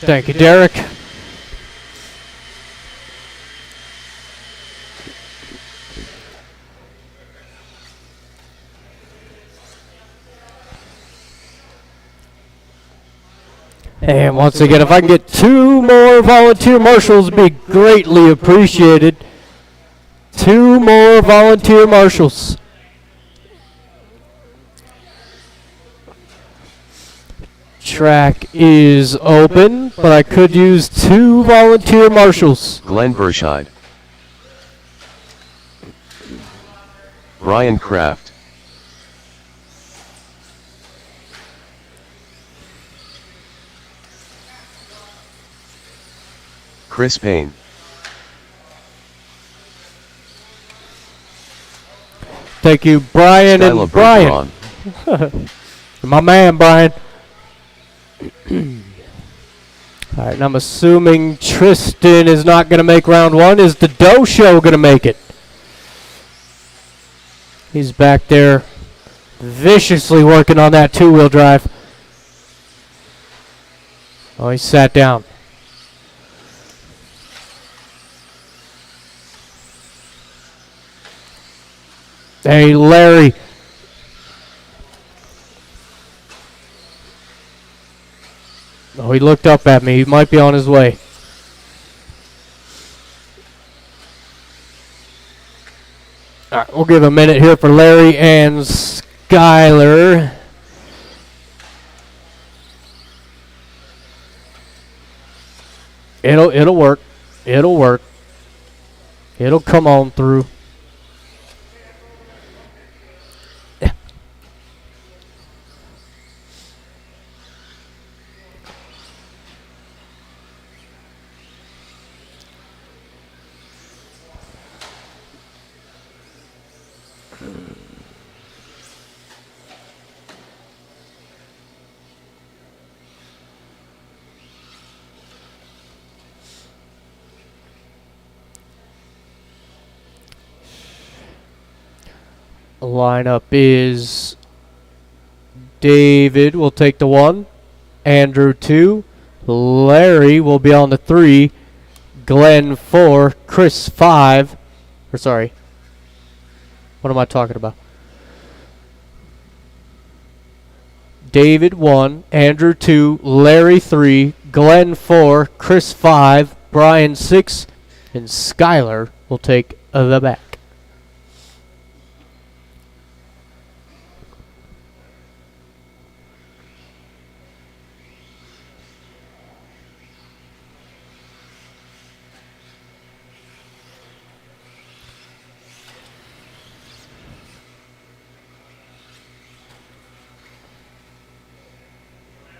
Thank you, Derek. And once again, if I can get 2 more volunteer marshals, it'd be greatly appreciated. 2 more volunteer marshals. Track is open, but I could use 2 volunteer marshals. Glenn Burscheid, Brian Kraft, Chris Payne, Thank you, Brian Skyla and Brian. Bergeron, My man, Brian. All right, and I'm assuming Tristan is not going to make round 1. Is the Doe Show going to make it? He's back there viciously working on that 2-wheel drive. Oh, he sat down. Hey, Larry. Oh, he looked up at me. He might be on his way. All right, we'll give a minute here for Larry and Skyler. It'll work. It'll work. It'll come on through. Lineup is David will take the 1, Andrew 2, Larry will be on the 3, Glenn 4, Chris 5. Or sorry, what am I talking about? David 1, Andrew 2, Larry 3, Glenn 4, Chris 5, Brian 6, and Skyler will take the back.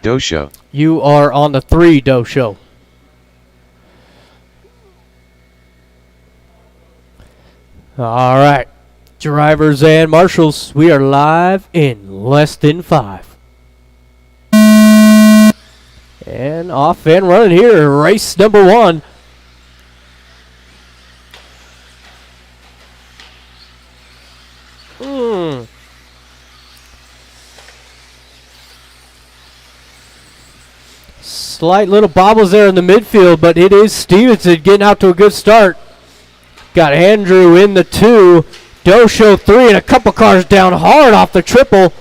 Doe Show, You are on the 3, Doe Show. All right. Drivers and marshals, we are live in less than 5. And off and running here, race number 1. Slight little bobbles there in the midfield, but it is Stevenson getting out to a good start. Got Andrew in the 2, Doe Show 3, and a couple cars down hard off the triple.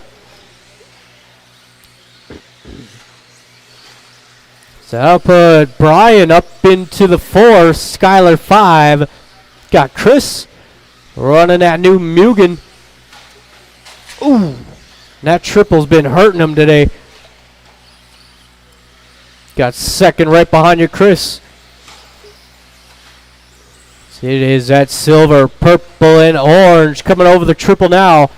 So I'll put Brian up into the 4, Skyler 5. Got Chris running that new Mugen. Ooh, that triple's been hurting him today. Got second right behind you, Chris. It is that silver, purple, and orange coming over the triple now.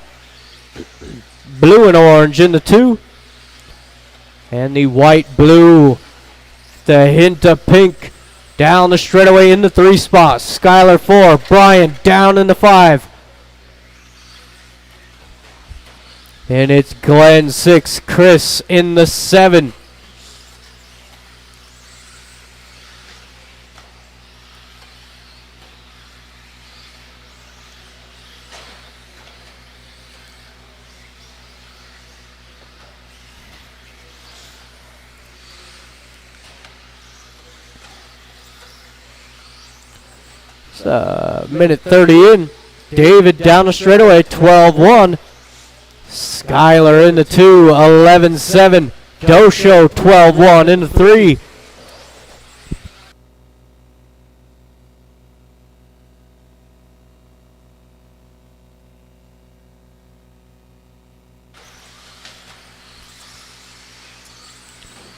Blue and orange in the 2. And the white, blue, the hint of pink down the straightaway in the 3 spot. Skyler 4, Brian down in the 5. And it's Glenn 6, Chris in the 7. Minute 30 in. David down the straightaway, 12-1. Skyler into 2, 11-7. Dosho 12-1 into 3.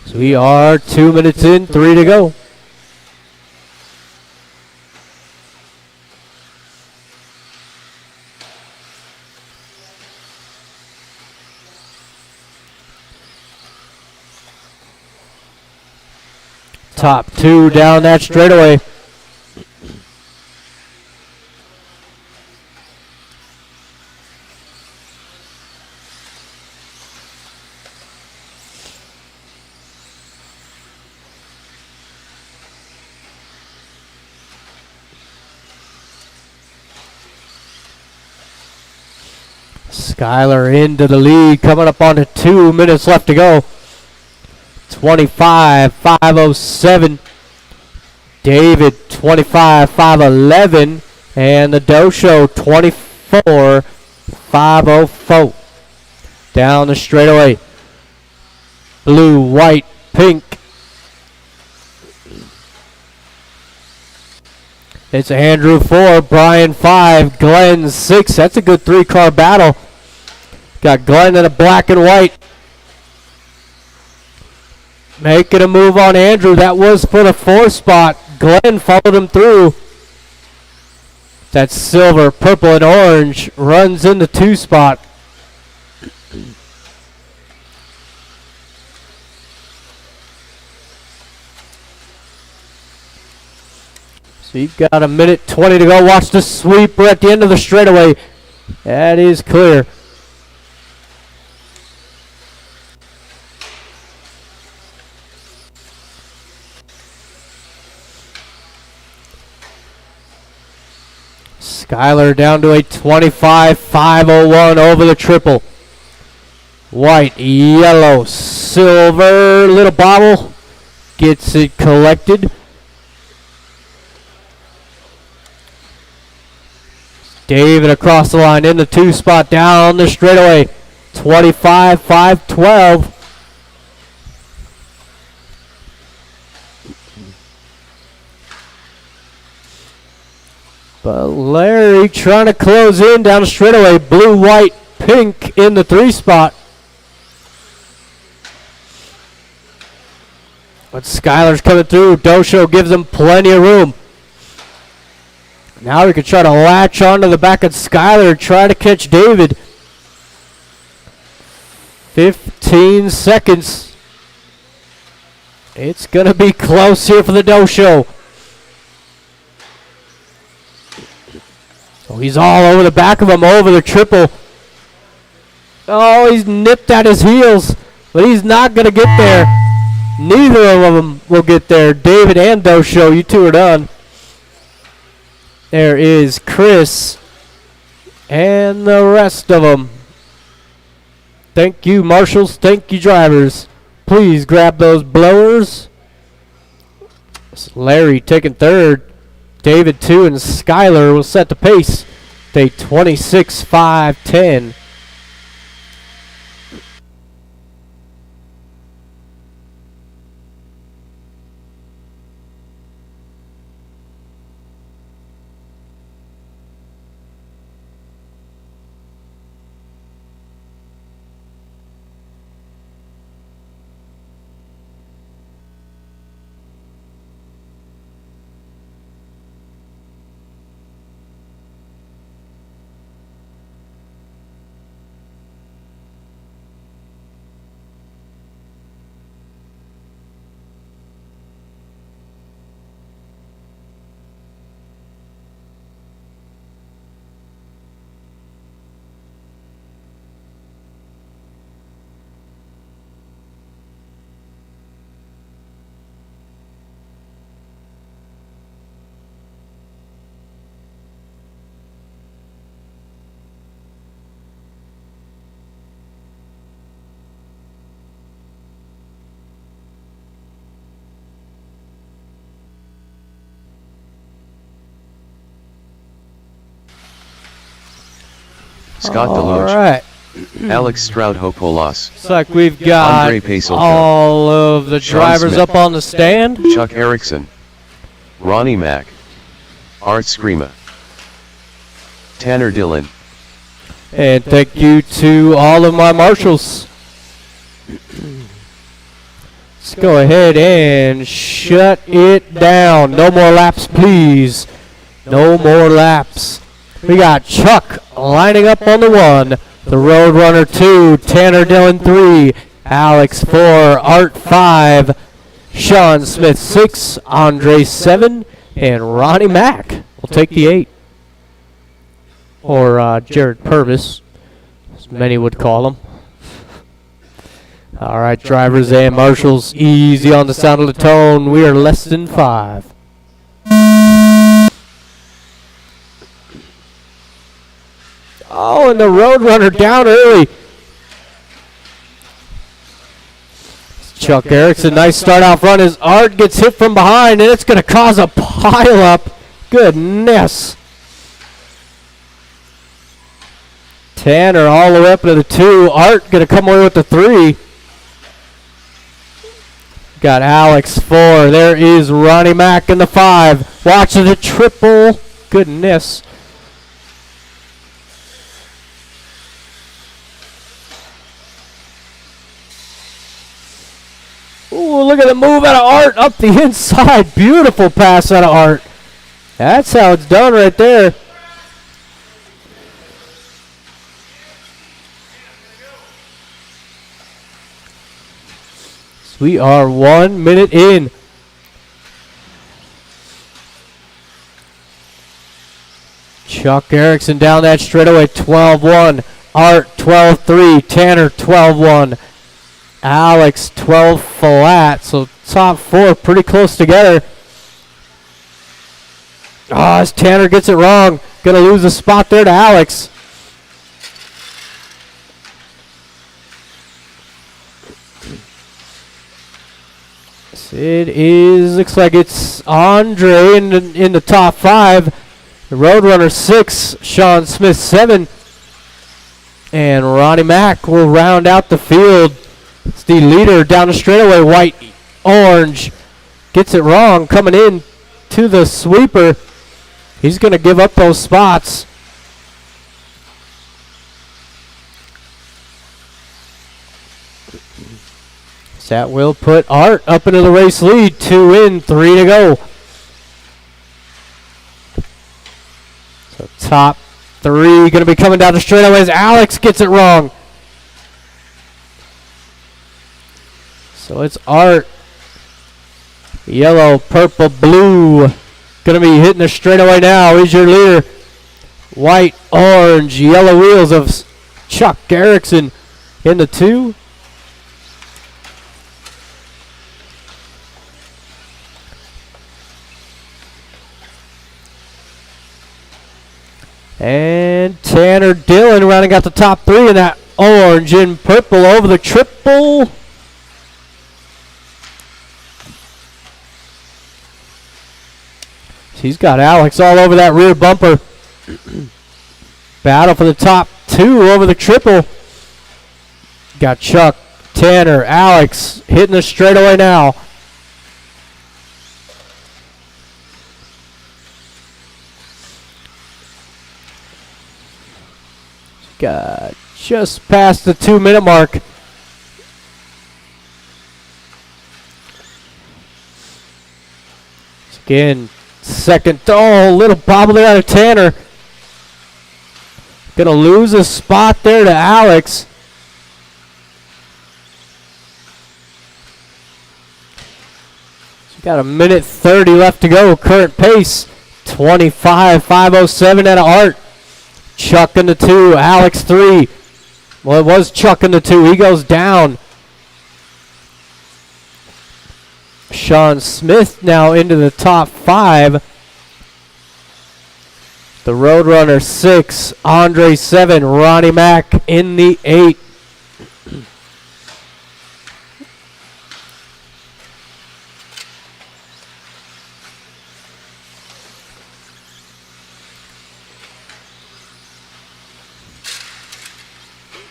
So we are 2 minutes in, 3 to go. Top 2 down that straightaway. Skyler into the lead, coming up on to 2 minutes left to go. 25-507. David 25-511. And the Dosho 24-504. Down the straightaway. Blue, white, pink. It's Andrew 4, Brian 5, Glenn 6. That's a good 3-car battle. Got Glenn in a black and white. Making a move on Andrew. That was for the 4th spot. Glenn followed him through. That silver, purple, and orange runs in the 2 spot. So you've got a minute 20 to go. Watch the sweep. We're at the end of the straightaway. That is clear. Skyler down to a 25-501 over the triple. White, yellow, silver, little bottle. Gets it collected. David across the line in the 2 spot down the straightaway. 25-512. But Larry trying to close in down the straightaway. Blue, white, pink in the 3 spot. But Skyler's coming through. Dosho gives him plenty of room. Now we can try to latch onto the back of Skyler and try to catch David. 15 seconds. It's going to be close here for the Dosho. Oh, he's all over the back of him, over the triple. Oh, he's nipped at his heels, but he's not going to get there. Neither of them will get there. David and Dosho, you two are done. There is Chris and the rest of them. Thank you, marshals. Thank you, drivers. Please grab those blowers. It's Larry taking 3rd. David 2 and Skyler will set the pace. They 26-5-10. Scott All Deloge. right. Alex Stroud-Hopolas. Looks like we've got Andre Pasolka. all of the Sean drivers Smith. up on the stand. Chuck Erickson. Ronnie Mack. Art Screama. Tanner Dillon. And thank you to all of my marshals. Let's go ahead and shut it down. No more laps, please. No more laps. We got Chuck lining up on the 1, the Roadrunner 2, Tanner Dillon 3, Alex 4, Art 5, Sean Smith 6, Andre 7, and Ronnie Mack will take the 8. Or Jared Purvis, as many would call him. All right, drivers and marshals, easy on the sound of the tone. We are less than 5. Oh, and the Roadrunner down early. Chuck Erickson, nice start out front as Art gets hit from behind, and it's going to cause a pileup. Goodness. Tanner all the way up to the 2. Art going to come away with the 3. Got Alex 4. There is Ronnie Mack in the 5. Watch the triple. Goodness. Ooh, look at the move out of Art up the inside. Beautiful pass out of Art. That's how it's done right there. We are 1 minute in. Chuck Erickson down that straightaway, 12-1. Art, 12-3. Tanner, 12-1. Alex, 12 flat. So top 4 pretty close together. Ah, as Tanner gets it wrong. Gonna lose a spot there to Alex. It is, looks like it's Andre in the top 5. The Roadrunner 6, Sean Smith 7. And Ronnie Mack will round out the field. It's the leader down the straightaway, white, orange. Gets it wrong, coming in to the sweeper. He's going to give up those spots. That will put Art up into the race lead. 2 in, 3 to go. So top 3 going to be coming down the straightaway as Alex gets it wrong. So it's Art. Yellow, purple, blue. Going to be hitting the straightaway now. He's your leader. White, orange, yellow wheels of Chuck Erickson in the 2. And Tanner Dillon rounding out the top 3 in that orange and purple over the triple. He's got Alex all over that rear bumper. Battle for the top 2 over the triple. Got Chuck, Tanner, Alex hitting the straightaway now. Got just past the 2-minute mark. Again, second. Oh, little bobble there out of Tanner. Gonna lose a spot there to Alex. Got a minute 30 left to go. Current pace 25.507 out of Art. Chuck in the 2, Alex 3. Well, it was Chuck in the 2. He goes down. Sean Smith now into the top 5. The Roadrunner 6, Andre 7, Ronnie Mack in the 8.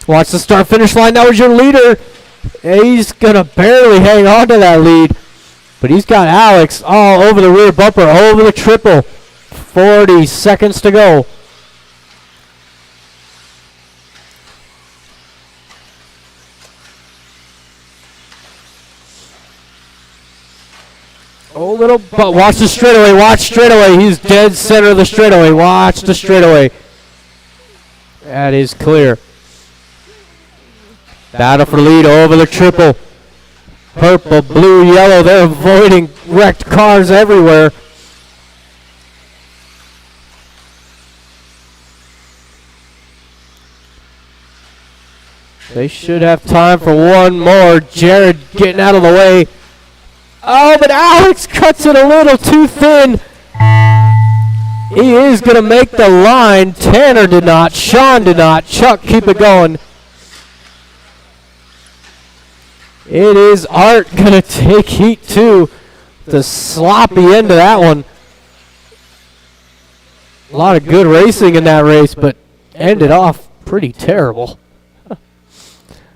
Watch the start finish line. That was your leader. He's going to barely hang on to that lead. But he's got Alex all over the rear bumper, over the triple. 40 seconds to go. Oh, little, but watch the straightaway. Watch straightaway. He's dead center of the straightaway. Watch the straightaway. That is clear. Battle for the lead over the triple. Purple, blue, yellow. They're avoiding wrecked cars everywhere. They should have time for one more. Jared getting out of the way. Oh, but Alex cuts it a little too thin. He is going to make the line. Tanner did not. Sean did not. Chuck, keep it going. It is Art going to take heat too. The sloppy end of that one. A lot of good racing in that race, but ended off pretty terrible. So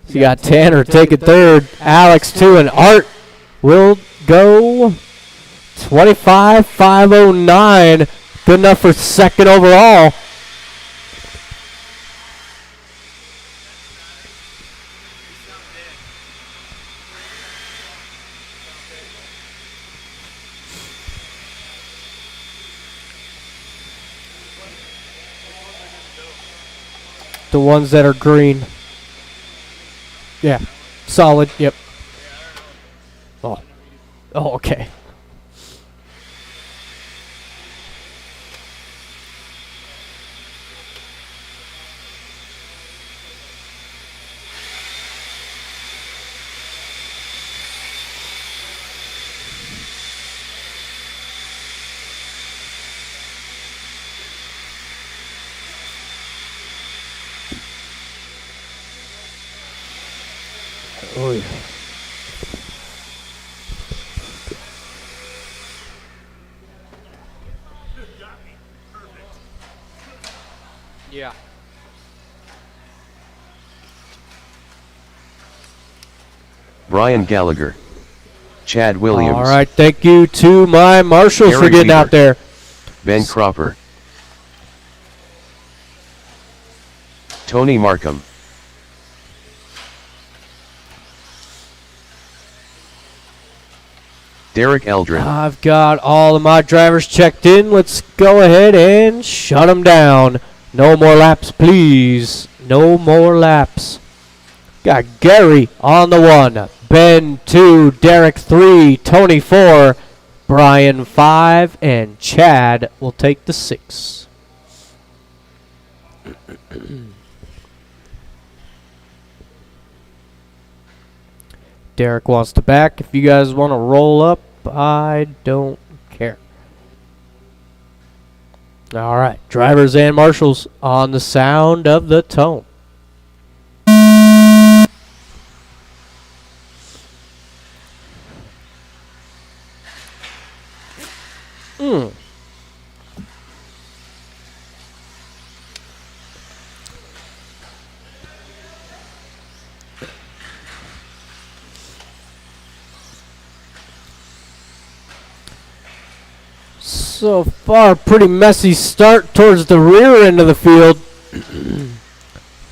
you got Tanner taking third, Alex two, and Art will go 25.509. Good enough for second overall. The ones that are green. Yeah. Solid. Yep. Oh. Oh, okay. Oh, yeah. Yeah. Brian Gallagher. Chad Williams. All right, thank you to my marshals for Aaron getting Weaver. out there. Ben Cropper. Tony Markham. Derek Eldrin. I've got all of my drivers checked in. Let's go ahead and shut them down. No more laps, please. No more laps. Got Gary on the 1, Ben 2, Derek 3, Tony 4, Brian 5, and Chad will take the 6. Derek wants to back. If you guys want to roll up, I don't care. All right, drivers and marshals on the sound of the tone. So far, pretty messy start towards the rear end of the field.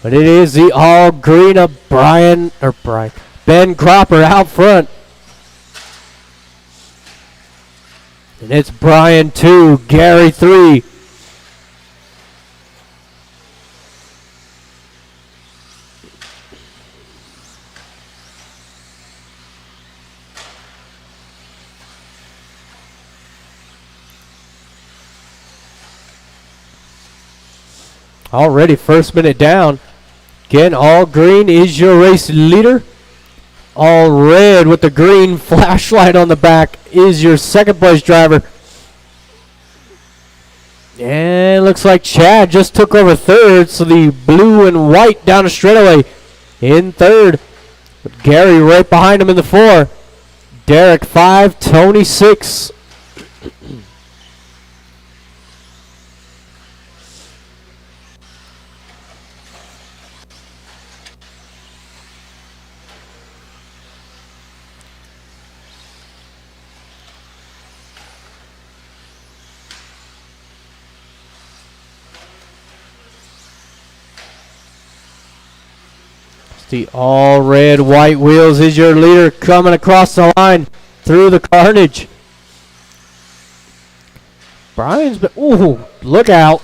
But it is the all green of Ben Cropper out front. And it's Brian 2, Gary 3. Already first minute down. Again, all green is your race leader. All red with the green flashlight on the back is your second place driver. And looks like Chad just took over third, so the blue and white down the straightaway in third. With Gary right behind him in the 4. Derek 5, Tony 6. The all red white wheels is your leader coming across the line through the carnage. Brian's been, ooh, look out.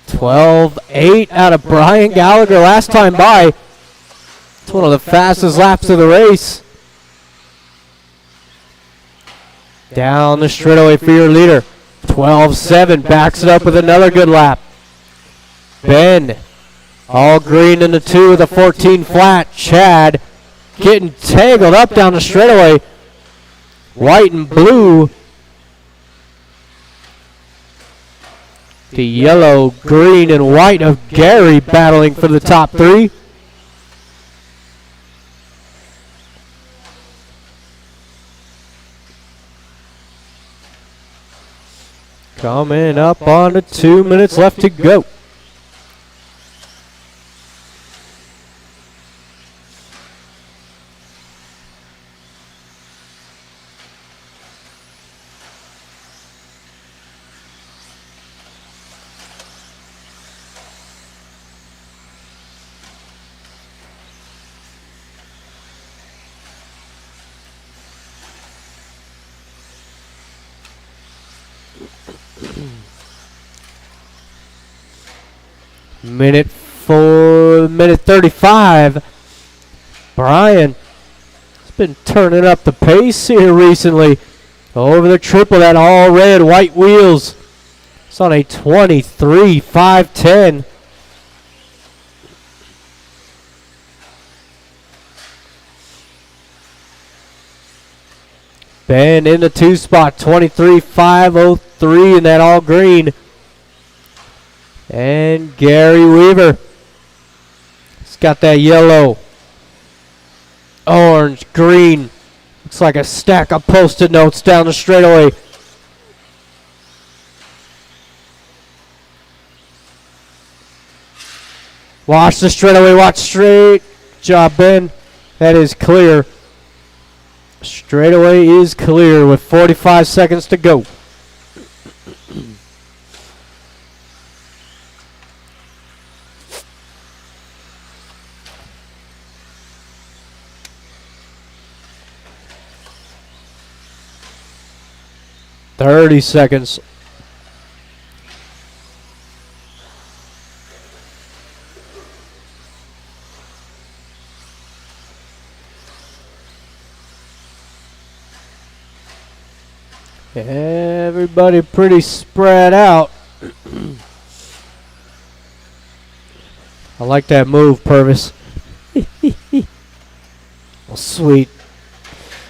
(12.8) out of Brian Gallagher last time by. It's one of the fastest laps of the race. Down the straightaway for your leader. 12.7 backs it up with another good lap. Ben, all green in the 2 with a 14 flat. Chad getting tangled up down the straightaway. White and blue. The yellow, green, and white of Gary battling for the top 3. Coming up on the 2 minutes left to go. Minute 35. Brian has been turning up the pace here recently. Over the triple, that all red white wheels. It's on a 23.510. Ben in the 2 spot, 23.503 in that all green. And Gary Weaver. He's got that yellow, orange, green. Looks like a stack of Post-it notes down the straightaway. Watch the straightaway, watch straight. Good job, Ben. That is clear. Straightaway is clear with 45 seconds to go. (30 seconds). Everybody pretty spread out. I like that move, Purvis. Oh, sweet.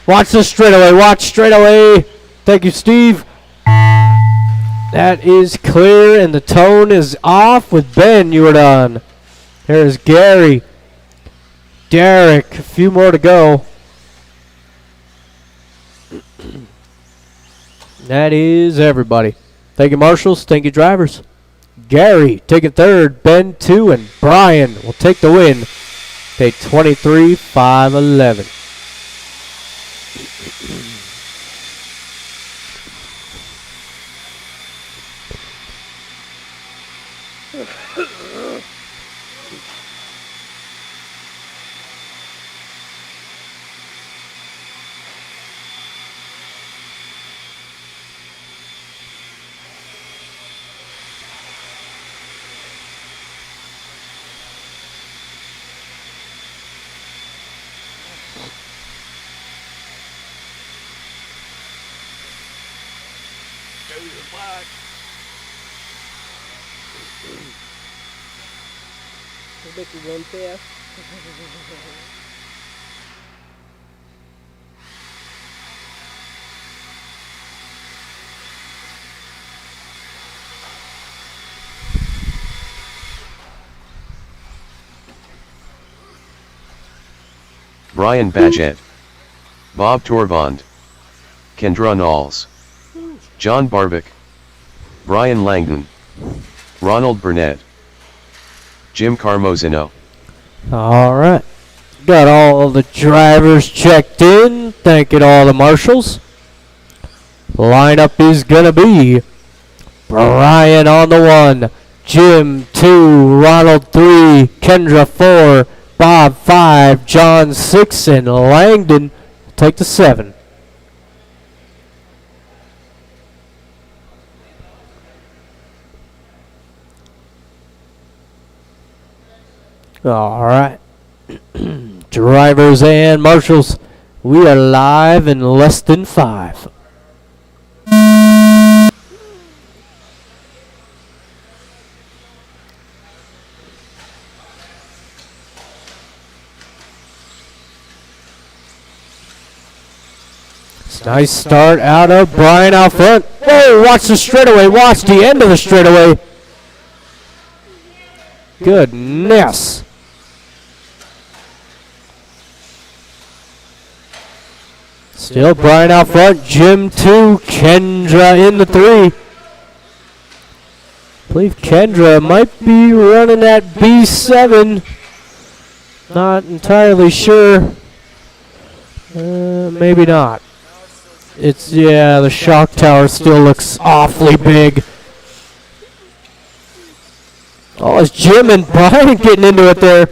Watch the straightaway. Watch straightaway. Thank you, Steve. That is clear, and the tone is off with Ben. You were done. There's Gary. Derek. A few more to go. That is everybody. Thank you, marshals. Thank you, drivers. Gary taking third. Ben 2, and Brian will take the win. Take 23.511. Vicky won fifth. Brian Badgett, Bob Torbond, Kendra Knowles, John Barbic, Brian Langdon, Ronald Burnett, Jim Carmozino. All right. Got all the drivers checked in. Thank you to all the marshals. Lineup is gonna be Brian on the 1, Jim 2, Ronald 3, Kendra 4, Bob 5, John 6, and Langdon take the 7. All right. Drivers and marshals, we are live in less than 5. Nice start out of Brian out front. Whoa, watch the straightaway. Watch the end of the straightaway. Goodness. Still Brian out front. Jim 2, Kendra in the 3. I believe Kendra might be running that B7. Not entirely sure. Maybe not. It's, yeah, the shock tower still looks awfully big. Oh, it's Jim and Brian getting into it there.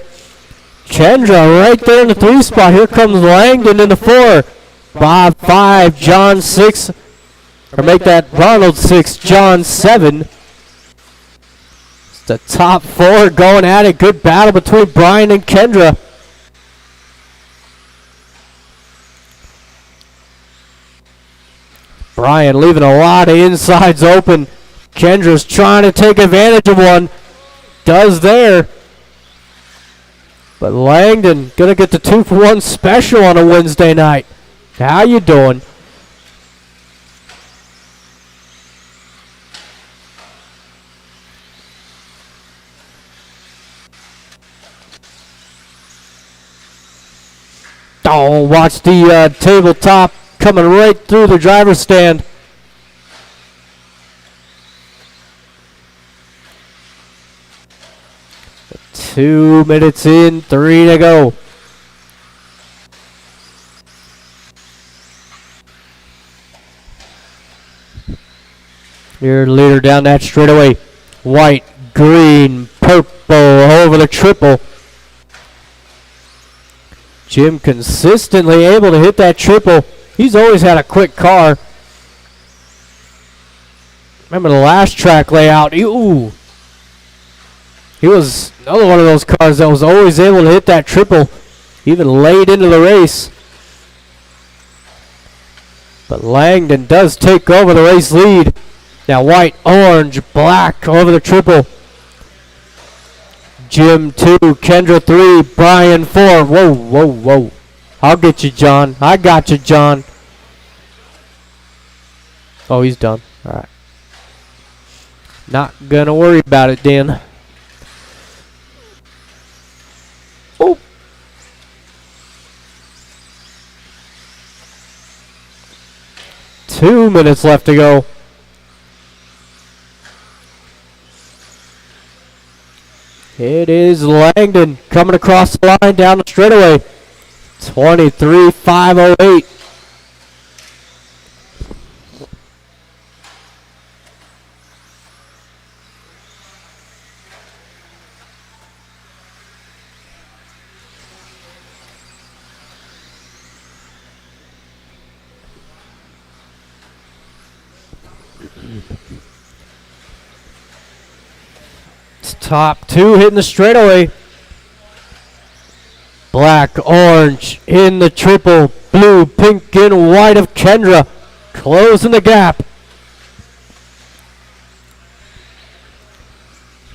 Kendra right there in the 3 spot. Here comes Langdon in the 4. Bob 5, John 6. Or make that Ronald 6, John 7. It's the top 4 going at it. Good battle between Brian and Kendra. Brian leaving a lot of insides open. Kendra's trying to take advantage of one. Does there. But Langdon gonna get the 2-for-1 special on a Wednesday night. How you doing? Oh, watch the tabletop coming right through the driver's stand. Two minutes in, 3 to go. Your leader down that straightaway. White, green, purple over the triple. Jim consistently able to hit that triple. He's always had a quick car. Remember the last track layout? He was another one of those cars that was always able to hit that triple, even late into the race. But Langdon does take over the race lead. Now white, orange, black over the triple. Jim 2, Kendra 3, Brian 4. Whoa, whoa, whoa. I'll get you, John. I got you, John. Oh, he's done. All right. Not going to worry about it, Dan. Oh. Two minutes left to go. It is Langdon coming across the line down the straightaway. 23.508. Top 2 hitting the straightaway. Black, orange in the triple. Blue, pink, and white of Kendra. Closing the gap.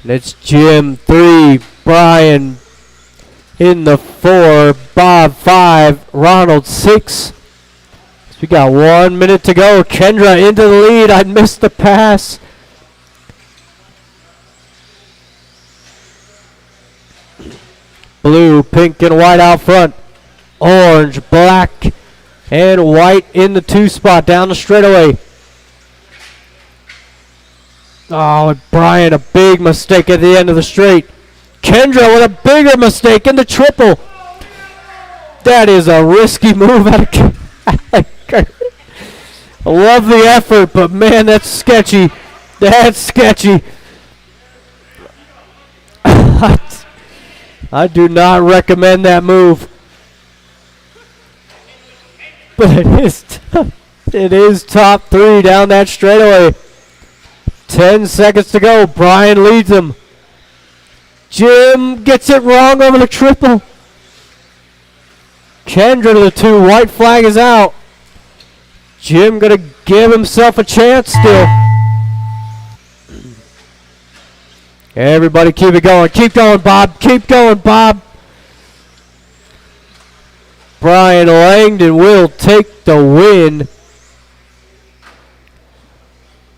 And it's Jim 3, Brian in the 4, Bob 5, Ronald 6. So we got 1 minute to go. Kendra into the lead. I missed the pass. Blue, pink, and white out front. Orange, black, and white in the 2 spot down the straightaway. Oh, Brian, a big mistake at the end of the straight. Kendra with a bigger mistake in the triple. That is a risky move out of I love the effort, but man, that's sketchy. That's sketchy. I do not recommend that move. But it is top 3 down that straightaway. 10 seconds to go. Brian leads him. Jim gets it wrong over the triple. Kendra to the 2. White flag is out. Jim going to give himself a chance still. Everybody keep it going. Keep going, Bob. Keep going, Bob. Brian Langdon will take the win.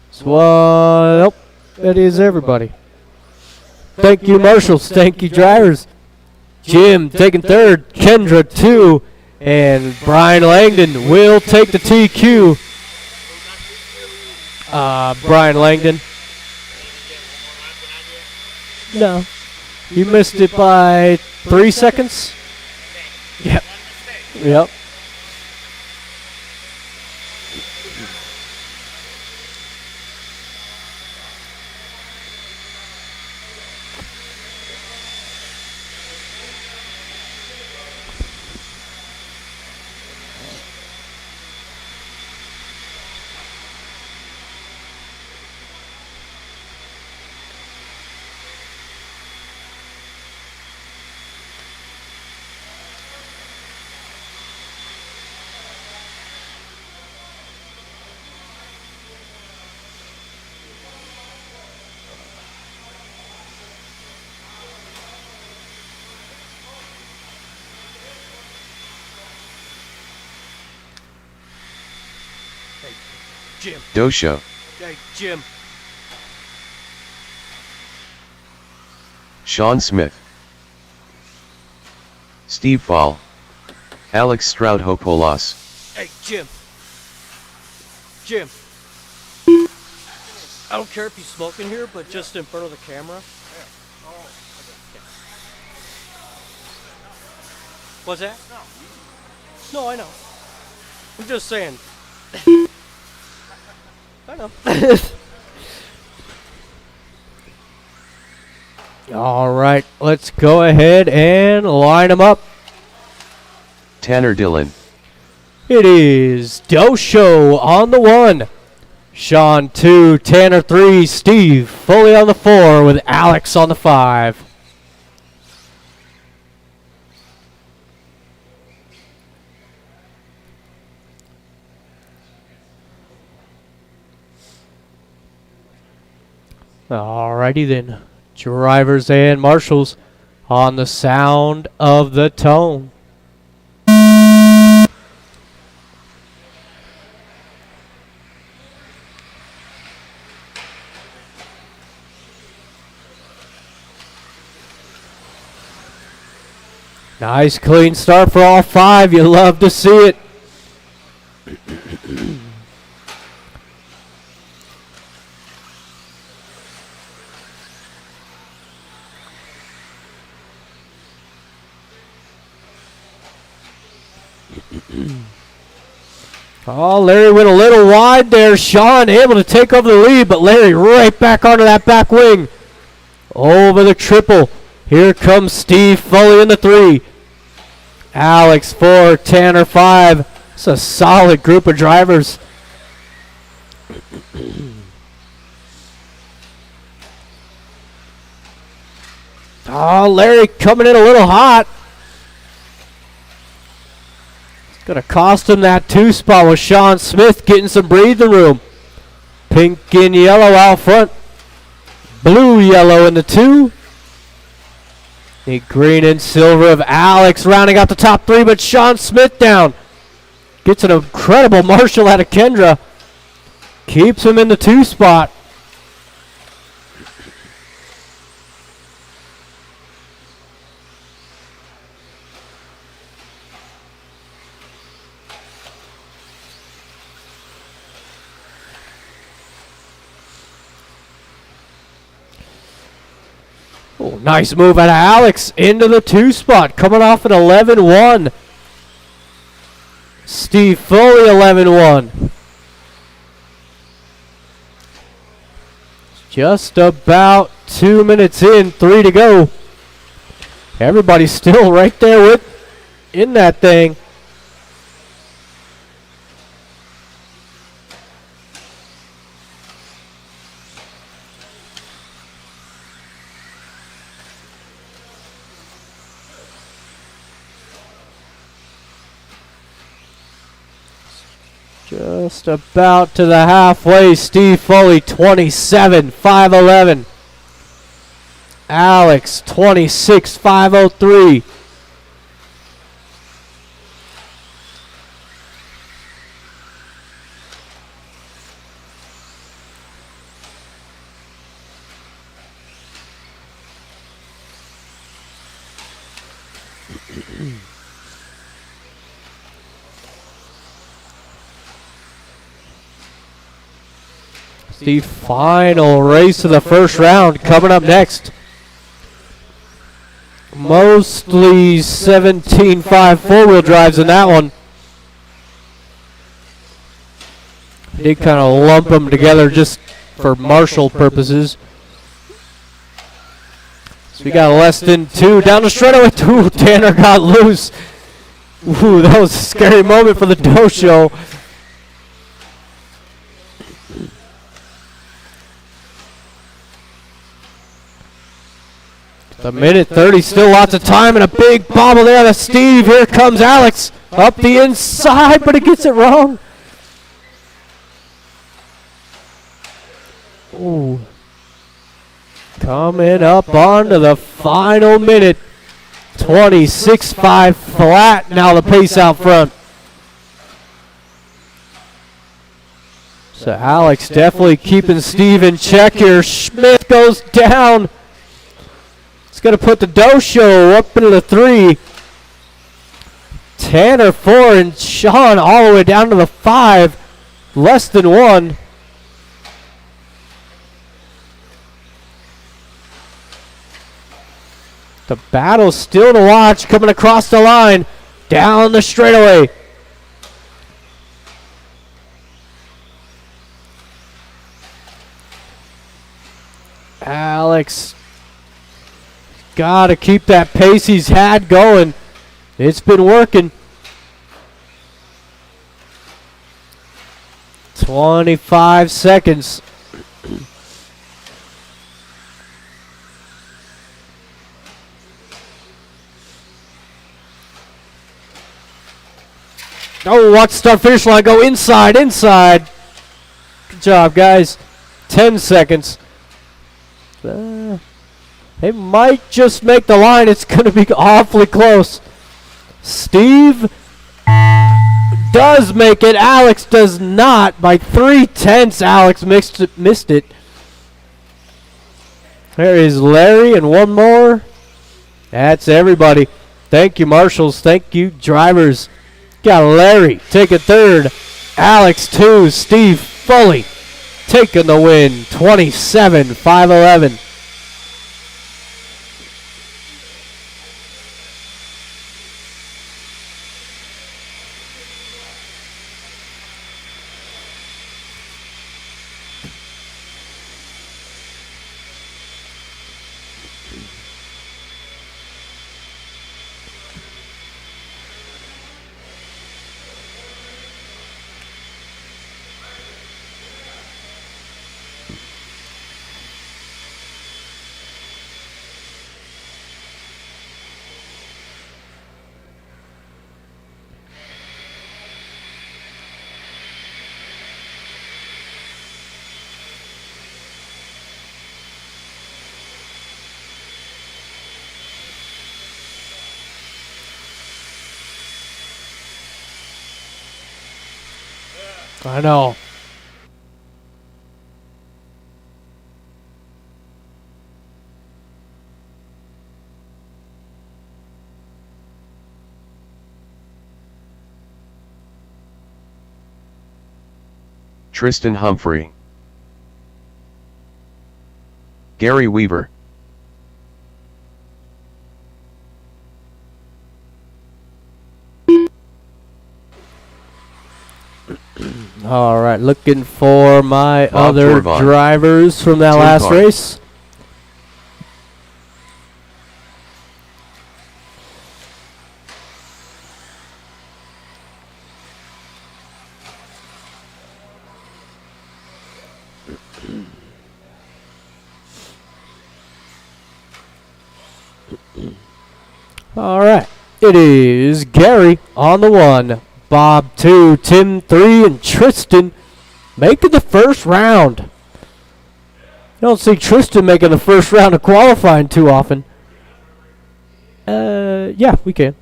So, nope, that is everybody. Thank you, marshals. Thank you, drivers. Jim taking 3rd. Kendra 2. And Brian Langdon will take the TQ. Brian Langdon. No. You missed it by 3 seconds? Yep. Yep. Jim. Dosho. Hey, Jim. Sean Smith. Steve Fall. Alex Stroud-Hopolas. Hey, Jim. Jim. I don't care if you smoke in here, but just in front of the camera. What's that? No, I know. I'm just saying. I know. All right, let's go ahead and line them up. Tanner Dillon. It is Dosho on the 1, Sean 2, Tanner 3, Steve fully on the 4 with Alex on the 5. Alrighty then, drivers and marshals on the sound of the tone. Nice clean start for all 5. You love to see it. Oh, Larry went a little wide there. Sean able to take over the lead, but Larry right back onto that back wing. Over the triple. Here comes Steve Foley in the 3. Alex 4, Tanner 5. It's a solid group of drivers. Oh, Larry coming in a little hot. It's going to cost him that 2 spot with Sean Smith getting some breathing room. Pink and yellow out front. Blue, yellow in the 2. The green and silver of Alex rounding out the top 3, but Sean Smith down. Gets an incredible marshal out of Kendra. Keeps him in the 2 spot. Oh, nice move out of Alex into the 2 spot. Coming off an 11-1. Steve Foley 11-1. Just about 2 minutes in, 3 to go. Everybody's still right there in that thing. Just about to the halfway. Steve Foley, 27, 511. Alex, 26, 503. The final race of the first round coming up next. Mostly 17.5 four-wheel drives in that one. Did kind of lump them together just for marshal purposes. So we got less than 2 down the straightaway. Ooh, Tanner got loose. Ooh, that was a scary moment for the dojo. A minute 30, still lots of time, and a big bobble there to Steve. Here comes Alex up the inside, but he gets it wrong. Ooh. Coming up onto the final minute. 26.5 flat, now the pace out front. So Alex definitely keeping Steve in check here. Schmidt goes down. Going to put the dojo up into the 3. Tanner 4 and Sean all the way down to the 5. Less than 1. The battle still to watch coming across the line. Down the straightaway. Alex. Gotta keep that pace he's had going. It's been working. 25 seconds. Oh, watch the start finish line go inside. Good job, guys. 10 seconds. They might just make the line. It's going to be awfully close. Steve does make it. Alex does not. By 3/10, Alex missed it. There is Larry and one more. That's everybody. Thank you, marshals. Thank you, drivers. Got Larry taking 3rd. Alex 2. Steve Foley taking the win. 27-511. I know. Tristan Humphrey, Gary Weaver, All right, looking for my Bob other Torvon. drivers from that Tim last Clark. race. All right, it is Gary on the 1, Bob 2, Tim 3, and Tristan making the first round. You don't see Tristan making the first round of qualifying too often. Yeah, we can.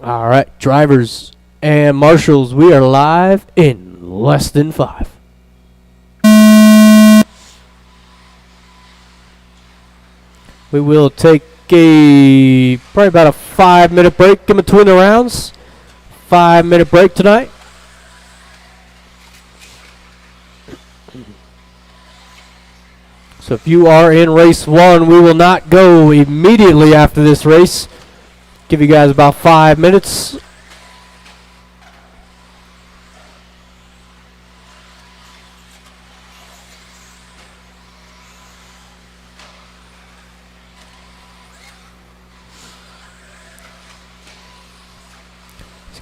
All right, drivers and marshals, we are live in less than 5. We will take probably about a 5-minute break in between the rounds. 5-minute break tonight. So if you are in race 1, we will not go immediately after this race. Give you guys about 5 minutes.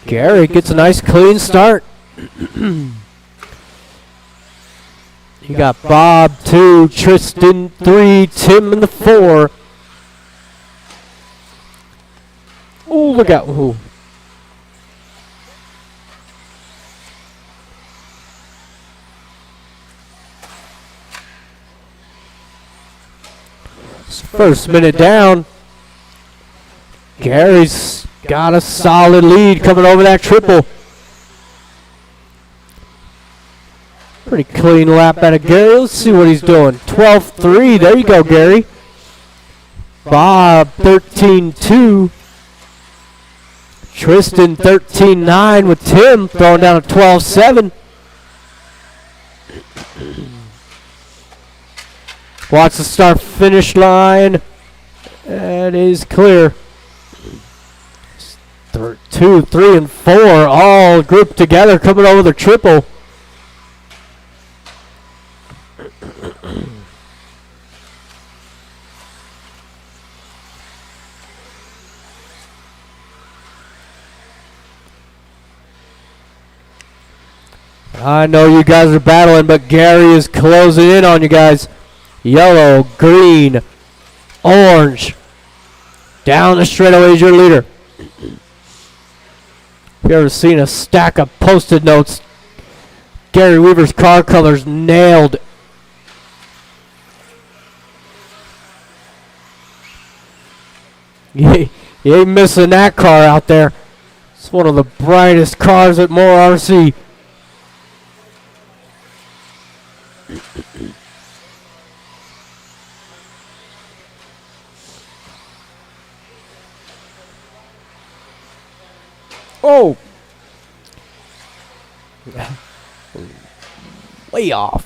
Gary gets a nice clean start. You got Bob 2, Tristan 3, Tim in the 4. Oh, look out. Ooh. First minute down. Gary's got a solid lead coming over that triple. Pretty clean lap out of Gary. Let's see what he's doing. 12.3. There you go, Gary. Bob 13.2. Tristan 13.9 with Tim throwing down a 12.7. Watch the start finish line. That is clear. 2, 3, and 4 all grouped together coming over the triple. I know you guys are battling, but Gary is closing in on you guys. Yellow, green, orange. Down the straightaway is your leader. If you ever seen a stack of Post-it notes, Gary Weaver's car colors nailed. You ain't missing that car out there. It's one of the brightest cars at MHOR RC. Oh! Way off.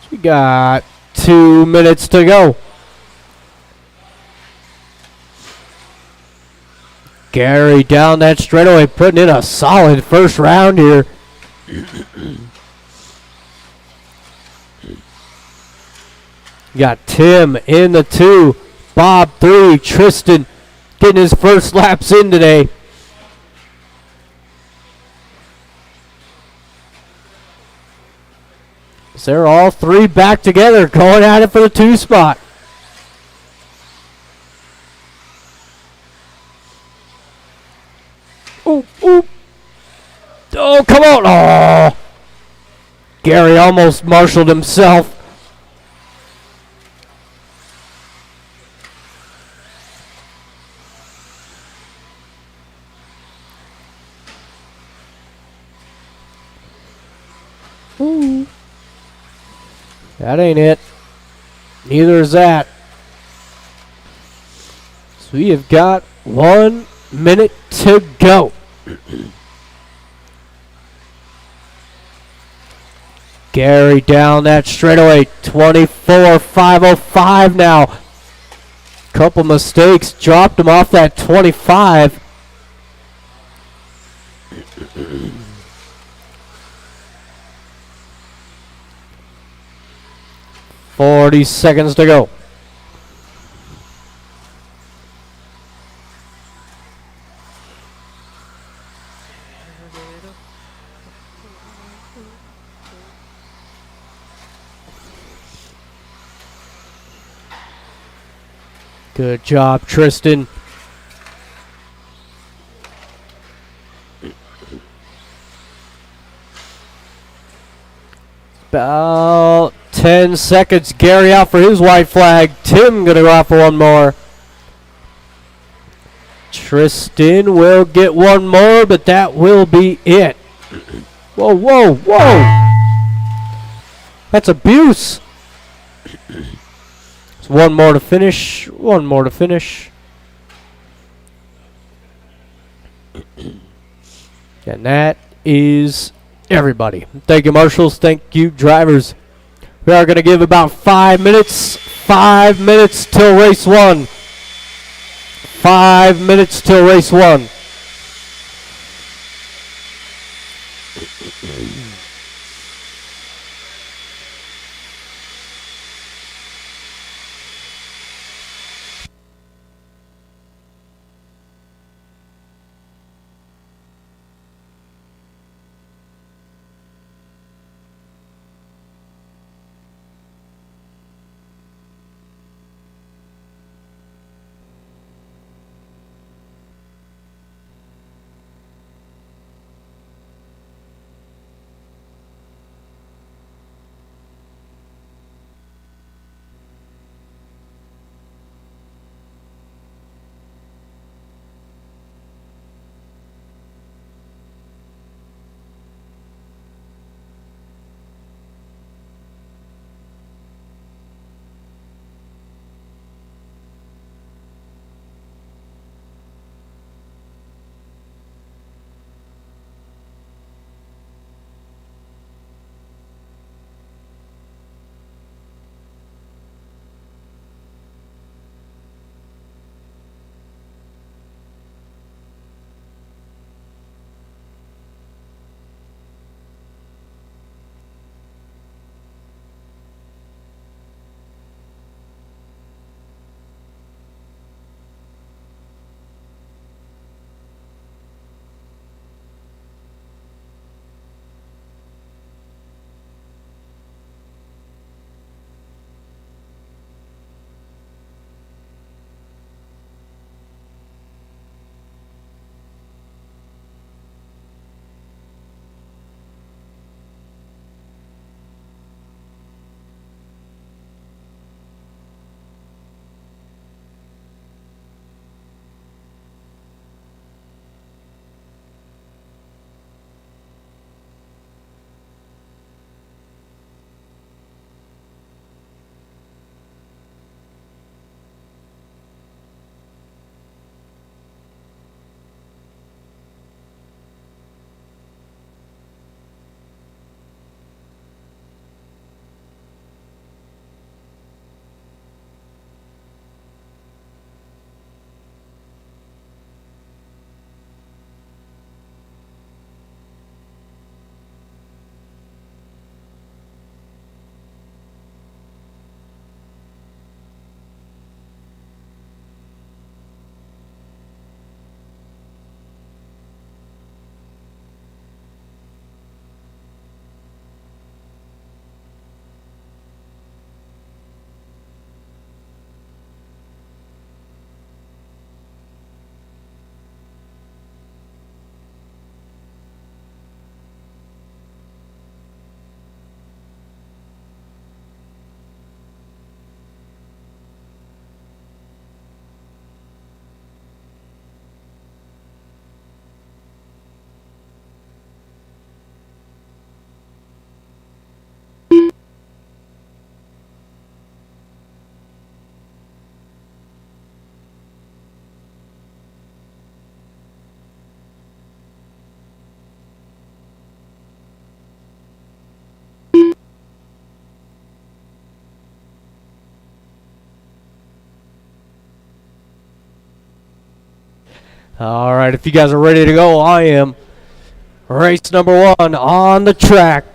So we got 2 minutes to go. Gary down that straightaway, putting in a solid first round here. Got Tim in the 2, Bob 3, Tristan getting his first laps in today. So they're all 3 back together, going at it for the 2 spot. Ooh, ooh. Oh, come on. Oh. Gary almost marshaled himself. Ooh. That ain't it. Neither is that. So we have got 1 minute to go. Gary down that straightaway. 24.505 now. Couple mistakes dropped him off that 25. 40 seconds to go. Good job, Tristan. About 10 seconds. Gary out for his white flag. Tim gonna go out for one more. Tristan will get one more, but that will be it. Whoa, whoa, whoa. That's abuse. So one more to finish. One more to finish. And that is everybody. Thank you, marshals. Thank you, drivers. We are going to give about 5 minutes. 5 minutes till race 1. 5 minutes till race 1. All right, if you guys are ready to go, I am. Race number 1 on the track.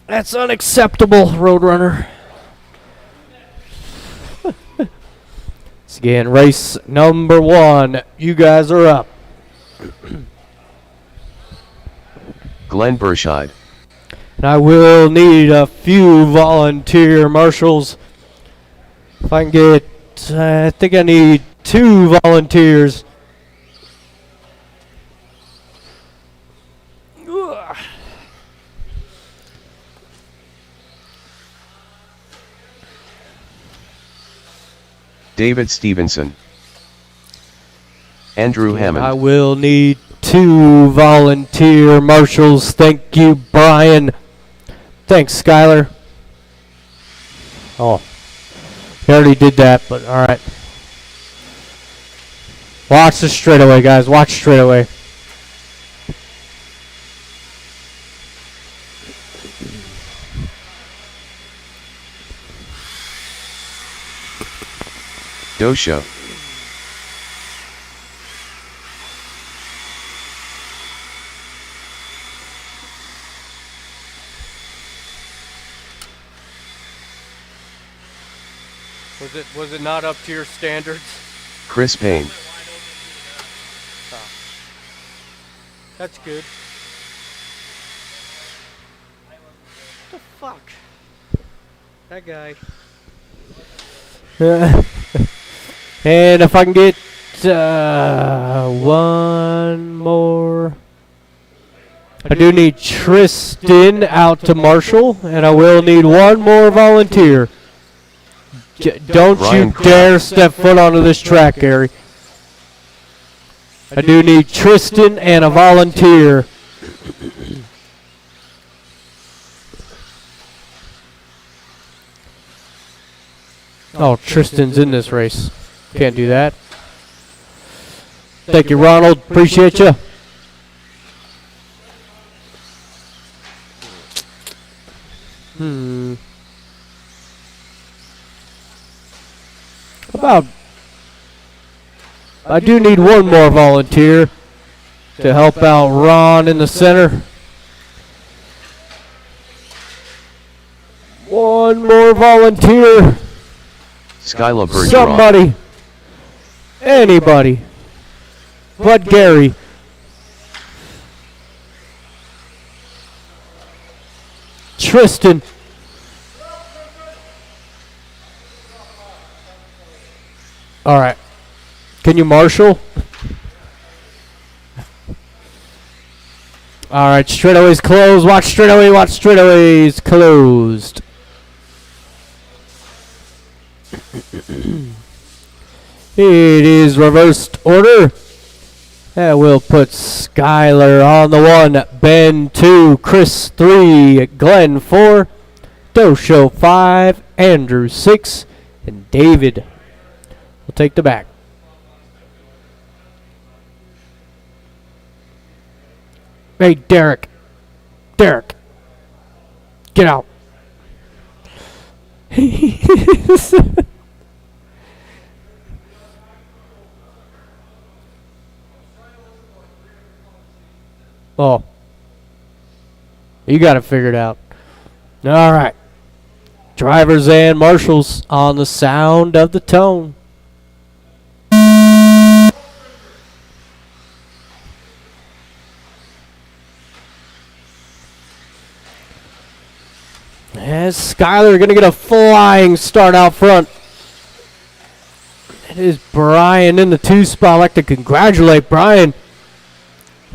That's unacceptable, Roadrunner. Once again, race number 1. You guys are up. Glenn Burchide. And I will need a few volunteer marshals. If I can get, I think I need 2 volunteers. Ugh. David Stevenson. Andrew Hammond. I will need 2 volunteer marshals. Thank you, Brian. Thanks, Skylar. Oh, he already did that, but all right. Watch the straightaway, guys. Watch straightaway. Dosho. Was it not up to your standards? Chris Payne. That's good. What the fuck? That guy. And if I can get 1 more. I do need Tristan out to marshal, and I will need 1 more volunteer. Don't Ryan you Clark. dare step foot onto this track, Gary. I do need Tristan and a volunteer. Oh, Tristan's in this race. Can't do that. Thank you, Ronald. Appreciate you. About, I do need 1 more volunteer to help out Ron in the center. 1 more volunteer. Skyla Bergeron. Somebody. Anybody. But Gary. Tristan. All right. Can you marshal? All right, straightaways closed. Watch straightaway. Watch straightaways closed. It is reversed order. That will put Skylar on the 1, Ben 2, Chris 3, Glenn 4, Dosho 5, Andrew 6, and David will take the back. Hey, Derek. Derek. Get out. Oh. You got it figured out. All right. Drivers and marshals on the sound of the tone. As Skylar going to get a flying start out front. It is Brian in the 2 spot. I'd like to congratulate Brian.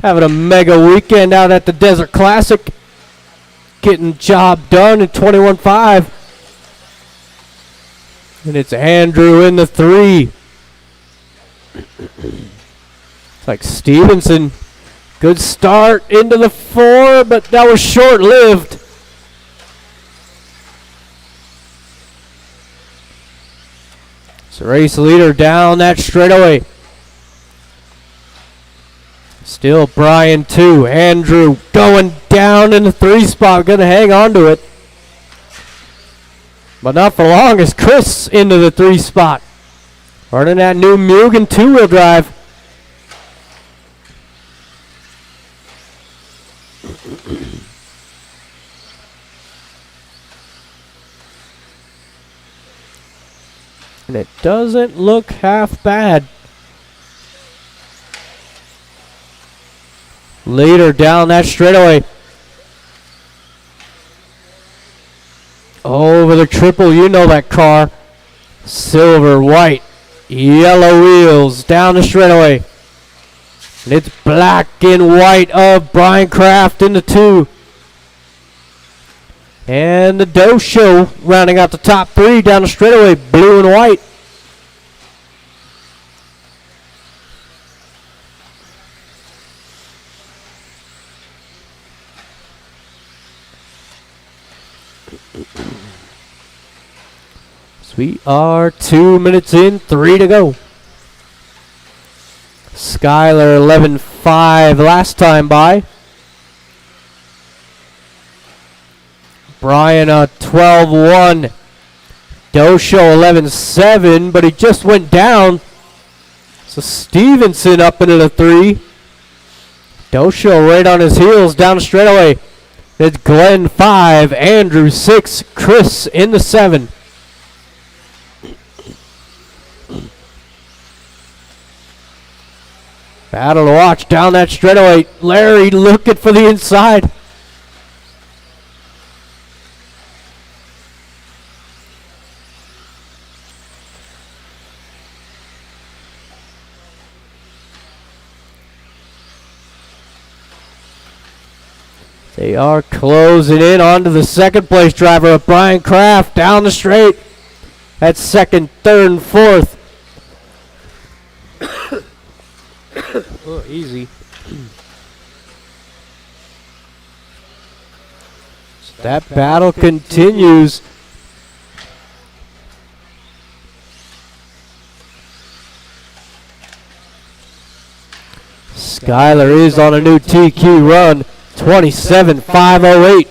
Having a mega weekend out at the Desert Classic. Getting job done in 21.5. And it's Andrew in the 3. It's like Stevenson. Good start into the 4, but that was short-lived. So race leader down that straightaway. Still Brian 2. Andrew going down in the 3 spot. Going to hang on to it. But not for long as Chris into the 3 spot. Running that new Mugen 2-wheel drive. And it doesn't look half bad. Leader down that straightaway. Over the triple, you know that car. Silver, white, yellow wheels down the straightaway. And it's black and white of Brian Kraft in the 2. And the Doe Show rounding out the top 3 down the straightaway, blue and white. So we are 2 minutes in, 3 to go. Skyler 11.5 last time by. Brian 12.1. Dosho 11.7, but he just went down. So Stevenson up into the 3. Dosho right on his heels down the straightaway. It's Glenn 5, Andrew 6, Chris in the 7. Battle to watch down that straightaway. Larry looking for the inside. They are closing in onto the second place driver of Brian Kraft down the straight. That's second, third, and fourth. Oh, easy. So that battle continues. Skyler is on a new TQ run, 27.508.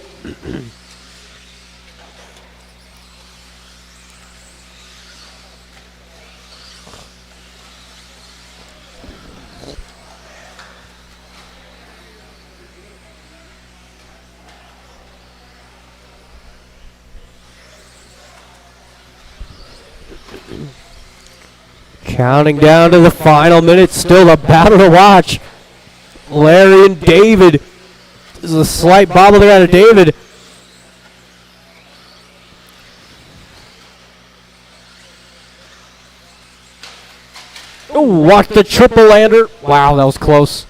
Counting down to the final minute, still a battle to watch. Larry and David. There's a slight bobble there out of David. Oh, watch the triple lander. Wow, that was close.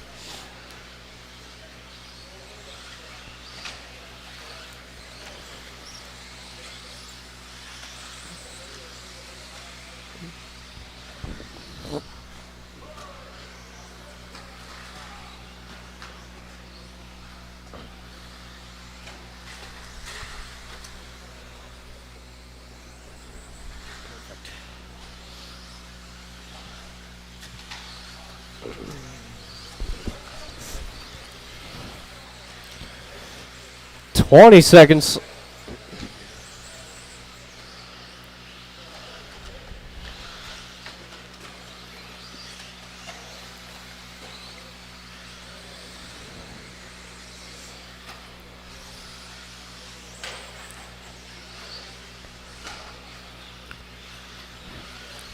Twenty seconds.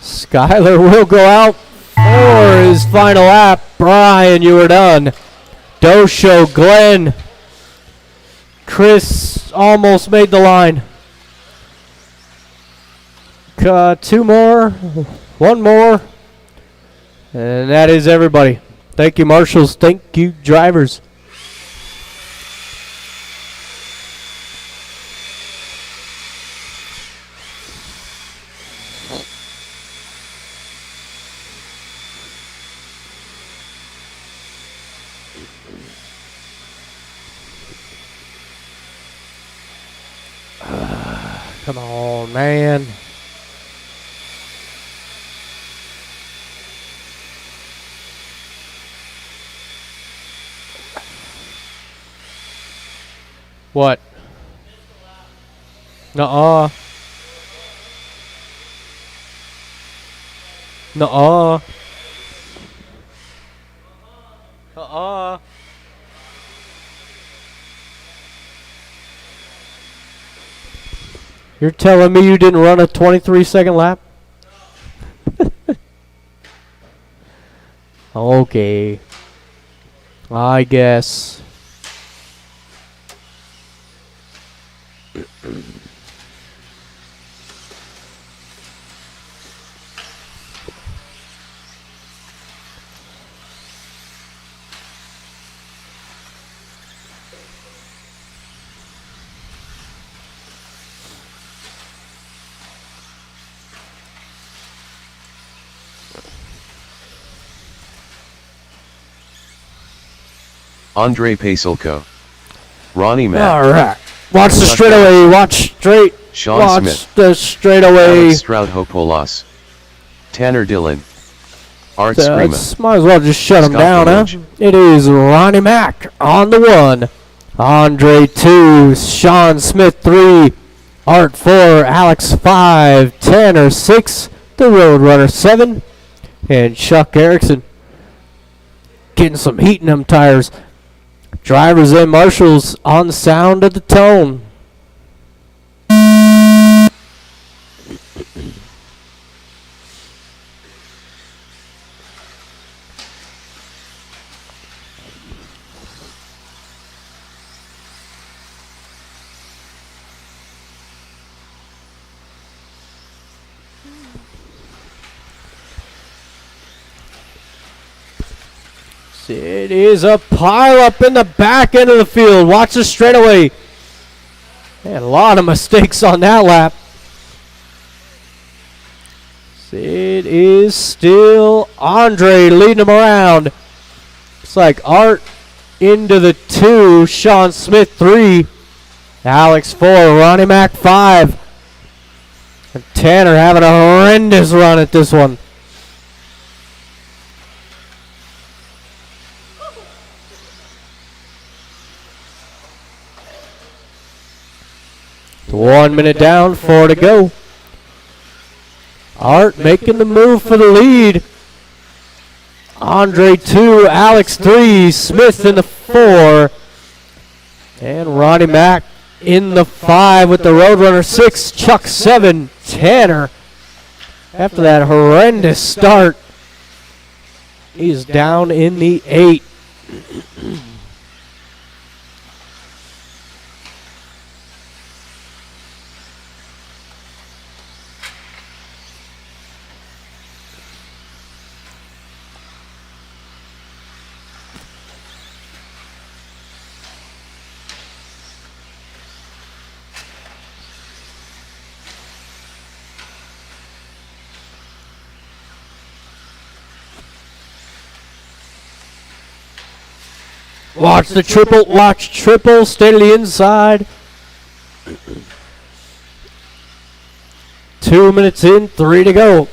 Skyler will go out for his final lap. Brian, you are done. Dosho, Glenn. Chris almost made the line. Two more, one more, and that is everybody. Thank you, marshals. Thank you, drivers. Come on, man. What? Nuh-uh. Nuh-uh. You're telling me you didn't run a 23-second lap? Okay. I guess. Andre Pasulko. Ronnie Mack. All right. Watch the straightaway. Watch straight. Sean Watch Smith. the straightaway. Alex Stroud-Hopolas. Tanner Dillon. Art Screama. Might as well just shut him Scott down, huh? Village. It is Ronnie Mack on the 1. Andre 2. Sean Smith 3. Art 4. Alex 5. Tanner 6. The Roadrunner 7. And Chuck Erickson getting some heat in them tires. Drivers and marshals on the sound of the tone. It is a pile up in the back end of the field. Watch the straightaway. And a lot of mistakes on that lap. It is still Andre leading them around. It's like Art into the 2, Sean Smith 3, Alex 4, Ronnie Mack 5. And Tanner having a horrendous run at this one. It's 1 minute down, 4 to go. Art making the move for the lead. Andre 2, Alex 3, Smith in the 4. And Ronnie Mack in the 5 with the Roadrunner 6, Chuck 7, Tanner. After that horrendous start, he's down in the 8. Watch the triple, watch triple, stay to the inside. 2 minutes in, 3 to go.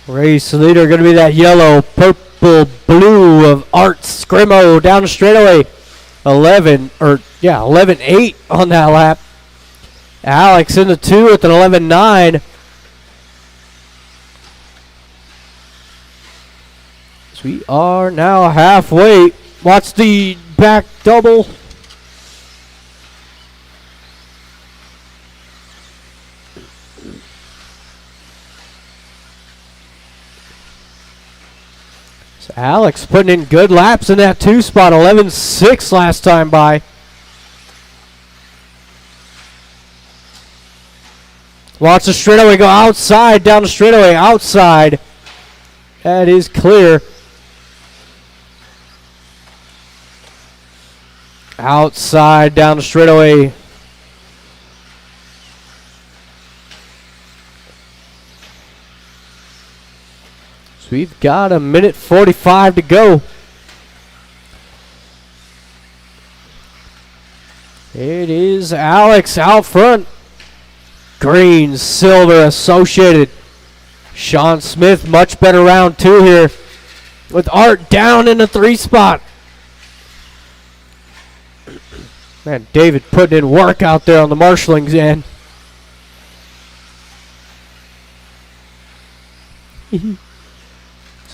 Race leader going to be that yellow, purple, blue of Art Scrimo down the straightaway. 11-8 on that lap. Alex in the 2 with an 11-9. We are now halfway. Watch the back double. So Alex putting in good laps in that 2 spot. 11-6 last time by. Watch the straightaway go outside, down the straightaway, outside. That is clear. Outside, down the straightaway. So we've got 1:45 to go. It is Alex out front. Green, silver associated. Sean Smith, much better round 2 here. With Art down in the 3 spot. Man, David putting in work out there on the marshalling's end. It's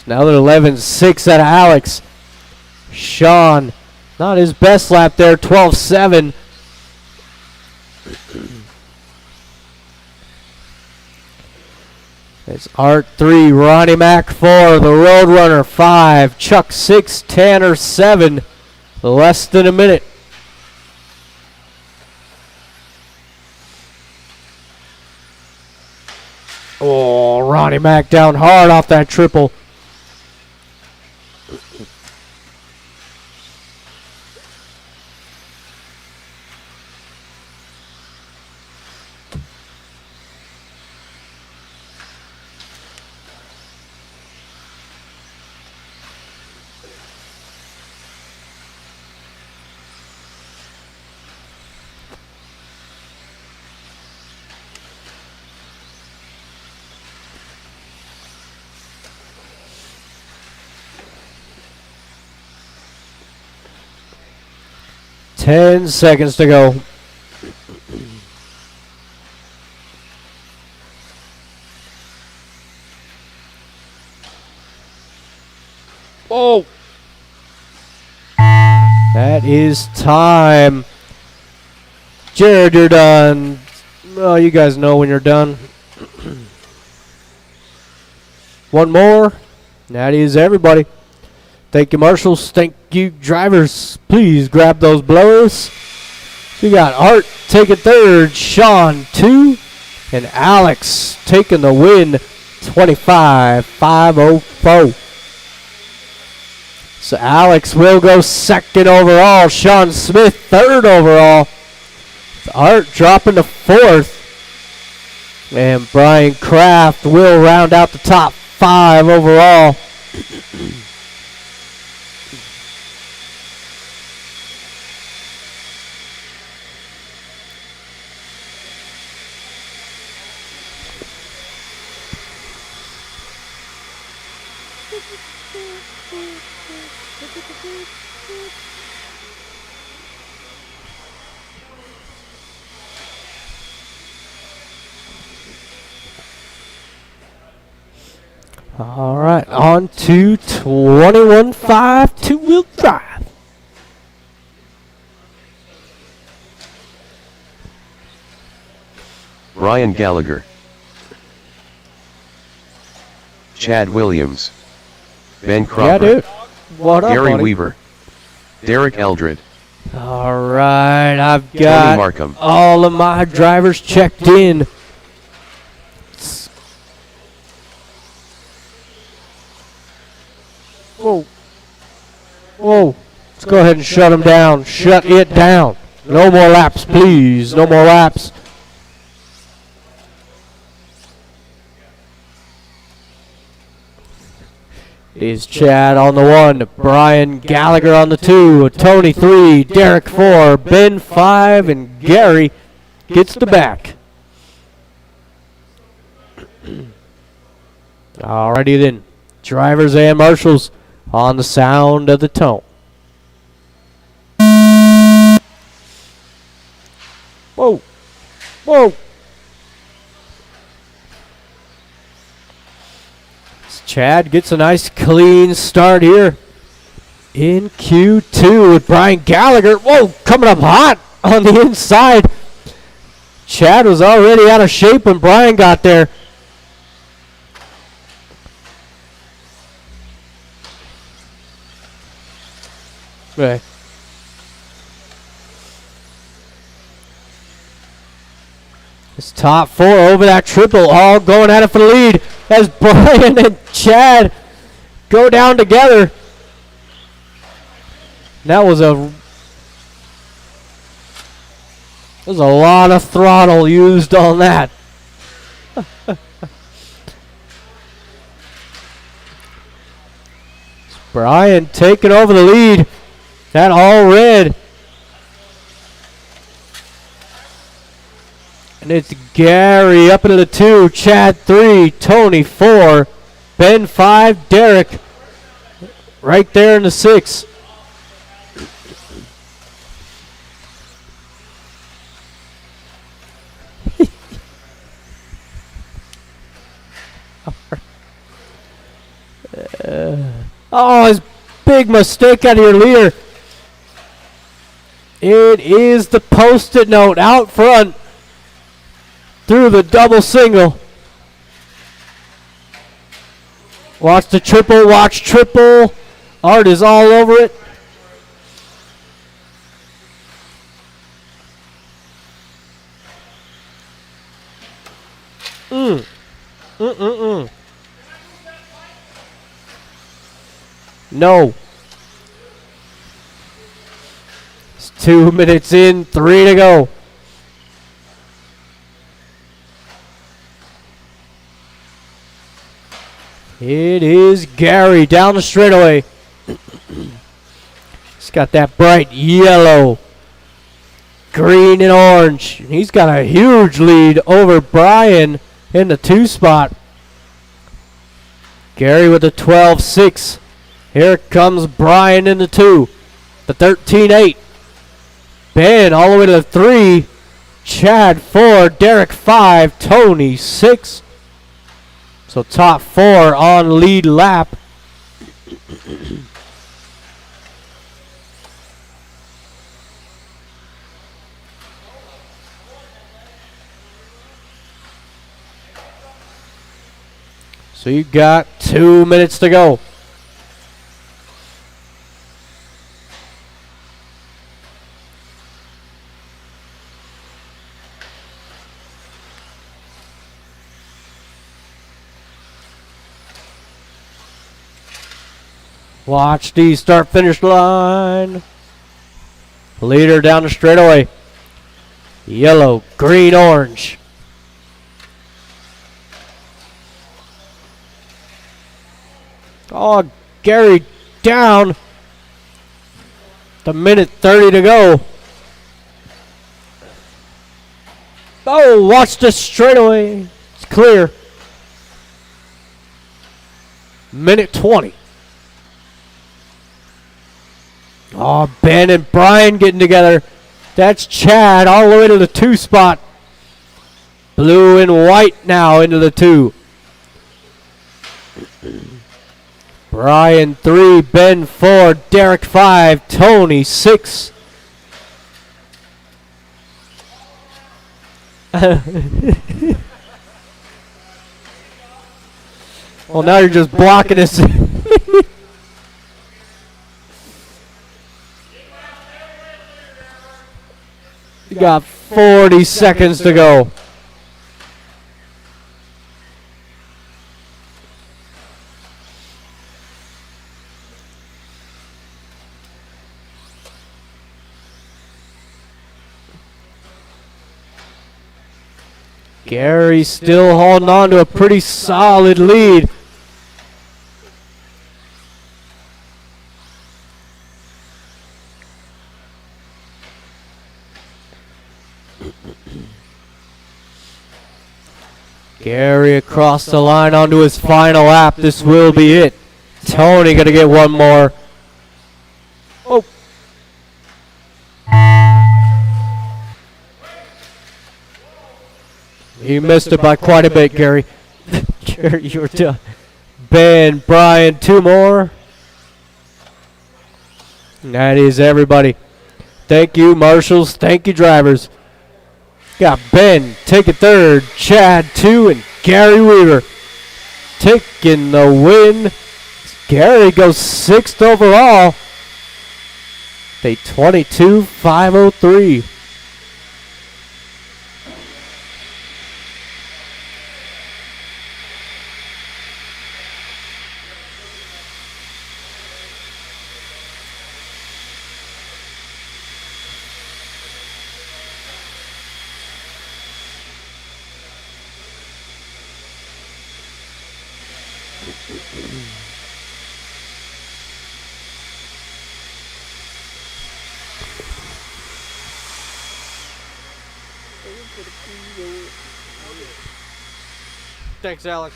another 11-6 out of Alex. Sean Not his best lap there, 12.7. It's Art 3, Ronnie Mac 4, the Roadrunner 5, Chuck 6, Tanner 7. Less than a minute. Oh, Ronnie Mac down hard off that triple. Ten seconds to go. Oh! That is time. Jared, you're done. Well, you guys know when you're done. One more. That is everybody. Thank you, marshals. Thank you, drivers. Please grab those blowers. We got Art taking third, Sean 2, and Alex taking the win, 25.504. So Alex will go second overall. Sean Smith third overall. Art dropping to fourth. And Brian Kraft will round out the top 5 overall. All right, on to 21.5 two-wheel drive. Brian Gallagher, Chad Williams, Ben Cropper, Yeah, dude. What up, Gary buddy? Weaver, Derek Eldred, All right, I've Tony got Markham, all of my drivers checked in. Whoa. Whoa. Let's go ahead and shut them down. Shut it down. No more laps, please. No more laps. Is Chad on the 1, Brian Gallagher on the 2, Tony 3, Derek 4, Ben 5, and Gary gets the back. Alrighty then. Drivers and marshals on the sound of the tone. Whoa. Whoa. Chad gets a nice clean start here in Q2 with Brian Gallagher. Whoa, coming up hot on the inside. Chad was already out of shape when Brian got there. Right. It's top 4 over that triple, all going at it for the lead as Brian and Chad go down together. That was a lot of throttle used on that. Brian taking over the lead. That all red. And it's Gary up into the 2, Chad 3, Tony 4, Ben 5, Derek right there in the 6. Oh, his big mistake out of your leader. It is the Post-it note out front through the double single. Watch the triple, watch triple. Art is all over it. No. It's 2 minutes in, 3 to go. It is Gary down the straightaway. He's got that bright yellow, green, and orange. He's got a huge lead over Brian in the 2 spot. Gary with the 12-6. Here comes Brian in the 2. The 13-8. Ben all the way to the 3. Chad 4. Derek 5. Tony 6. So top 4 on lead lap. So you got 2 minutes to go. Watch the start-finish line. Leader down the straightaway. Yellow, green, orange. Oh, Gary down. The minute 30 to go. Oh, watch the straightaway. It's clear. Minute 20. Oh, Ben and Brian getting together. That's Chad all the way to the 2 spot. Blue and white now into the 2. Brian 3, Ben 4, Derek 5, Tony 6. Well, now you're just blocking us. You got 40 seconds to go. Gary still holding on to a pretty solid lead. Gary across the line onto his final lap. This will be it. Tony gonna get one more. Oh. You missed it by quite a bit, Gary. Gary, you were done. Ben, Brian, 2 more. And that is everybody. Thank you, marshals. Thank you, drivers. Got Ben taking 3rd, Chad 2, and Gary Weaver taking the win. Gary goes 6th overall. A 22.503. Thanks, Alex.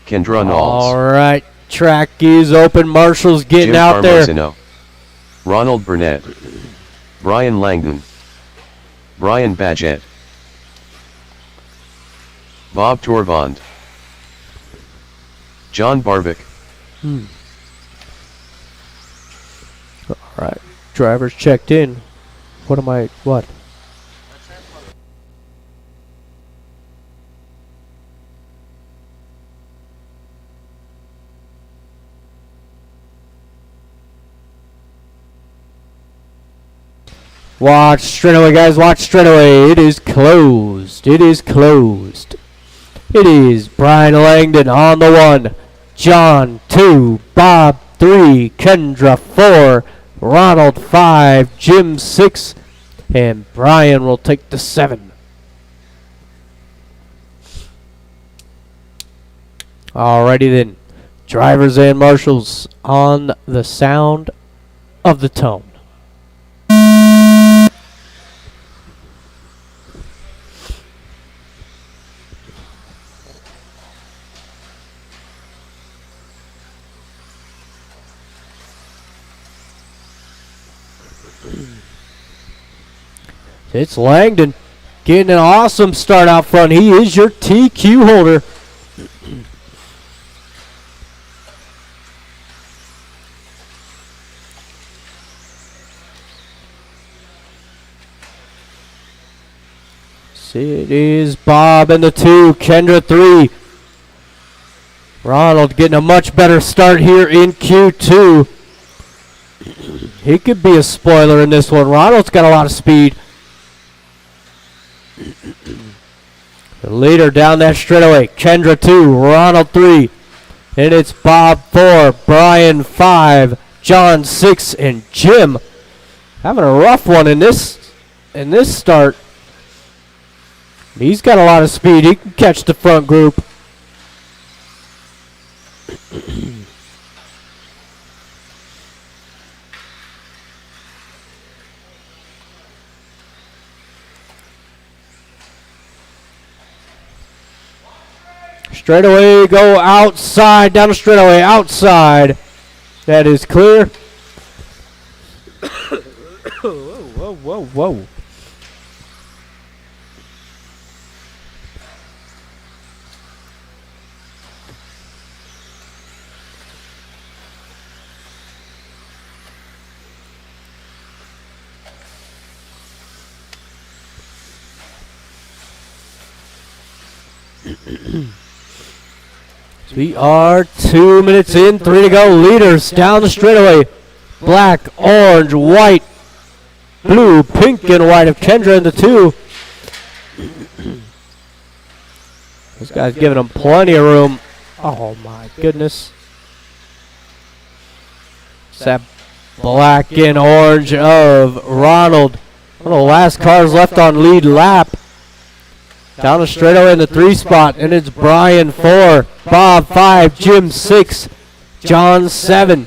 Kendra Knowles. All right, track is open. Marshall's getting Jim out there. Ronald Burnett. Brian Langdon. Brian Badgett, Bob Torvand, John Barbic. All right, drivers checked in. What? Watch straightaway, guys. Watch straightaway. It is closed. It is closed. It is Brian Langdon on the 1, John 2, Bob 3, Kendra 4, Ronald 5, Jim 6, and Brian will take the 7. Alrighty then. Drivers and marshals on the sound of the tone. It's Langdon getting an awesome start out front. He is your TQ holder. See, it is Bob in the 2, Kendra 3. Ronald getting a much better start here in Q2. He could be a spoiler in this one. Ronald's got a lot of speed. The leader down that straightaway, Kendra 2, Ronald 3. And it's Bob 4, Brian 5, John 6, and Jim having a rough one in this start. He's got a lot of speed. He can catch the front group. Straightaway, go outside, down the straightaway, outside. That is clear. Whoa, whoa, whoa. We are 2 minutes in, 3 to go. Leaders down the straightaway. Black, orange, white, blue, pink, and white of Kendra in the 2. This guy's giving them plenty of room. Oh my goodness. It's that black and orange of Ronald. One of the last cars left on lead lap. Down the straightaway in the 3 spot, and it's Brian 4, Bob 5, Jim 6, John 7.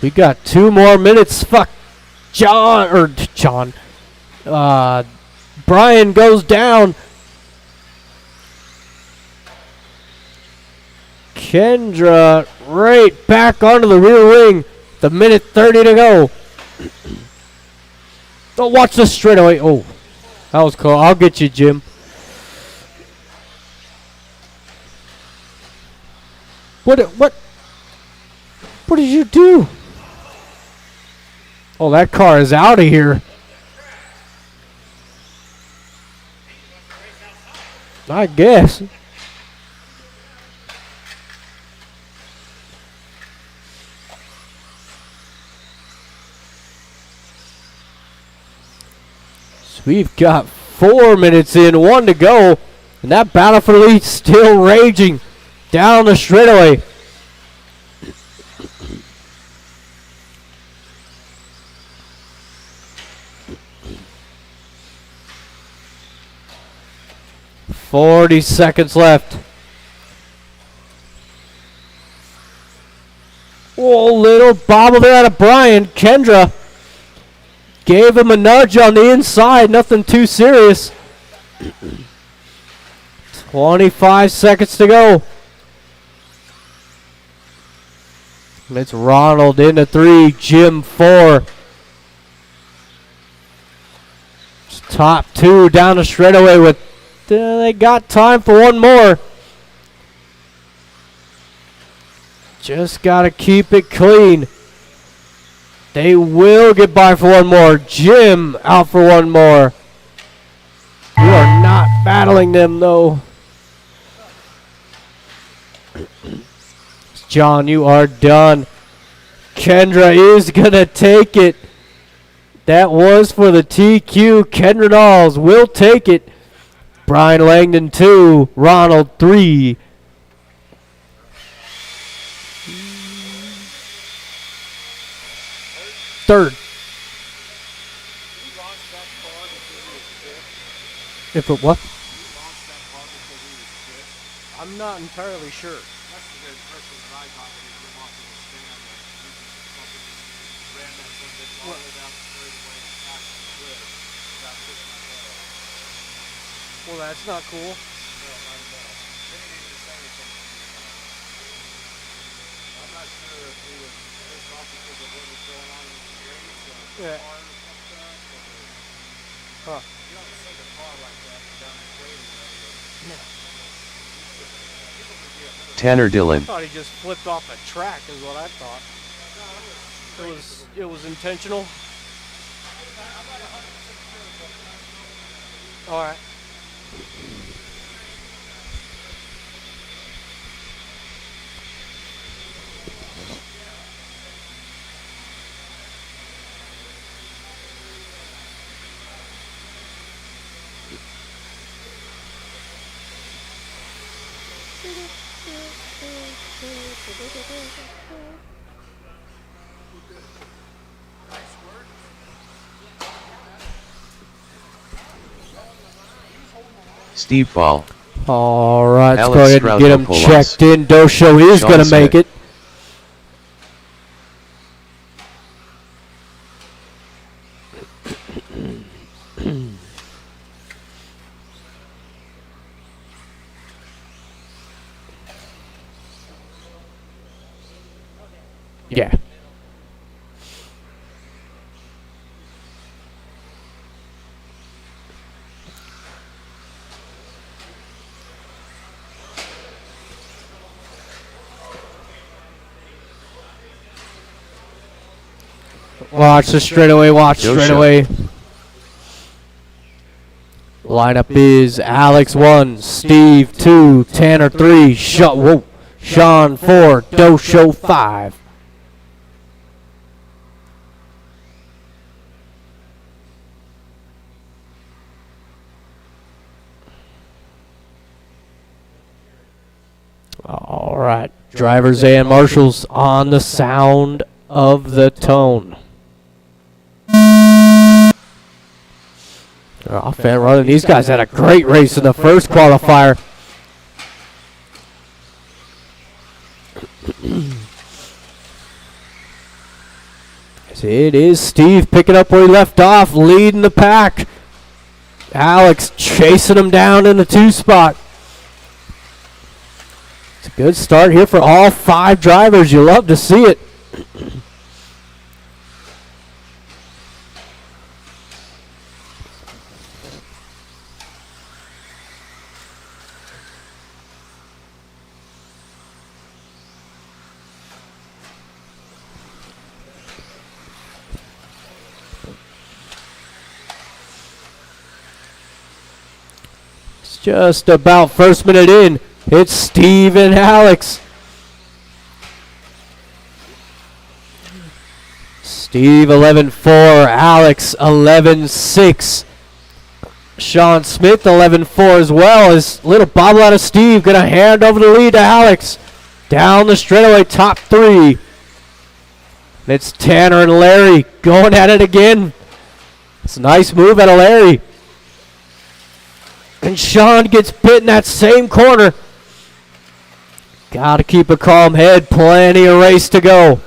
We got 2 more minutes. Fuck. John. Brian goes down. Kendra right back onto the rear wing. The minute 30 to go. Don't watch this straightaway. Oh, that was cool. I'll get you, Jim. What did you do? Oh, that car is out of here. I guess. So we've got 4 minutes in, 1 to go. And that battle for the lead still raging down the straightaway. "40 seconds left." Oh, little bobble there out of Brian. Kendra gave him a nudge on the inside. Nothing too serious. 25 seconds to go. It's Ronald into 3, Jim 4. Top 2 down the straightaway with, they got time for one more. Just got to keep it clean. They will get by for one more. Jim out for one more. You are not battling them though. John, you are done. Kendra is going to take it. That was for the TQ. Kendra Knowles will take it. Brian Langdon 2, Ronald 3. Third. If it what? I'm not entirely sure. Well, that's not cool. Yeah. Huh. Tanner Dillon. I thought he just flipped off a track is what I thought. It was intentional. All right. Steve Ball. All right, let's Alex go ahead and get him Strautopoulos. checked in. Dosho is Sean going to make Smith. it. Yeah. Watch the straightaway, watch Joe straightaway. Lineup is Alex 1, Steve 2, Tanner 3, Sean 4, Dosho 5. All right, drivers and marshals on the sound of the tone. Off and running. These guys had a great race in the first qualifier. It is Steve picking up where he left off, leading the pack. Alex chasing him down in the 2 spot. It's a good start here for all 5 drivers. You love to see it. Just about first minute in, it's Steve and Alex. Steve 11-4, Alex 11-6. Sean Smith, 11-4 as well. As little bobble out of Steve. Going to hand over the lead to Alex. Down the straightaway, top 3. It's Tanner and Larry going at it again. It's a nice move out of Larry. And Sean gets bit in that same corner. Got to keep a calm head. Plenty of race to go.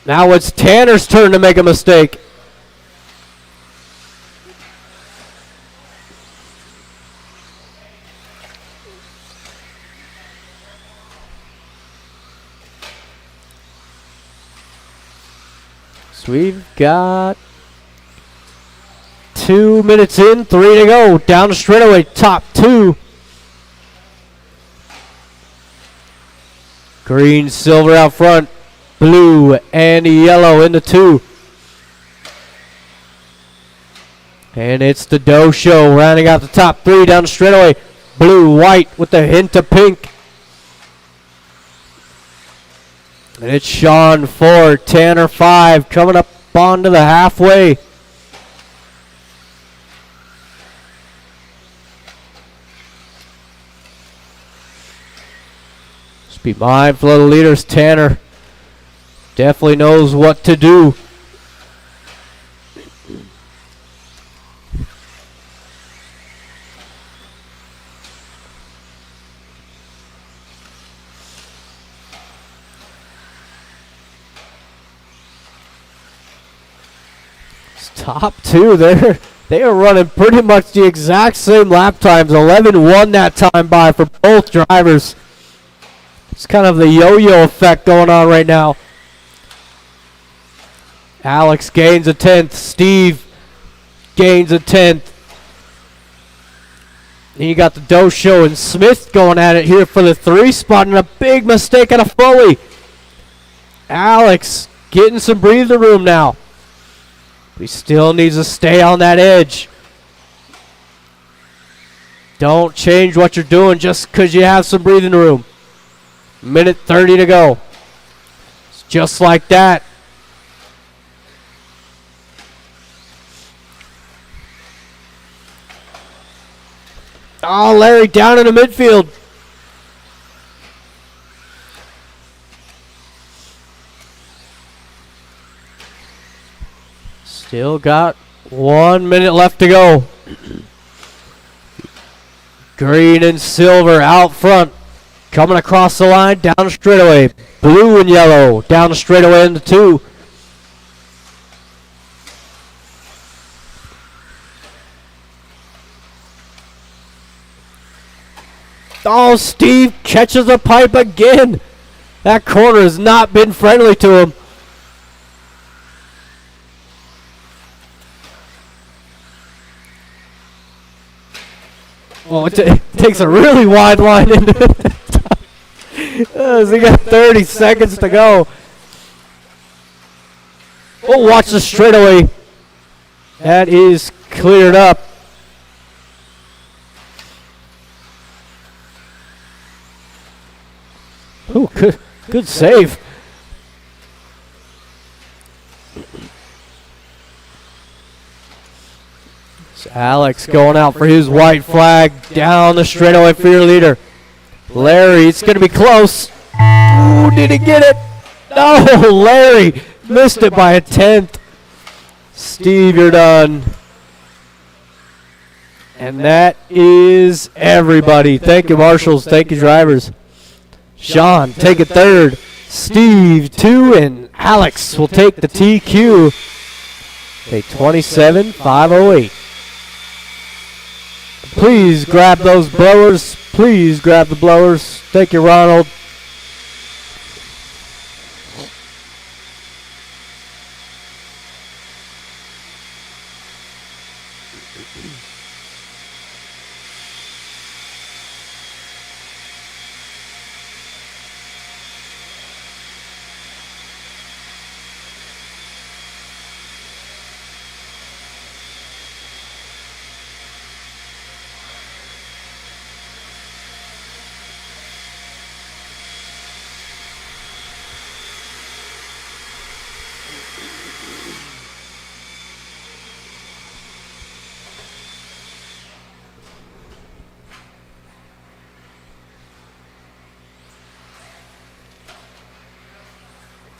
Now it's Tanner's turn to make a mistake. So we've got 2 minutes in, 3 to go. Down the straightaway, top 2. Green, silver out front. Blue and yellow in the 2. And it's the Doe Show rounding out the top 3 down the straightaway. Blue, white with a hint of pink. And it's Sean 4, Tanner 5, coming up onto the halfway. Just be mindful of the leaders. Tanner definitely knows what to do. Top 2 there. They are running pretty much the exact same lap times. 11-1 that time by for both drivers. It's kind of the yo-yo effect going on right now. Alex gains a 10th. Steve gains a 10th. And you got the Doe Show and Smith going at it here for the 3 spot, and a big mistake out of Foley. Alex getting some breather room now. He still needs to stay on that edge. Don't change what you're doing just because you have some breathing room. Minute 30 to go. It's just like that. Oh, Larry down in the midfield. Still got 1 minute left to go. Green and silver out front. Coming across the line, down the straightaway. Blue and yellow down the straightaway into 2. Oh, Steve catches a pipe again. That corner has not been friendly to him. Oh, it takes a really wide line into it. So he got 30 seconds to go. Oh, watch the straightaway. That is cleared up. Oh, good save. It's Alex going out for his white flag down the straightaway for your leader. Larry, it's going to be close. Ooh, did he get it? No, Larry missed it by a 10th. Steve, you're done. And that is everybody. Thank you, marshals. Thank you, drivers. Sean, take it 3rd. Steve, 2. And Alex will take the TQ. A 27.508. Please grab those blowers. Please grab the blowers. Thank you, Ronald.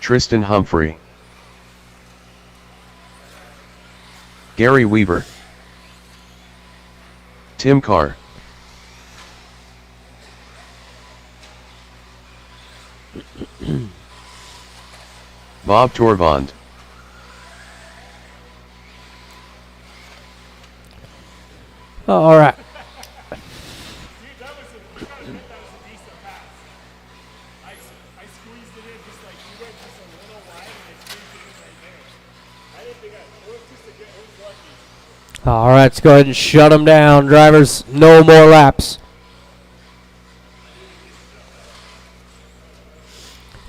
Tristan Humphrey, Gary Weaver, Tim Carr, Bob Torvand, All right. All right, let's go ahead and shut them down. Drivers, no more laps.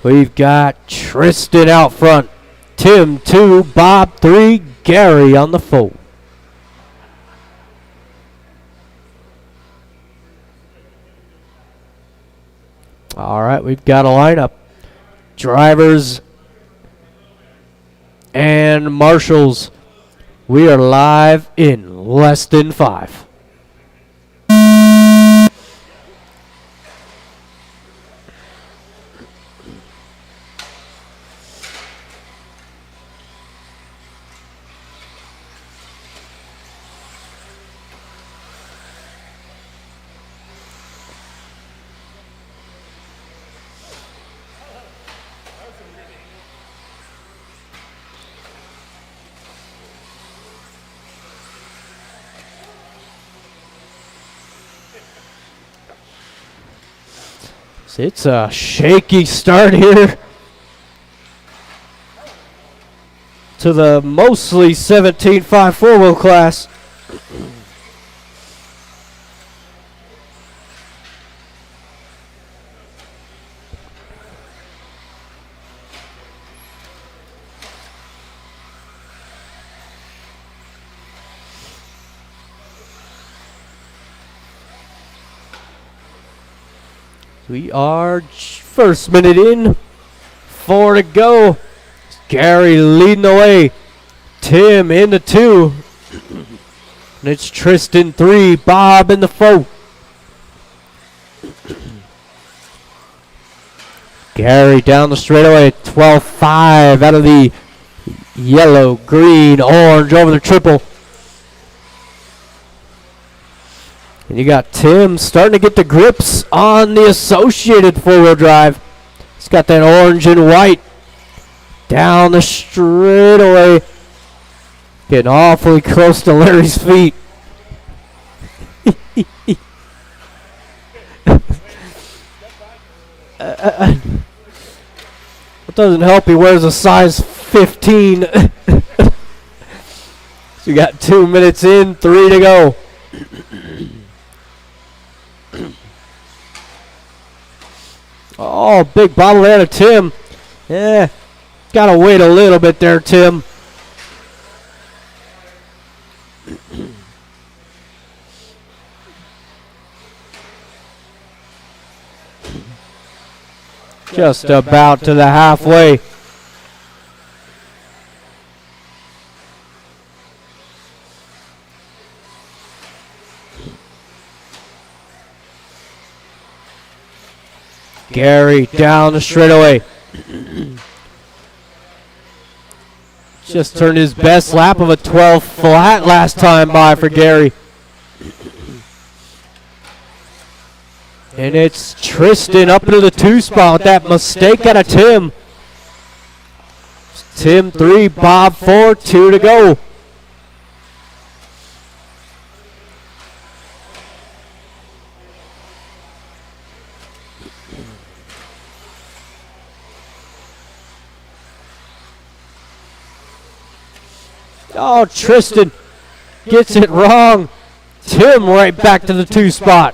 We've got Tristan out front. Tim 2, Bob 3, Gary on the 4. All right, we've got a lineup. Drivers and marshals. We are live in less than 5. It's a shaky start here to the mostly 17.5 4-wheel class. We are first minute in, 4 to go. Gary leading the way. Tim in the 2. And it's Tristan 3, Bob in the 4. Gary down the straightaway, 12.5 out of the yellow, green, orange over the triple. And you got Tim starting to get the grips on the associated 4-wheel drive. He's got that orange and white down the straightaway. Getting awfully close to Larry's feet. It doesn't help he wears a size 15. So you got 2 minutes in, 3 to go. Oh, big bottle there to Tim. Yeah, gotta wait a little bit there, Tim. Just about to the halfway. Gary down the straightaway. Just turned his best lap of a 12 flat last time by for Gary. And it's Tristan up into the 2 spot with that mistake out of Tim. Tim 3, Bob 4, 2 to go. Oh, Tristan gets it wrong. Tim right back to the 2 spot.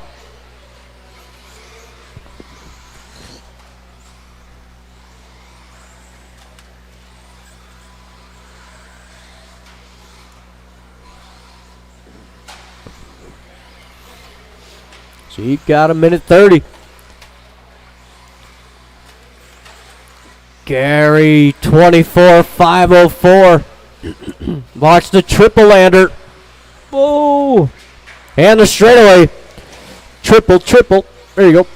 So you got a minute 30. Gary 24.504. Watch the triple lander. Whoa. And the straightaway. Triple, triple. There you go.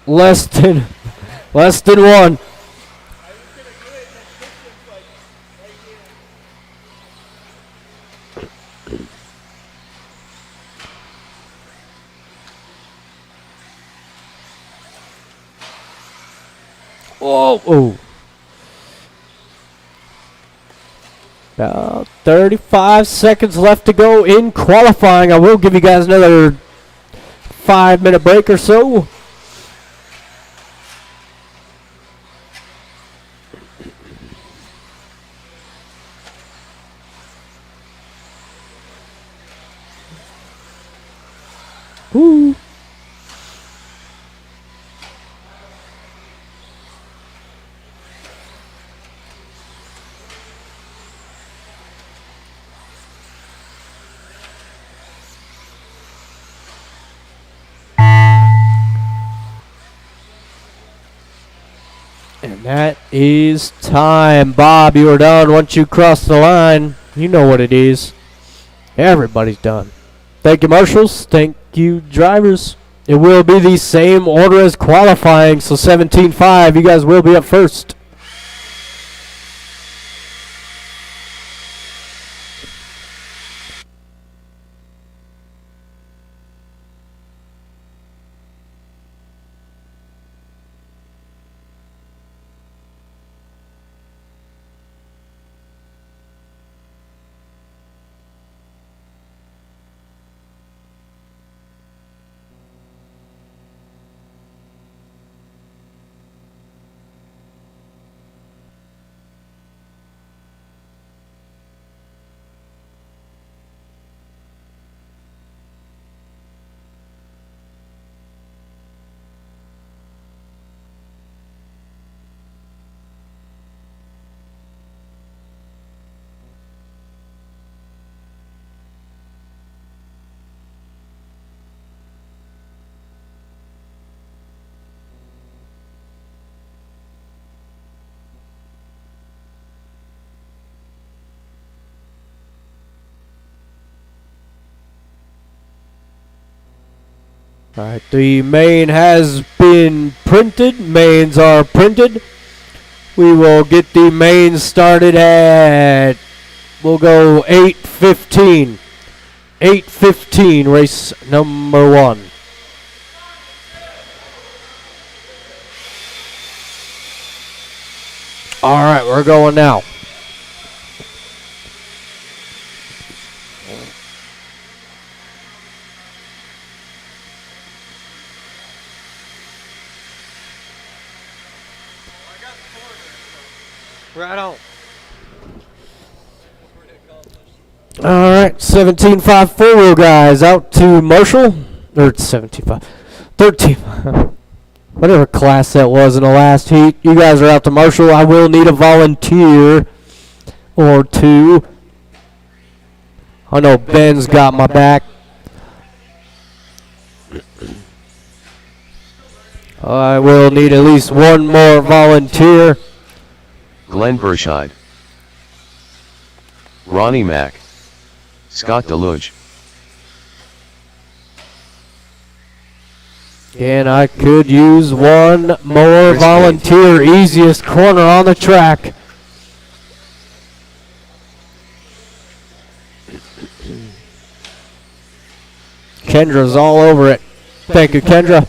Less than one. Oh. About 35 seconds left to go in qualifying. I will give you guys another 5-minute break or so. Woo. And that is time. Bob, you are done. Once you cross the line, you know what it is. Everybody's done. Thank you, marshals. Thank you, drivers. It will be the same order as qualifying, so 17-5, you guys will be up first. Alright, the main has been printed. Mains are printed. We will get the mains started at, we'll go 8:15. 8:15, race number 1. Alright, we're going now. Right on. Alright, 17.5 four-wheel guys out to Marshall. Or 17.5. 13. Whatever class that was in the last heat. You guys are out to Marshall. I will need a volunteer or two. I know Ben's got my back. I will need at least one more volunteer. Glenn Burscheid, Ronnie Mack, Scott Deluge. And I could use one more volunteer. Easiest corner on the track. Kendra's all over it. Thank you, Kendra.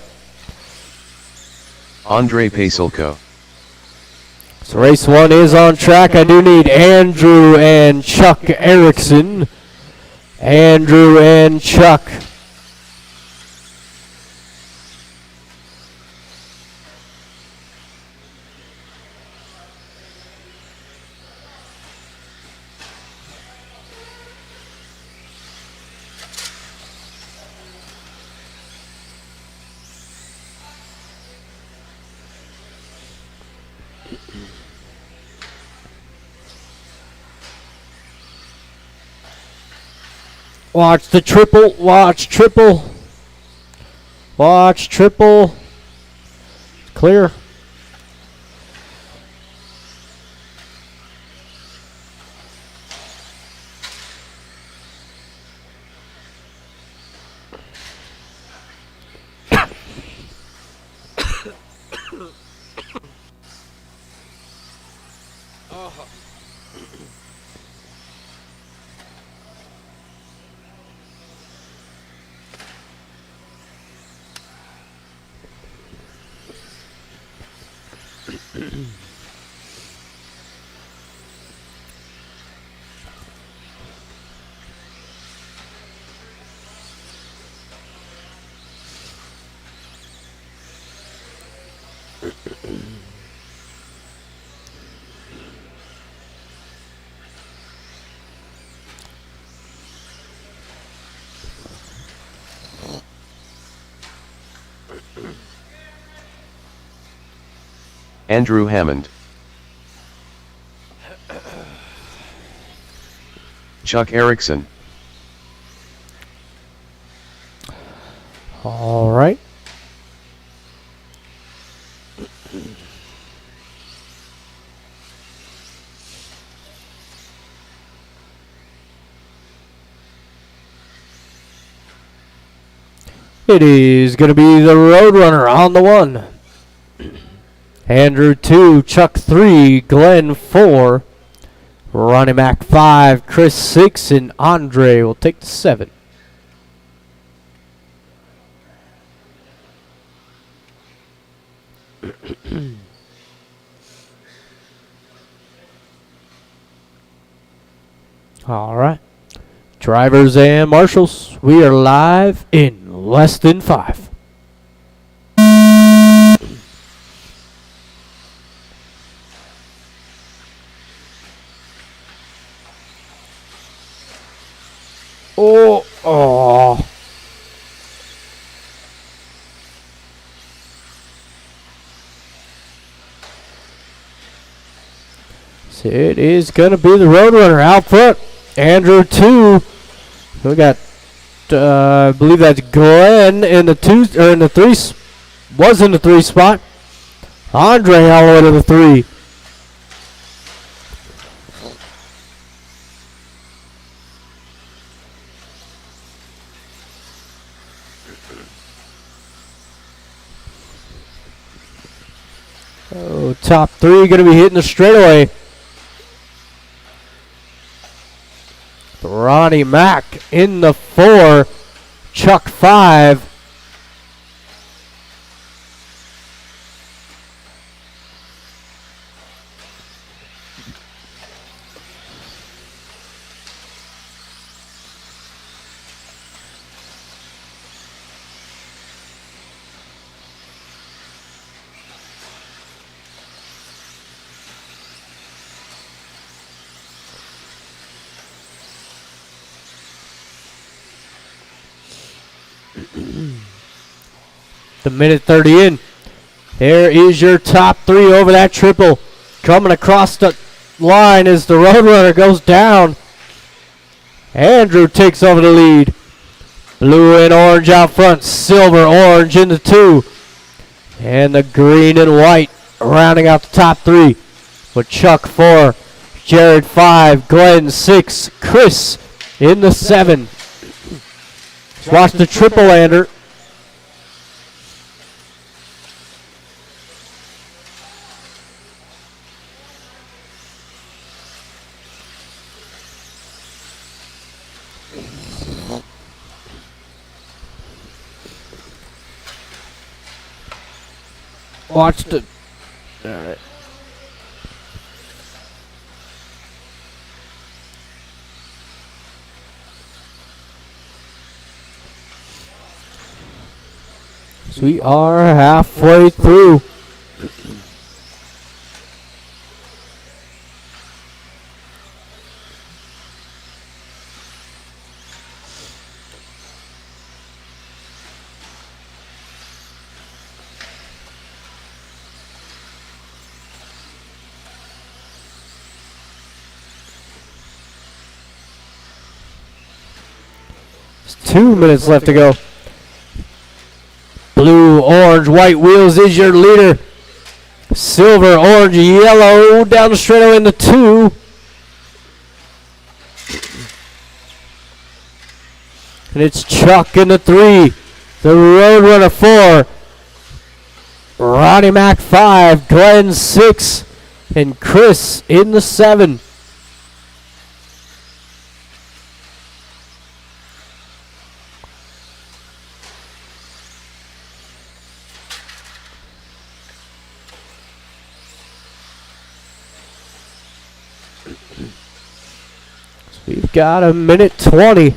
Andre Pasulko. So race 1 is on track. I do need Andrew and Chuck Erickson. Andrew and Chuck. Watch the triple, watch triple. Watch triple. Clear. Andrew Hammond. Chuck Erickson. All right. It is going to be the Roadrunner on the 1. Andrew 2, Chuck 3, Glenn 4, Ronnie Mac 5, Chris 6, and Andre will take the 7. All right. Drivers and marshals, we are live in less than 5. Oh. So it is going to be the Roadrunner out front. Andrew 2. We got, I believe that's Glenn in the 2, or in the 3, was in the 3 spot. Andre all the way to the 3. Oh, top 3 going to be hitting the straightaway. Ronnie Mac in the 4, Chuck 5. The minute 30 in. There is your top 3 over that triple. Coming across the line as the Roadrunner goes down. Andrew takes over the lead. Blue and orange out front. Silver, orange in the 2. And the green and white rounding out the top 3. With Chuck 4, Jared 5, Glenn 6, Chris in the 7. Watch the triple lander. Watch the. All right. So we are halfway through. There's 2 minutes left to go. Blue, orange, white wheels is your leader. Silver, orange, yellow down the straightaway in the 2. And it's Chuck in the 3. The Roadrunner 4. Ronnie Mac 5. Glenn 6. And Chris in the 7. We've got a minute 20.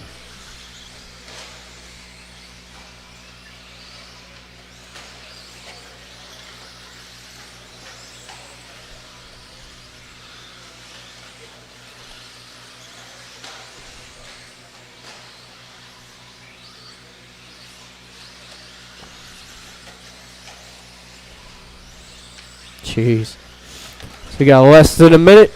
Jeez. So we got less than a minute.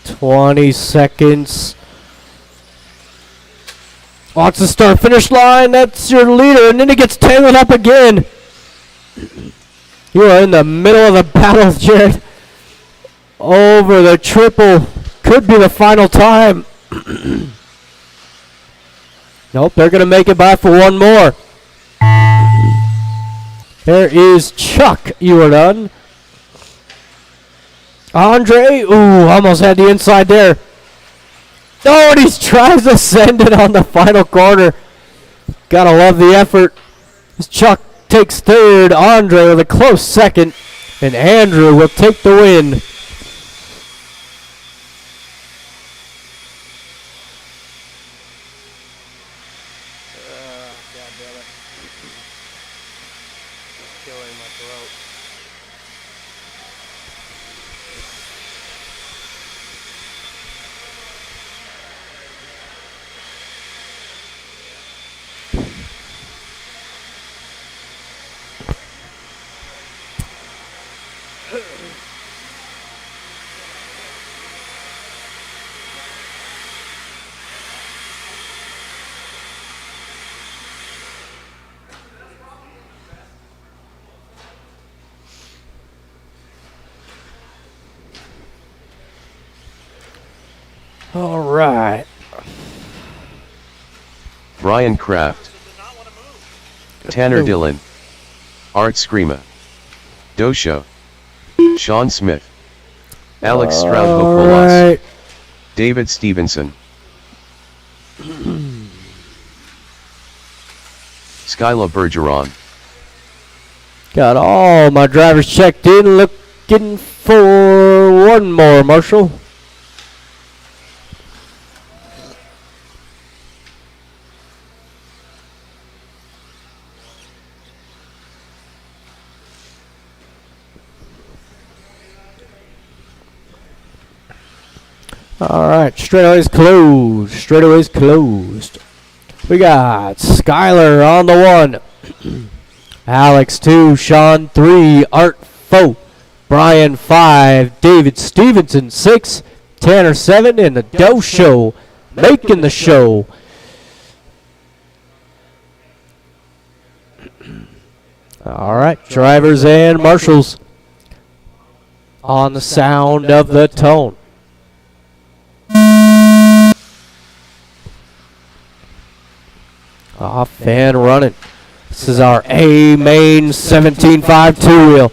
$20 seconds. Wants to start finish line. That's your leader, and then he gets tangled up again. You are in the middle of the battle, Jared. Over the triple. Could be the final time. Nope, they're going to make it by for one more. There is Chuck. You are done. Andre, ooh, almost had the inside there. Oh, and he tries to send it on the final corner. Gotta love the effort. As Chuck takes third, Andre with a close second, and Andrew will take the win. God damn it. Killing my throat. All right. Brian Kraft, Tanner Ooh. Dillon, Art Screama, Dosho, Sean Smith, Alex Stroud All Hopolas, right. David Stevenson, Skyla Bergeron, Got all my drivers checked in. Looking for one more, Marshall. All right, straightaways closed. Straightaways closed. We got Skyler on the 1, Alex 2, Sean 3, Art 4, Brian 5, David Stevenson 6, Tanner 7, and the Doe Show making the show. All right, drivers and marshals on the sound of the tone. Off and running. This is our A main 17.5 two-wheel.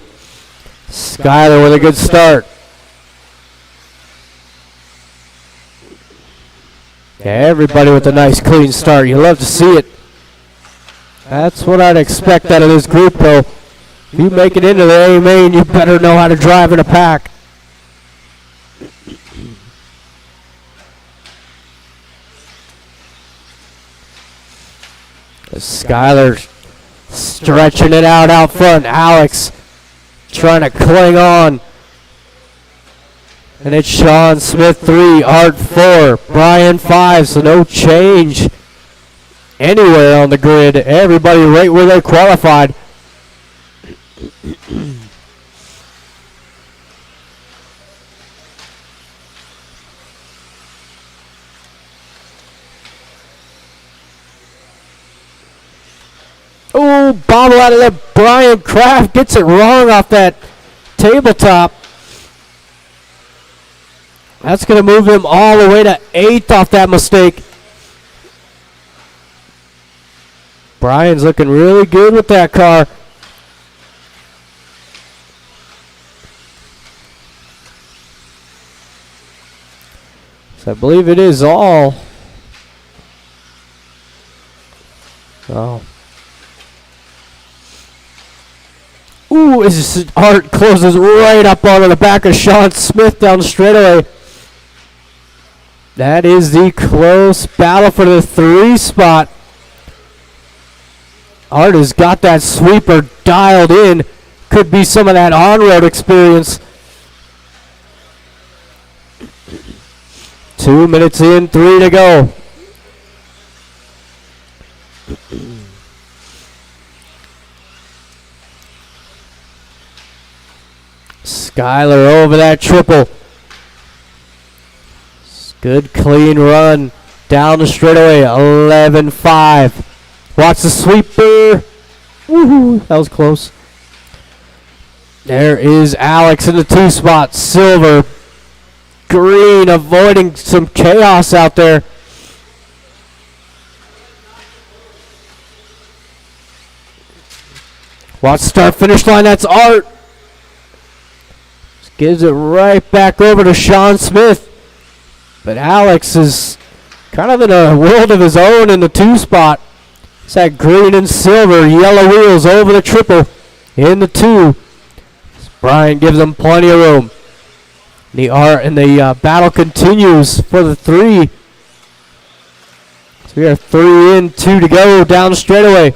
Skyler with a good start. Everybody with a nice clean start. You love to see it. That's what I'd expect out of this group, though. If you make it into the A main, you better know how to drive in a pack. Skyler stretching it out front. Alex trying to cling on. And it's Sean Smith 3, Art 4, Brian 5, so no change anywhere on the grid. Everybody right where they qualified. Oh, bobble out of there. Brian Kraft gets it wrong off that tabletop. That's going to move him all the way to 8th off that mistake. Brian's looking really good with that car. So I believe it is all. Oh. Ooh, Ooh, Art closes right up onto the back of Sean Smith down the straightaway. That is the close battle for the 3 spot. Art has got that sweeper dialed in. Could be some of that on-road experience. 2 minutes in, 3 to go. Skyler over that triple. Good clean run down the straightaway. 11-5. Watch the sweeper. Woohoo, that was close. There is Alex in the 2 spot. Silver. Green avoiding some chaos out there. Watch start finish line. That's Art. Gives it right back over to Sean Smith. But Alex is kind of in a world of his own in the 2 spot. It's that green and silver, yellow wheels over the triple in the 2. Brian gives them plenty of room. The battle continues for the 3. So we are 3 in, 2 to go down the straightaway.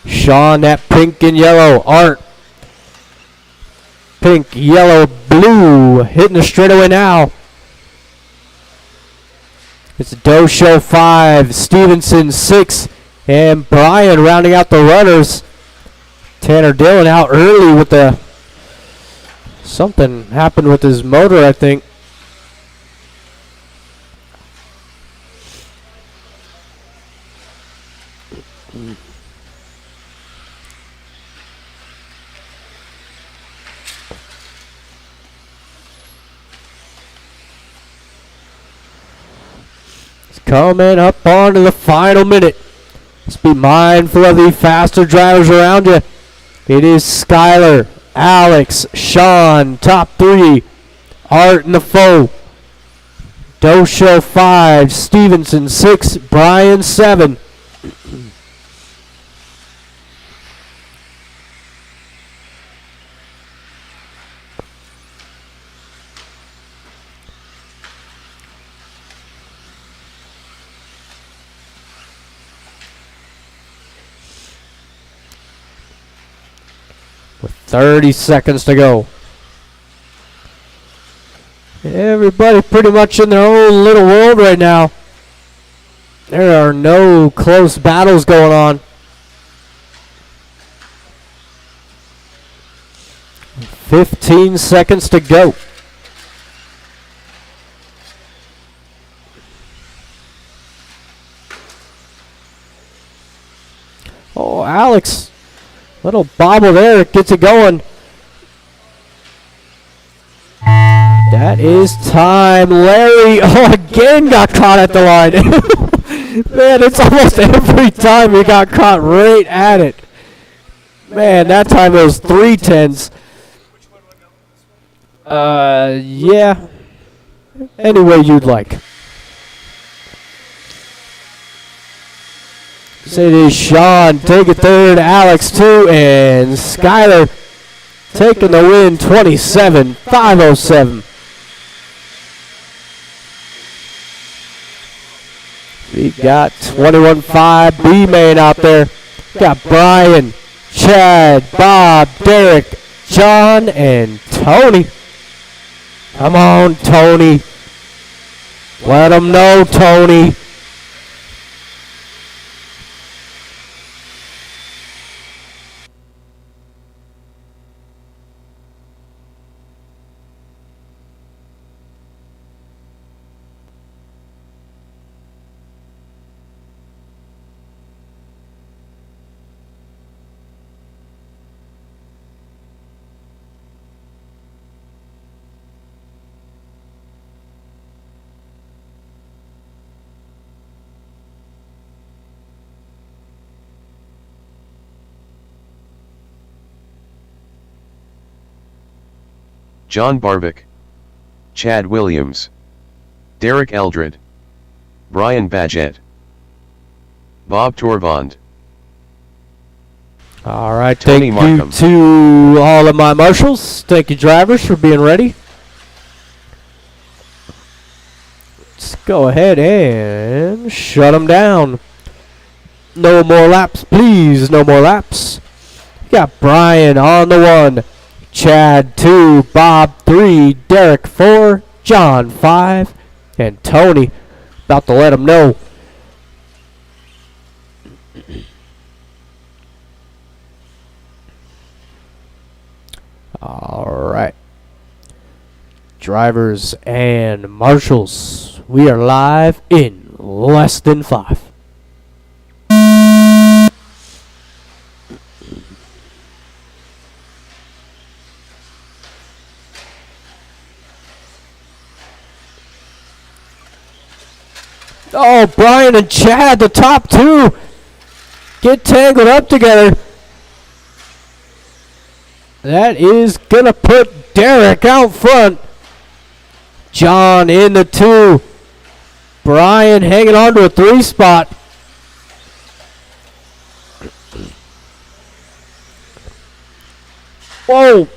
Sean, that pink and yellow. Art. Pink, yellow, blue. Hitting the straightaway now. It's Dosho 5, Stevenson 6, and Brian rounding out the runners. Tanner Dillon out early with the... Something happened with his motor, I think. Coming up onto the final minute. Just be mindful of the faster drivers around you. It is Skyler, Alex, Sean, top 3. Art in the foe. Dosho 5, Stevenson 6, Brian 7. With 30 seconds to go. Everybody pretty much in their own little world right now. There are no close battles going on. 15 seconds to go. Oh, Alex. Little bobble there, gets it going. That is time. Larry, again got caught at the line. Man, it's almost every time he got caught right at it. Man, that time it was 3 10s. Yeah. Any way you'd like. Say it is Sean, take it third, Alex 2, and Skyler taking the win, 27-507. We got 21-5 B-Main out there. Got Brian, Chad, Bob, Derek, John, and Tony. Come on, Tony. Let them know, Tony. John Barbic, Chad Williams, Derek Eldred, Brian Badgett, Bob Torvand, All right, Tony thank Markham. you to all of my marshals. Thank you, drivers, for being ready. Let's go ahead and shut them down. No more laps, please. No more laps. Got Brian on the 1, Chad 2, Bob 3, Derek 4, John 5, and Tony about to let him know. All right. Drivers and marshals, we are live in less than 5. Oh, Brian and Chad, the top two, get tangled up together. That is going to put Derek out front. John in the 2. Brian hanging on to a 3 spot. Whoa.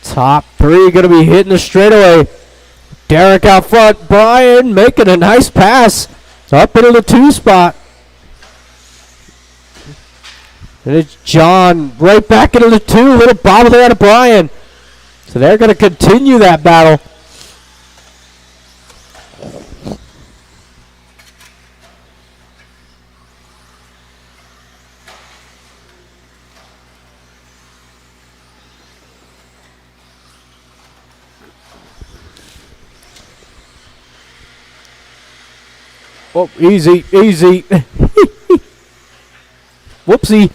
Top 3 going to be hitting the straightaway. Derek out front. Brian making a nice pass. Up into the 2 spot. And it's John right back into the 2. Little bobble there to Brian. So they're going to continue that battle. Oh, easy, easy. Whoopsie.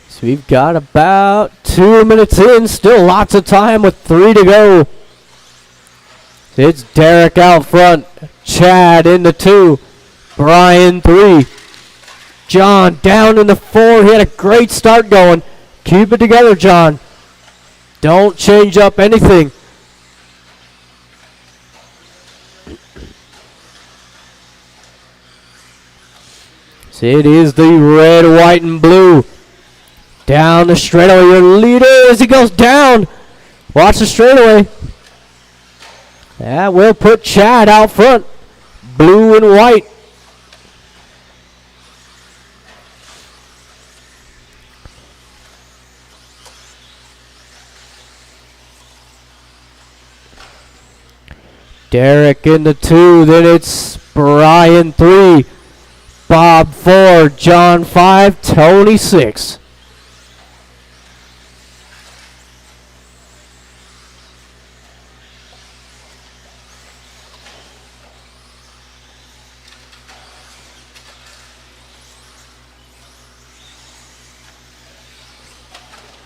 So we've got about 2 minutes in. Still lots of time with 3 to go. It's Derek out front. Chad in the 2. Brian 3. John down in the 4. He had a great start going. Keep it together, John. Don't change up anything. See, it is the red, white, and blue. Down the straightaway. Your leader as he goes down. Watch the straightaway. That will put Chad out front. Blue and white. Derek in the 2, then it's Brian 3, Bob 4, John 5, Tony 6.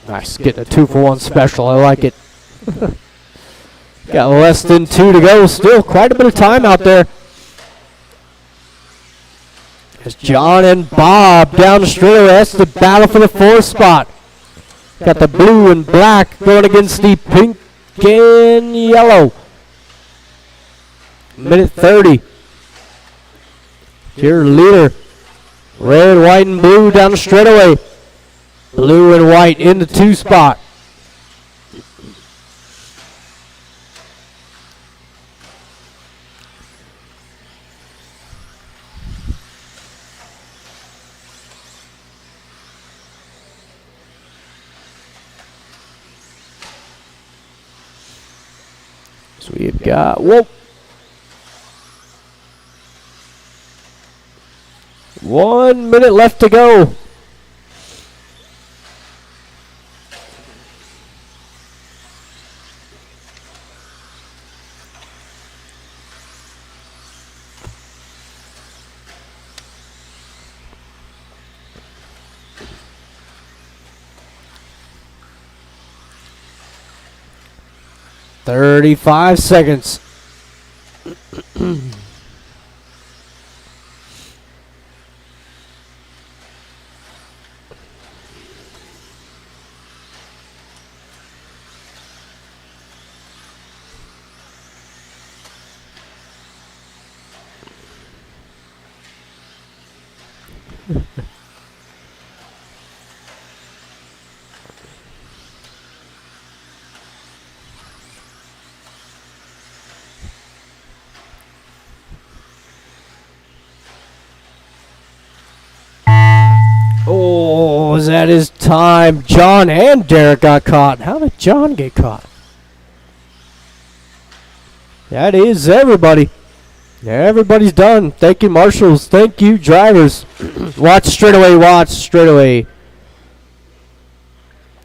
Nice, getting a 2-for-1 special, I like it. Got less than 2 to go. Still quite a bit of time out there. As John and Bob down the straightaway. That's the battle for the 4th spot. Got the blue and black going against the pink and yellow. Minute 30. Your leader. Red, white, and blue down the straightaway. Blue and white in the 2 spot. So we've got, 1 minute left to go. 35 seconds. Oh, is that his time? John and Derek got caught. How did John get caught? That is everybody. Everybody's done. Thank you, marshals. Thank you, drivers. Watch straightaway. Watch straightaway.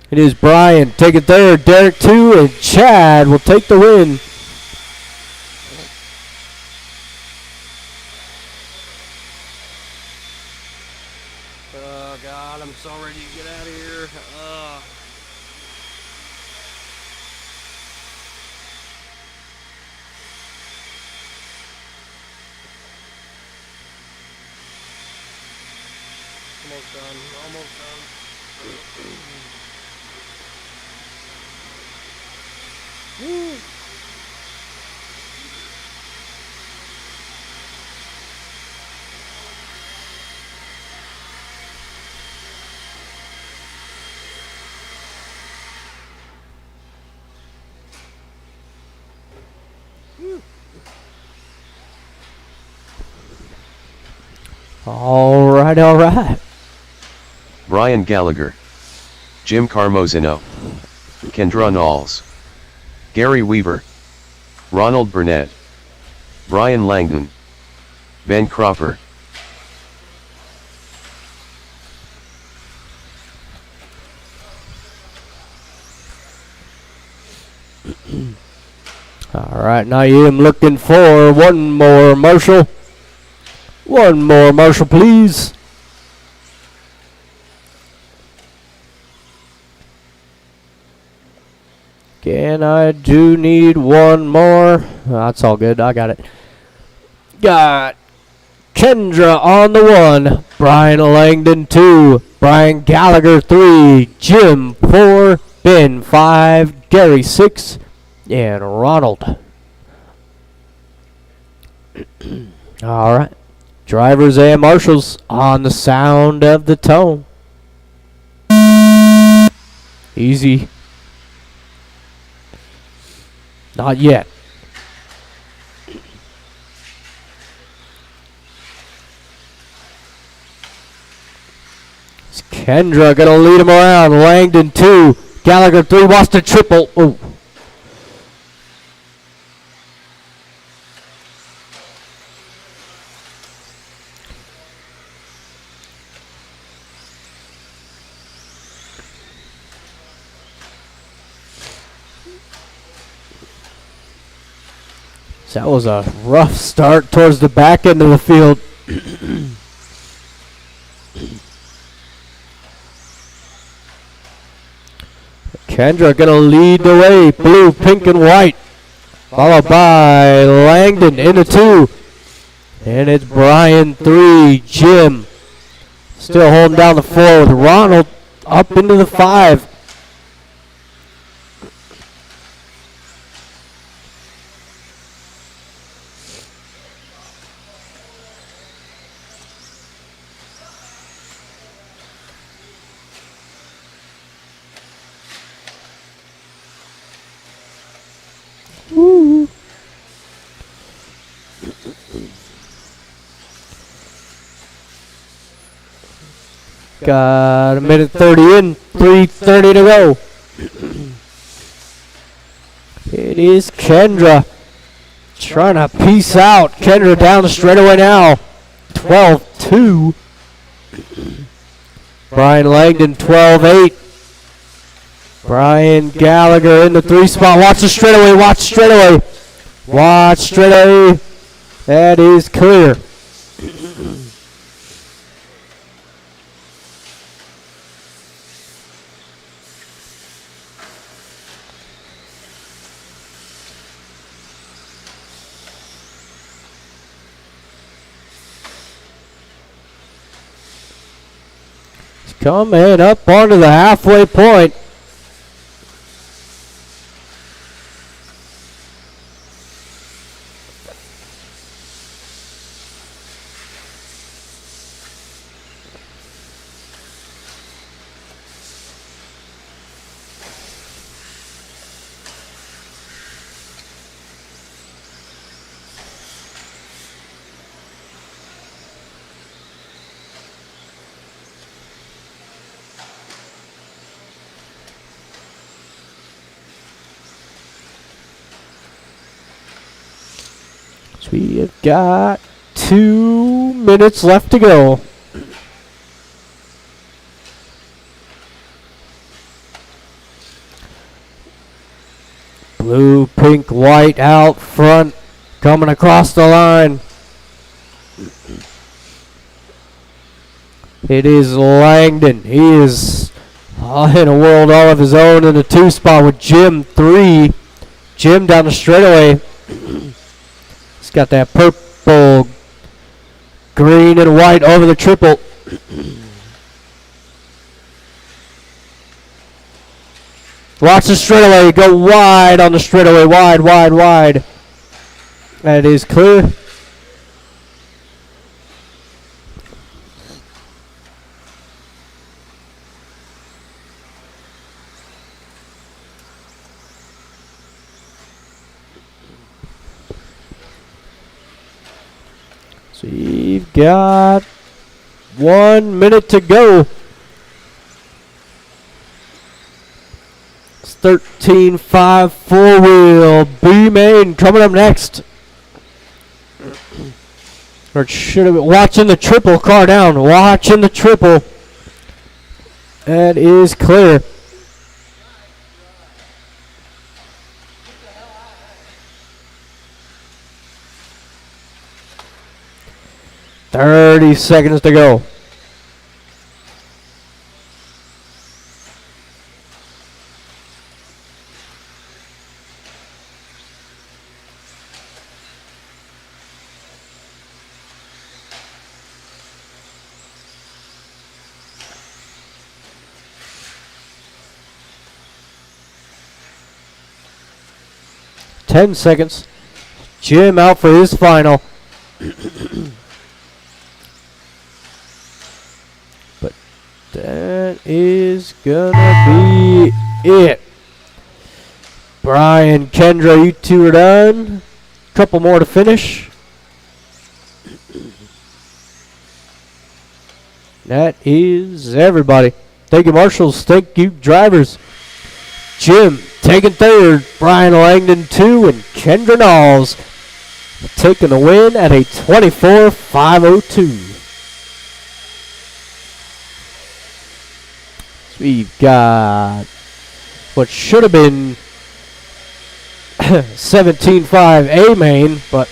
It is Brian. Take it there. Derek 2 and Chad will take the win. Oh, God, I'm so ready to get out of here. Almost done. Almost done. Woo. All right, all right. Brian Gallagher, Jim Carmozino, Kendra Knowles, Gary Weaver, Ronald Burnett, Brian Langdon, Ben Cropper. All right, now I am looking for one more marshal. One more marshal, please. Again, I do need one more. That's all good. I got it. Got Kendra on the 1, Brian Langdon 2, Brian Gallagher 3, Jim 4, Ben 5, Gary 6, and Ronald. All right. Drivers and marshals on the sound of the tone. Easy. Not yet. It's Kendra gonna lead him around. Langdon 2, Gallagher 3, wants to triple. Oh. That was a rough start towards the back end of the field. Kendra gonna lead the way, blue, pink, and white. Followed by Langdon in the 2. And it's Brian 3, Jim. Still holding down the 4 with Ronald up into the 5. Woo. Got a minute 30 in, 3:30 to go. It is Kendra trying to piece out. Kendra down the straightaway now. 12-2. Brian Langdon 12-8. Brian Gallagher in the 3 spot. Watch the straightaway. Watch straightaway. Watch straightaway. That is clear. coming up onto the halfway point. We have got 2 minutes left to go. Blue, pink, white out front, coming across the line. It is Langdon. He is in a world all of his own in the 2 spot with Jim 3. Jim down the straightaway. He's got that purple, green, and white over the triple. Watch the straightaway. Go wide on the straightaway. Wide, wide, wide. That is clear. So you've got 1 minute to go. It's 13.5 four-wheel. B-Main coming up next. Or should have been watching the triple car down. Watching the triple. That is clear. Thirty seconds to go. Ten seconds. Jim out for his final. But that is gonna be it. Brian, Kendra, you two are done. Couple more to finish. That is everybody. Thank you, marshals. Thank you, drivers. Jim taking third. Brian Langdon 2, and Kendra Knowles taking the win at a 24.502. We've got what should have been 17.5 A main, but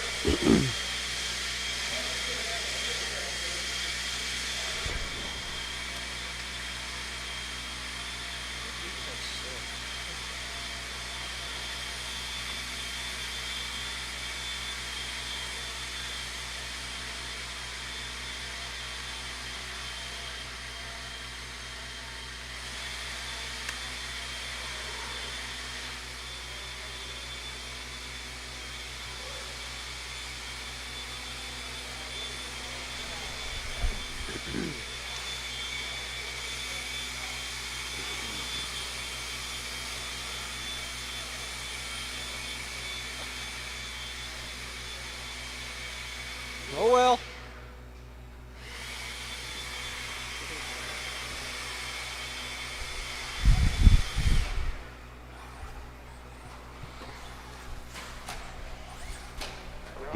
Oh well.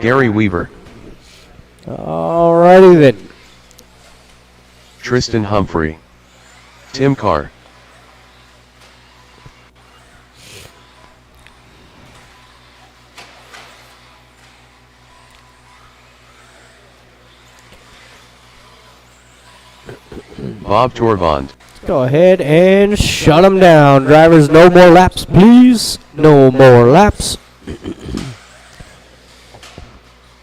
Gary Weaver, alrighty then. Tristan Humphrey, Tim Carr, Bob Torvand, Go ahead and shut them down. Drivers, no more laps, please. No more laps.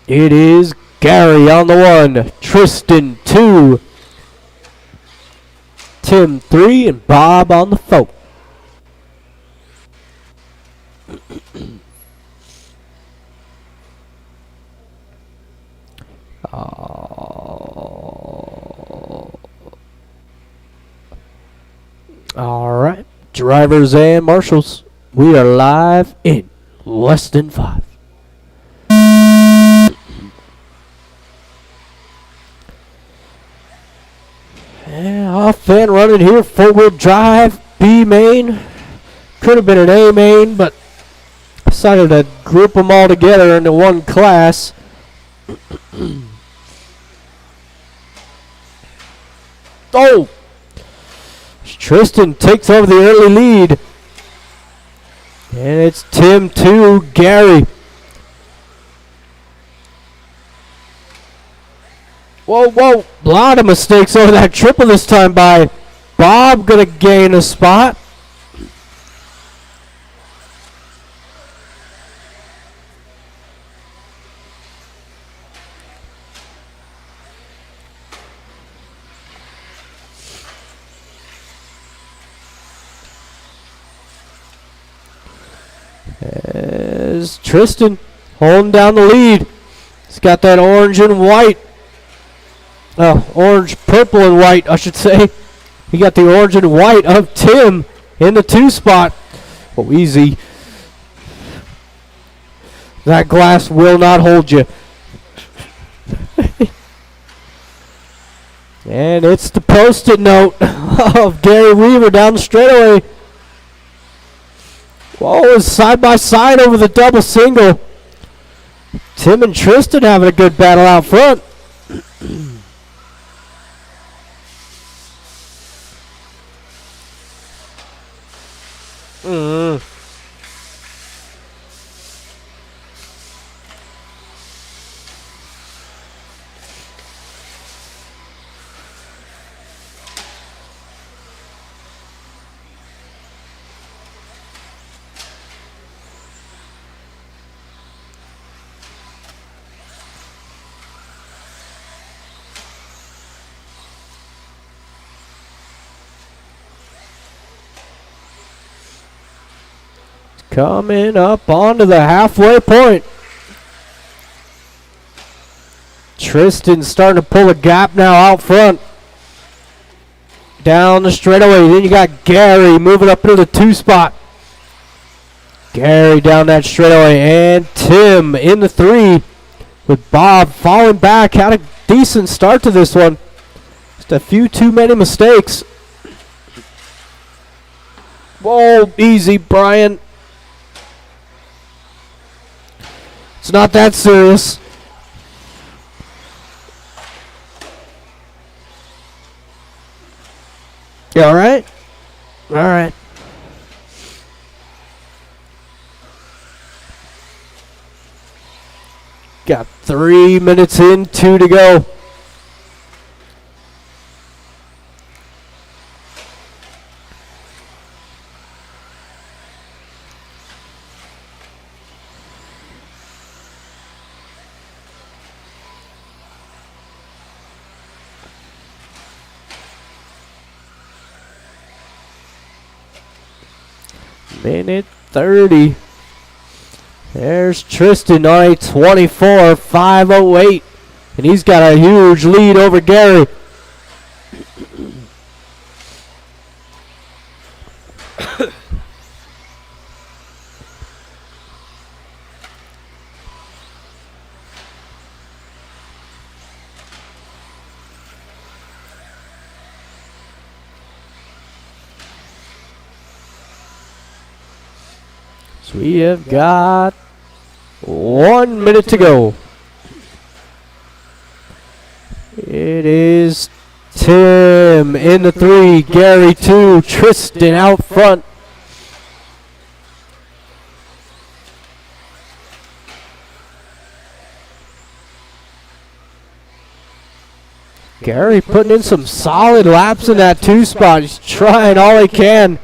It is Gary on the 1, Tristan 2, Tim 3 and Bob on the 4. All right, drivers and marshals, we are live in less than 5. Yeah, off and running here, 4-wheel drive, B main. Could have been an A main, but decided to group them all together into one class. Oh! Tristan takes over the early lead. And it's Tim 2, Gary. Whoa, whoa. A lot of mistakes over that triple this time by Bob. Going to gain a spot. As Tristan holding down the lead. He's got that orange and white. Orange, purple, and white, I should say. He got the orange and white of Tim in the 2 spot. Oh, easy. That glass will not hold you. And it's the post-it note of Gary Weaver down the straightaway. Whoa, it's side by side over the double single. Tim and Tristan having a good battle out front. Coming up onto the halfway point. Tristan's starting to pull a gap now out front. Down the straightaway. Then you got Gary moving up into the 2 spot. Gary down that straightaway. And Tim in the 3. With Bob falling back. Had a decent start to this one. Just a few too many mistakes. Whoa, easy, Brian. It's not that serious. You all right? All right. Got 3 minutes in, 2 to go. Minute 30. There's Tristan on a 24.508. And he's got a huge lead over Gary. So we have got 1 minute to go. It is Tim in the 3, Gary 2, Tristan out front. Gary putting in some solid laps in that 2 spot. He's trying all he can.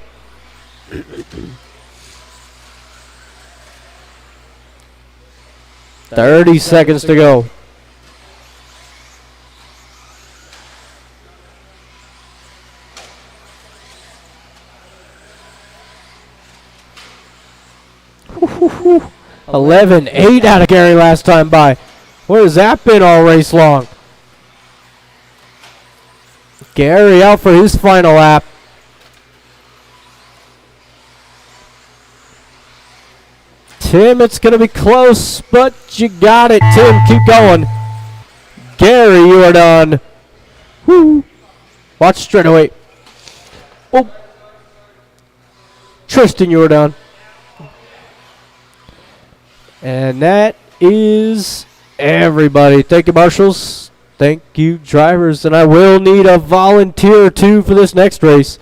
30 seconds to go. 11-8 out of Gary last time by. Where has that been all race long? Gary out for his final lap. Tim, it's going to be close, but you got it, Tim. Keep going. Gary, you are done. Woo. Watch straightaway. Oh. Tristan, you are done. And that is everybody. Thank you, marshals. Thank you, drivers. And I will need a volunteer or two for this next race.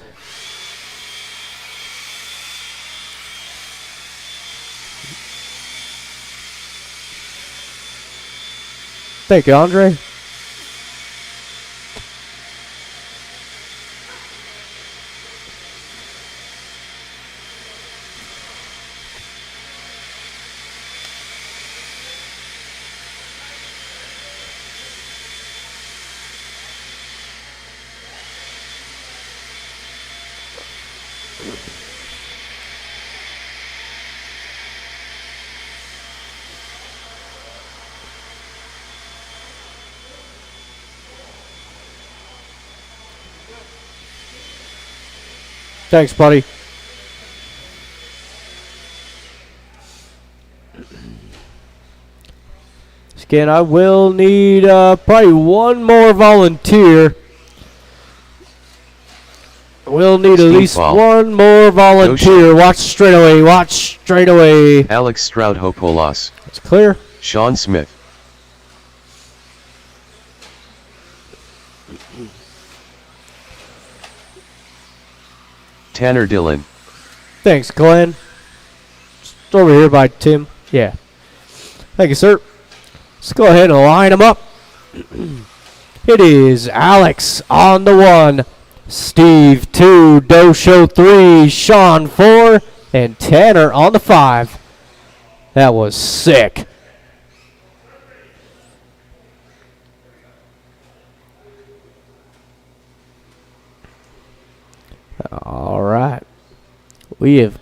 Thank you, Andre. Thanks, buddy. Again, I will need probably one more volunteer. We'll need at least one more volunteer. Watch straight away. Watch straight away. Alex Stroud-Hopolas. It's clear. Sean Smith. Tanner Dillon. Thanks, Glenn. Just over here by Tim. Yeah. Thank you, sir. Let's go ahead and line them up. It is Alex on the 1, Steve 2, Dosho 3, Sean 4, and Tanner on the 5. That was sick. All right. We have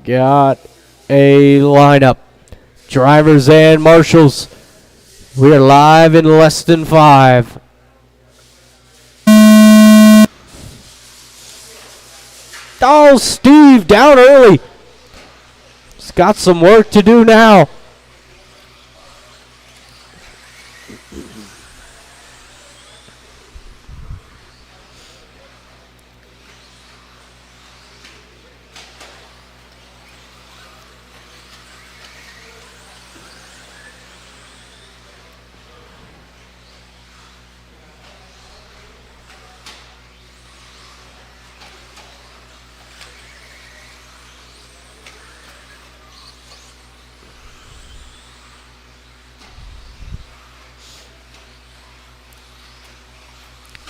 got a lineup. Drivers and marshals. We are live in less than 5. Oh, Steve down early. He's got some work to do now.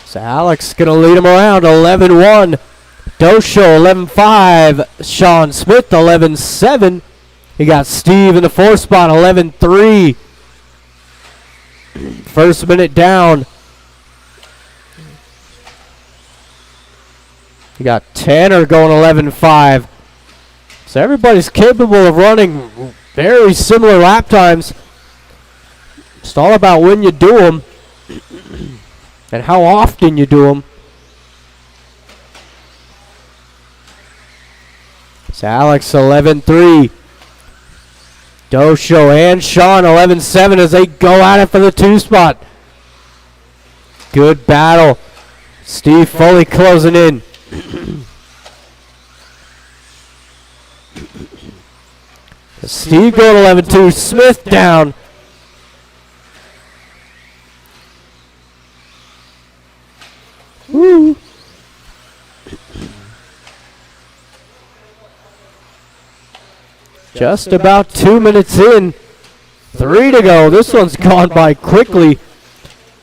So Alex going to lead him around 11-1. Dosho 11-5. Sean Smith 11-7. He got Steve in the 4th spot 11-3. First minute down. You got Tanner going 11-5. So everybody's capable of running very similar lap times. It's all about when you do them. And how often you do them. It's Alex 11-3. Dosho and Sean 11-7 as they go at it for the 2 spot. Good battle. Steve Foley closing in. Steve going 11-2. Smith down. Woo. Just about 2 minutes in. 3 to go. This one's gone by quickly.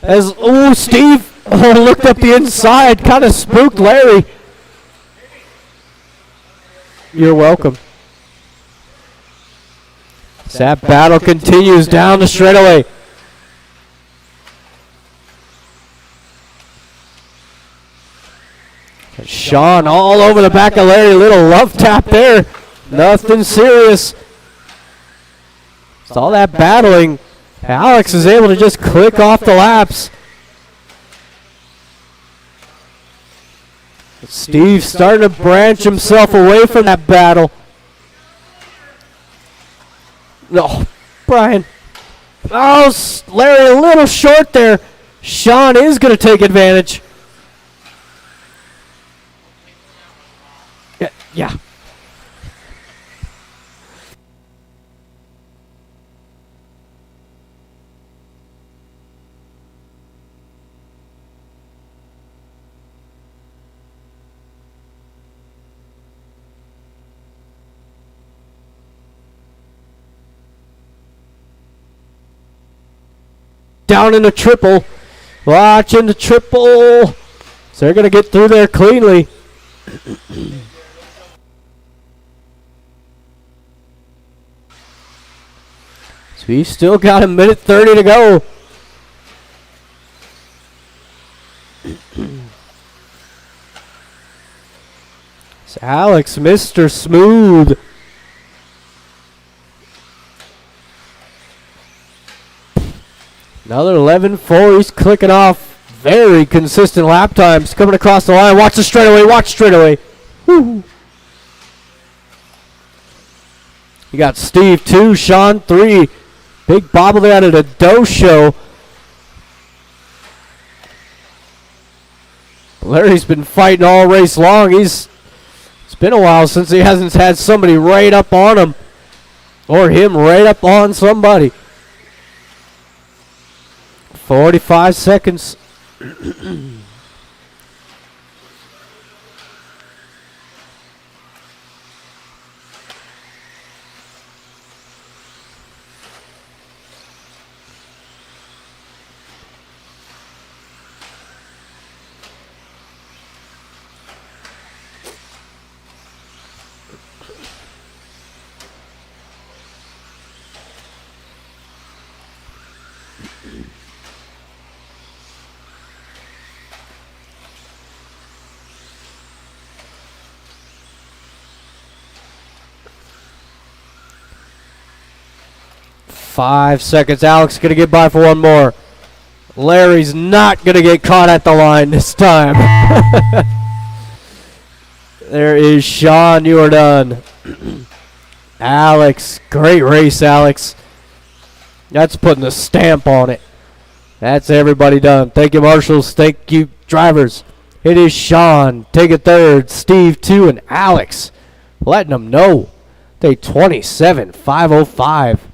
As Steve looked up the inside, kind of spooked Larry. You're welcome. As that battle continues down the straightaway. Sean all over the back of Larry. Little love tap there. Nothing serious. It's all that battling. Alex is able to just click off the laps. Steve's starting to branch himself away from that battle. No, Brian. Oh, Larry a little short there. Sean is going to take advantage. Yeah. Down in the triple. Watching the triple. So they're going to get through there cleanly. So he's still got a minute 30 to go. It's Alex, Mr. Smooth. Another 11-4. He's clicking off. Very consistent lap times. Coming across the line. Watch the straightaway. Watch straightaway. Woo. You got Steve 2, Sean 3. Big bobble out of the Doe Show. Larry's been fighting all race long. It's been a while since he hasn't had somebody right up on him. Or him right up on somebody. 45 seconds. Five seconds. Alex going to get by for one more. Larry's not going to get caught at the line this time. There is Sean. You are done. Alex. Great race, Alex. That's putting a stamp on it. That's everybody done. Thank you, marshals. Thank you, drivers. It is Sean. Take a third. Steve 2 and Alex. Letting them know. Day 27, 505.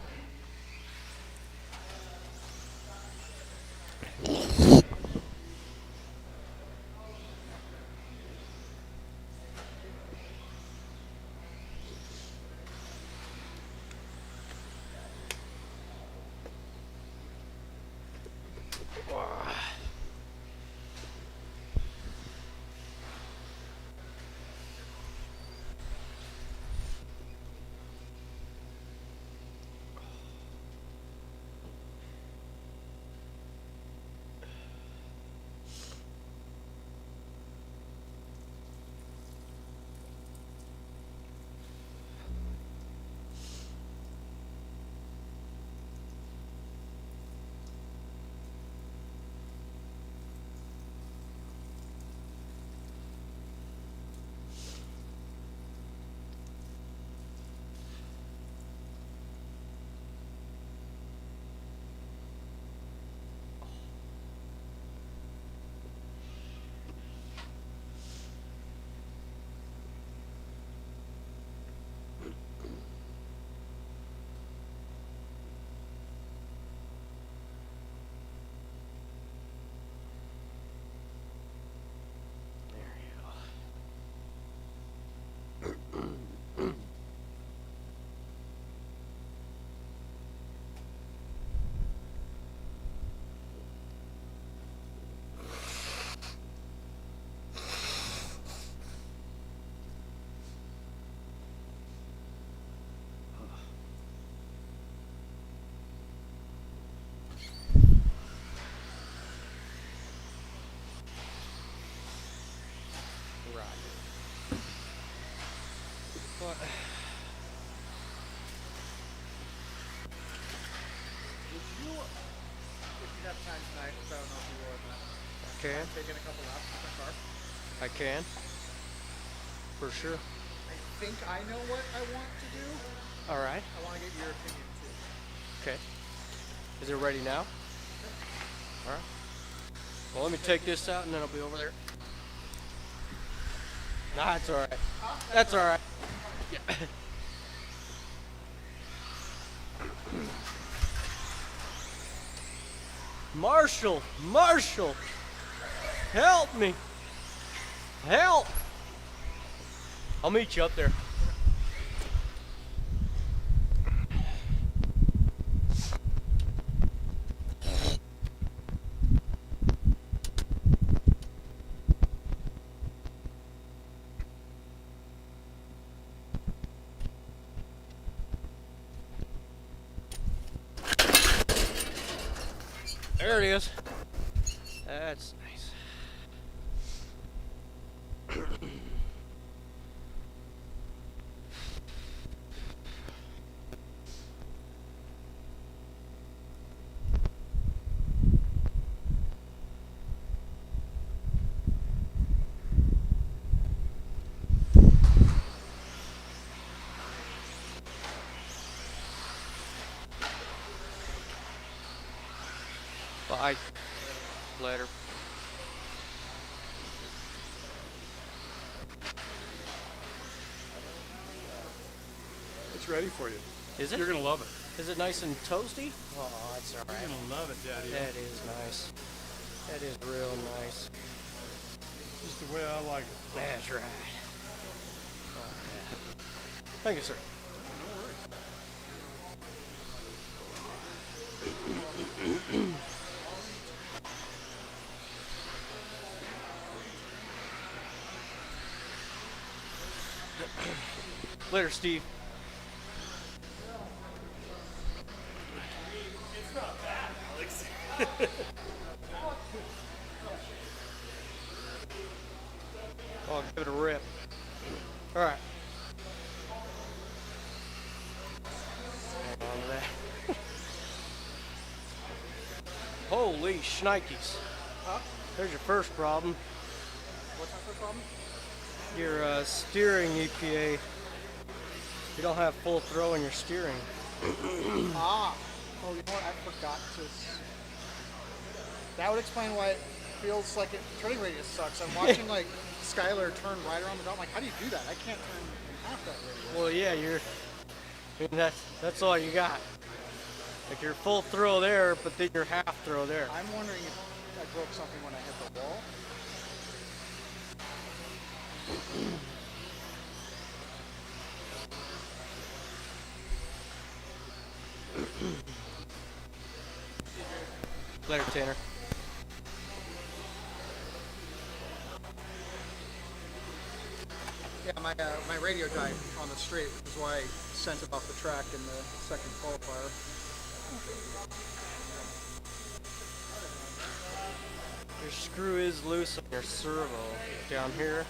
What? Would you, if you have time tonight, which I don't know if you would, Can? taking a couple laps with my car? I can. For sure. I think I know what I want to do. All right. I want to get your opinion too. Okay. Is it ready now? All right. Well, let me take this out and then I'll be over there. Nah, it's all right. That's all right. Yeah. Marshall, Marshall, help me. Help. I'll meet you up there. There it is. That's nice. Bye. Later. It's ready for you. Is it? You're gonna love it. Is it nice and toasty? Oh, that's all right. You're gonna love it, Daddy. That is nice. That is real nice. Just the way I like it. That's right. Oh, yeah. Thank you, sir. Later, Steve. It's not bad, Alex. I'll give it a rip. All right. Hold on to that. Holy shnikes. Huh? There's your first problem. What's my first problem? Your steering EPA. You don't have full throw in your steering. Ah. Oh, you know what? I forgot to. That would explain why it feels like turning radius sucks. I'm watching like Skylar turn right around the dot. I'm like, how do you do that? I can't turn in half that radius. Well, yeah, I mean, that's all you got. Like your full throw there, but then your half throw there. I'm wondering if I broke something when I hit the wall. Later, Tanner. Yeah, my radio died on the straight, which is why I sent it off the track in the second qualifier. Your screw is loose on your servo down here.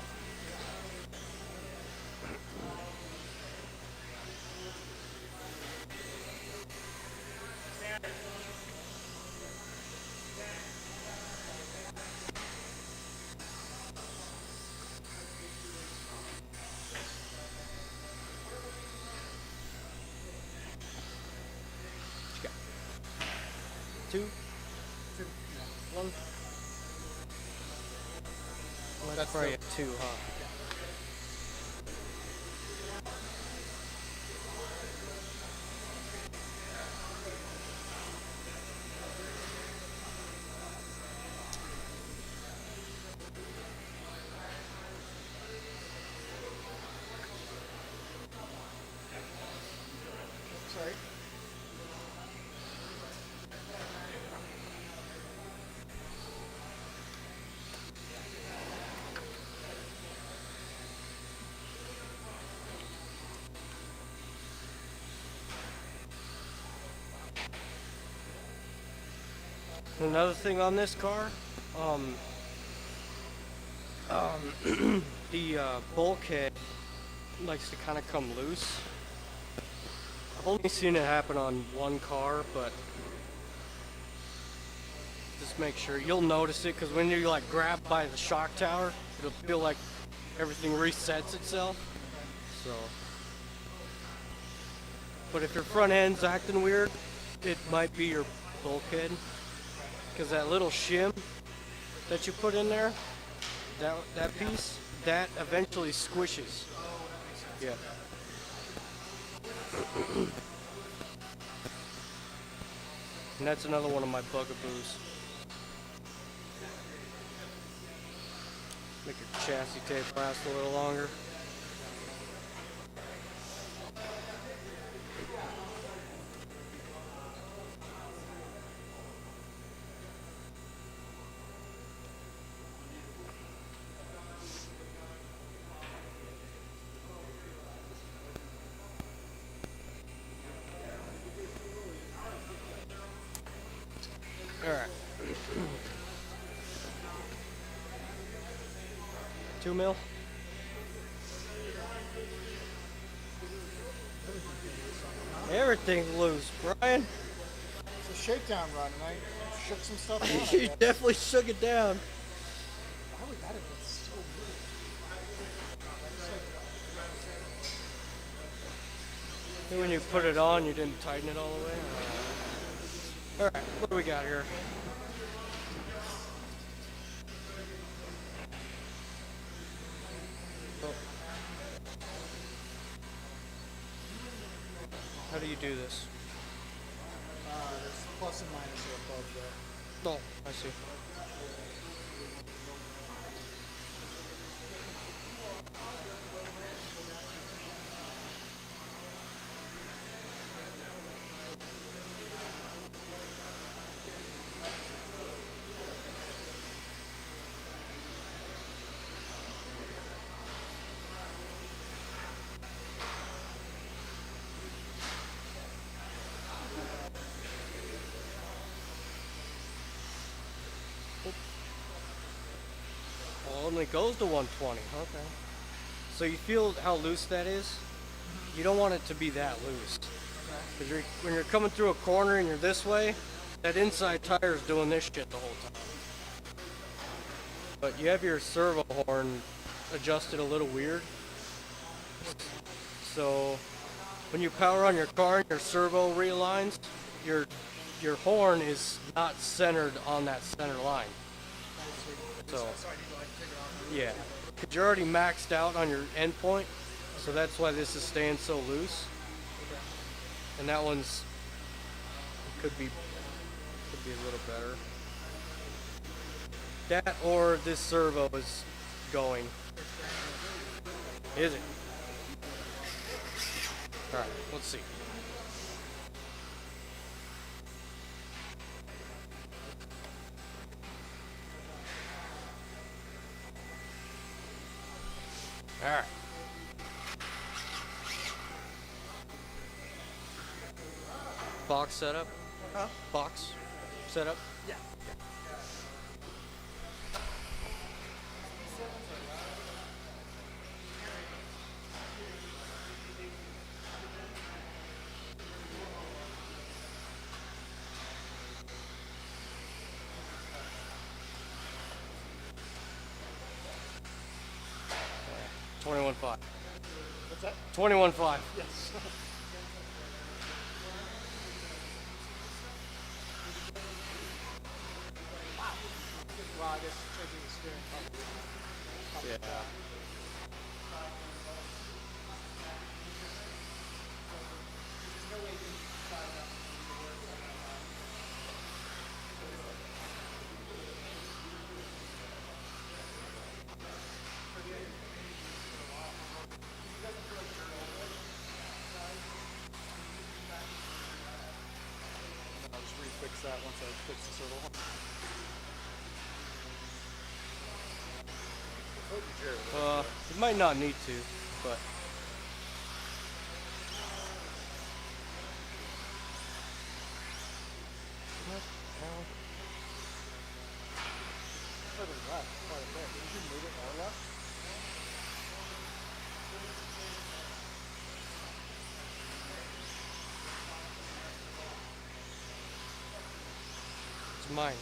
Two, one. Well, that's probably a two, huh? Sorry. Another thing on this car, the bulkhead likes to kind of come loose. I've only seen it happen on one car, but just make sure you'll notice it because when you like grab by the shock tower, it'll feel like everything resets itself. So, but if your front end's acting weird, it might be your bulkhead because that little shim that you put in there, that piece, that eventually squishes. Yeah. And that's another one of my bugaboos. Make your chassis tape last a little longer. Alright. 2 mil. Everything's loose, Brian. It's a shakedown run, and I shook some stuff out. You definitely shook it down. Why would that have been so weird? And when you put it on, you didn't tighten it all the way. Alright, what do we got here? Oh. How do you do this? There's plus and minus above there. Oh, I see. Well, and it goes to 120. Okay. So you feel how loose that is? You don't want it to be that loose. Because when you're coming through a corner and you're this way, that inside tire is doing this shit the whole time. But you have your servo horn adjusted a little weird. So when you power on your car and your servo realigns, your horn is not centered on that center line. So, yeah, because you're already maxed out on your endpoint, so that's why this is staying so loose. And that one's could be a little better. That or this servo is going. Is it? All right, let's see. All right. Box setup? Huh? Box setup? Yeah. 21.5. What's that? 21.5. Yes. Wow, I guess changing the steering probably. Yeah. I'll just refix that once I fix the servo horn. You might not need to, but Further left, quite a bit. Did you move it more left? mine.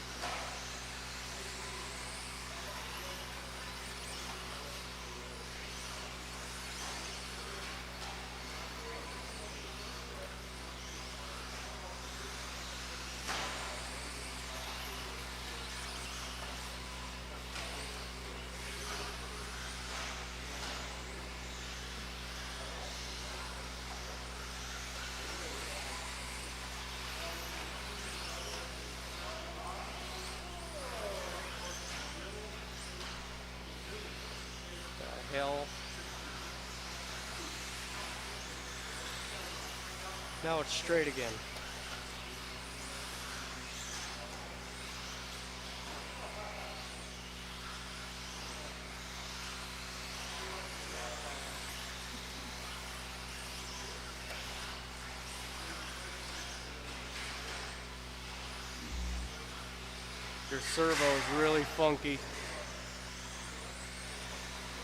The hell. Now it's straight again. Your servo is really funky.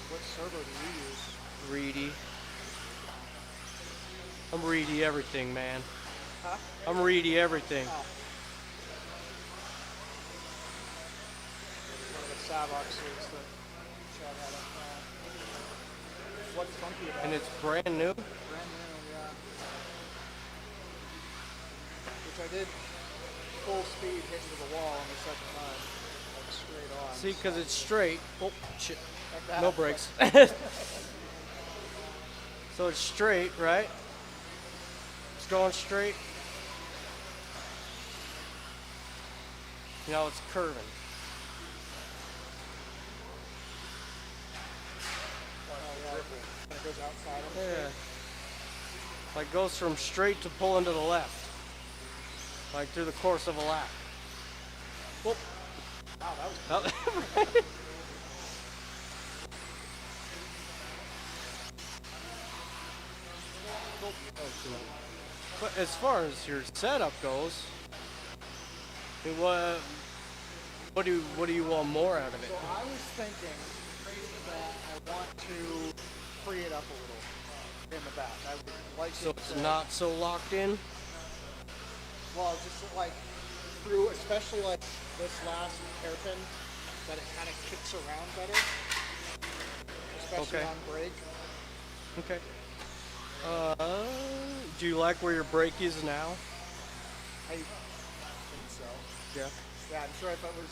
What servo do you use? Reedy. I'm reedy everything, man. Huh? I'm reedy everything. Oh. One of the Savox suits that Chad had up there. What's funky about And it? it's brand new. Brand new, yeah. Which I did full speed hit into the wall on the second time. Like straight on. See, because it's straight. Oh, shit. Like that. No brakes. So it's straight, right? It's going straight. Now it's curving. Oh, yeah. And it goes outside of it. Yeah. Like goes from straight to pulling to the left. Like through the course of a lap. Whoop. Wow, that was Oh. But as far as your setup goes, I mean, what do you want more out of it? So I was thinking that I want to free it up a little in the back. I would like So it it's to, not so locked in. well, just like through, especially like this last hairpin, that it kind of kicks around better, especially Okay. on brake. Okay. Do you like where your brake is now? I think so. Yeah. Yeah, I'm sure if it was.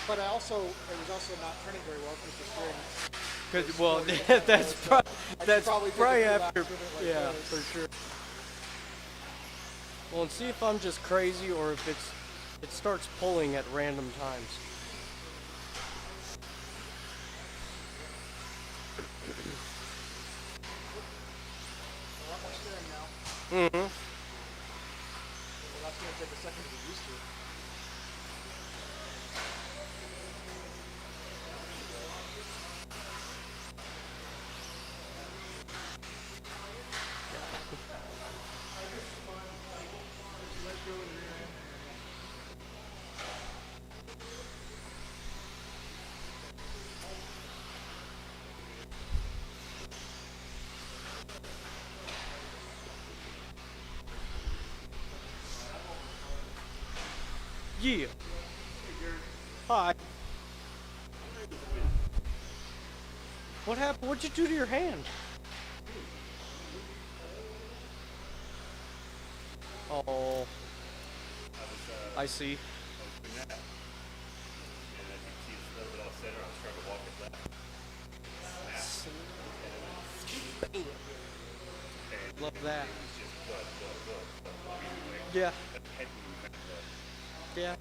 But it was also not turning very well because the steering. Because well, that's probably probably take a few after. laps with it like Yeah, this. for sure. Well, and see if I'm just crazy or if it starts pulling at random times. A lot more steering now. Mm-hmm. Well, that's going to take a second to get used to. Yeah. Hi. What happened? What'd you do to your hand? Oh. I see. Love that. Yeah. Yeah.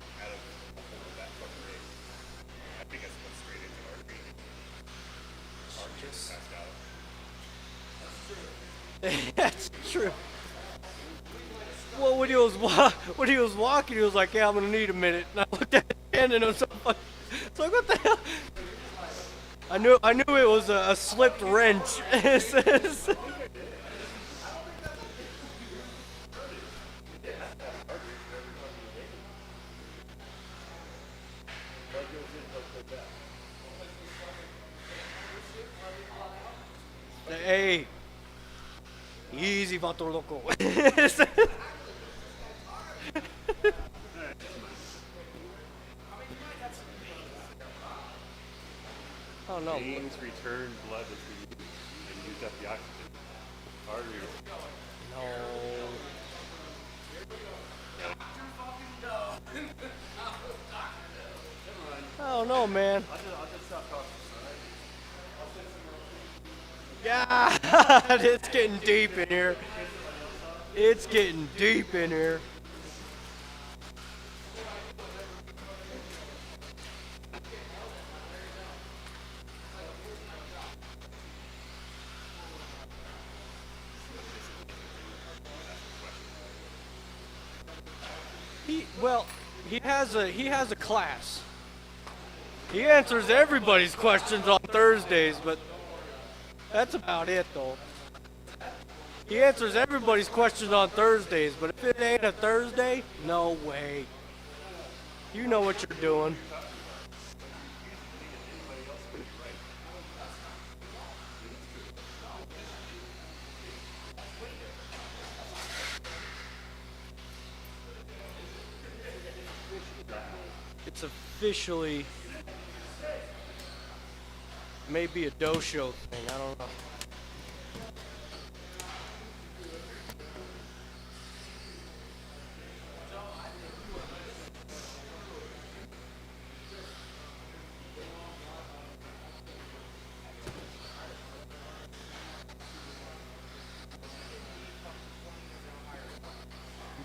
That's true. Well, when he was walking, he was like, "Yeah, I'm gonna need a minute." And I looked at his hand, and it was so fucking. It's like, what the hell? I knew it was a slipped wrench. Hey, easy, vato loco. Oh no. Veins return blood as we use and used up the oxygen. Arteries. No. Oh no, man. I'll just stop talking. God, it's getting deep in here. It's getting deep in here. He has a class. He answers everybody's questions on Thursdays, but that's about it though. He answers everybody's questions on Thursdays, but if it ain't a Thursday, no way. You know what you're doing. It's officially maybe a dojo thing. I don't know.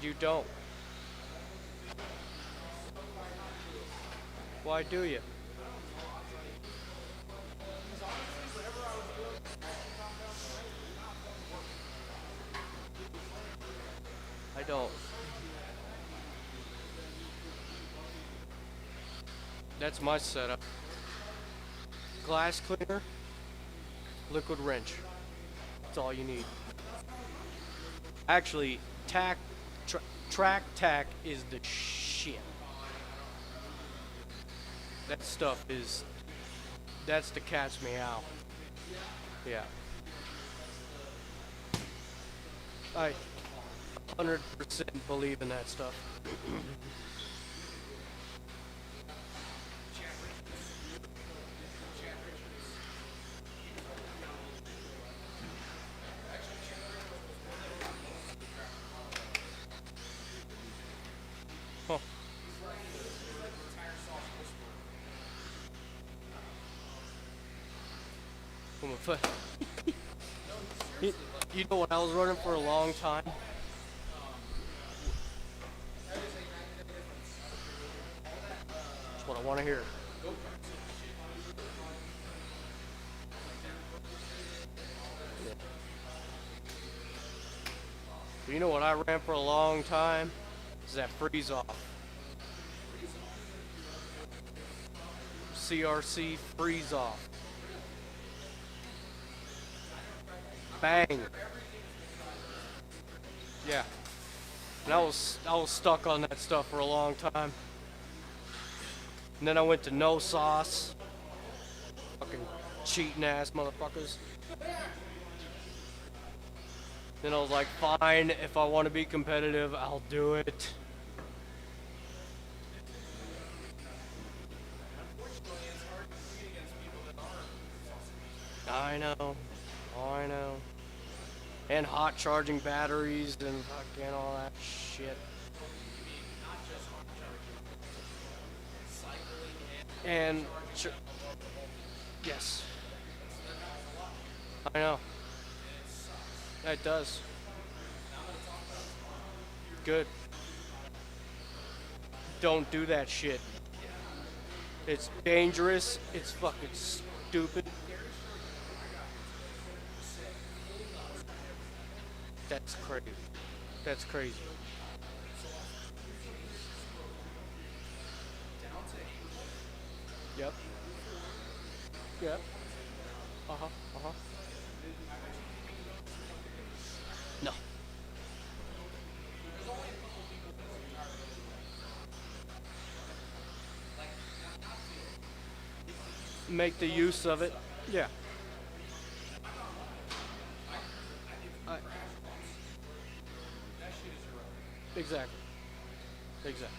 You don't. Why do you? I don't. That's my setup. Glass cleaner, liquid wrench. That's all you need. Actually, track tack is the shit. That stuff is, that's the cat's meow. Yeah. I 100% believe in that stuff. Huh. Oh, my foot. You know what I was running for a long time? That's what I want to hear. You know what I ran for a long time? Is that freeze off. CRC freeze off. Bang. Yeah. And I was stuck on that stuff for a long time. And then I went to no sauce. Fucking cheating ass motherfuckers. Then I was like, fine, if I want to be competitive, I'll do it. I know. I know. And hot charging batteries and fucking all that shit. And yes. I know. It does. Good. Don't do that shit. It's dangerous. It's fucking stupid. That's crazy. That's crazy. Yep. Yep. Uh-huh. Uh-huh. No. Make the use of it. Yeah. Exactly. Exactly.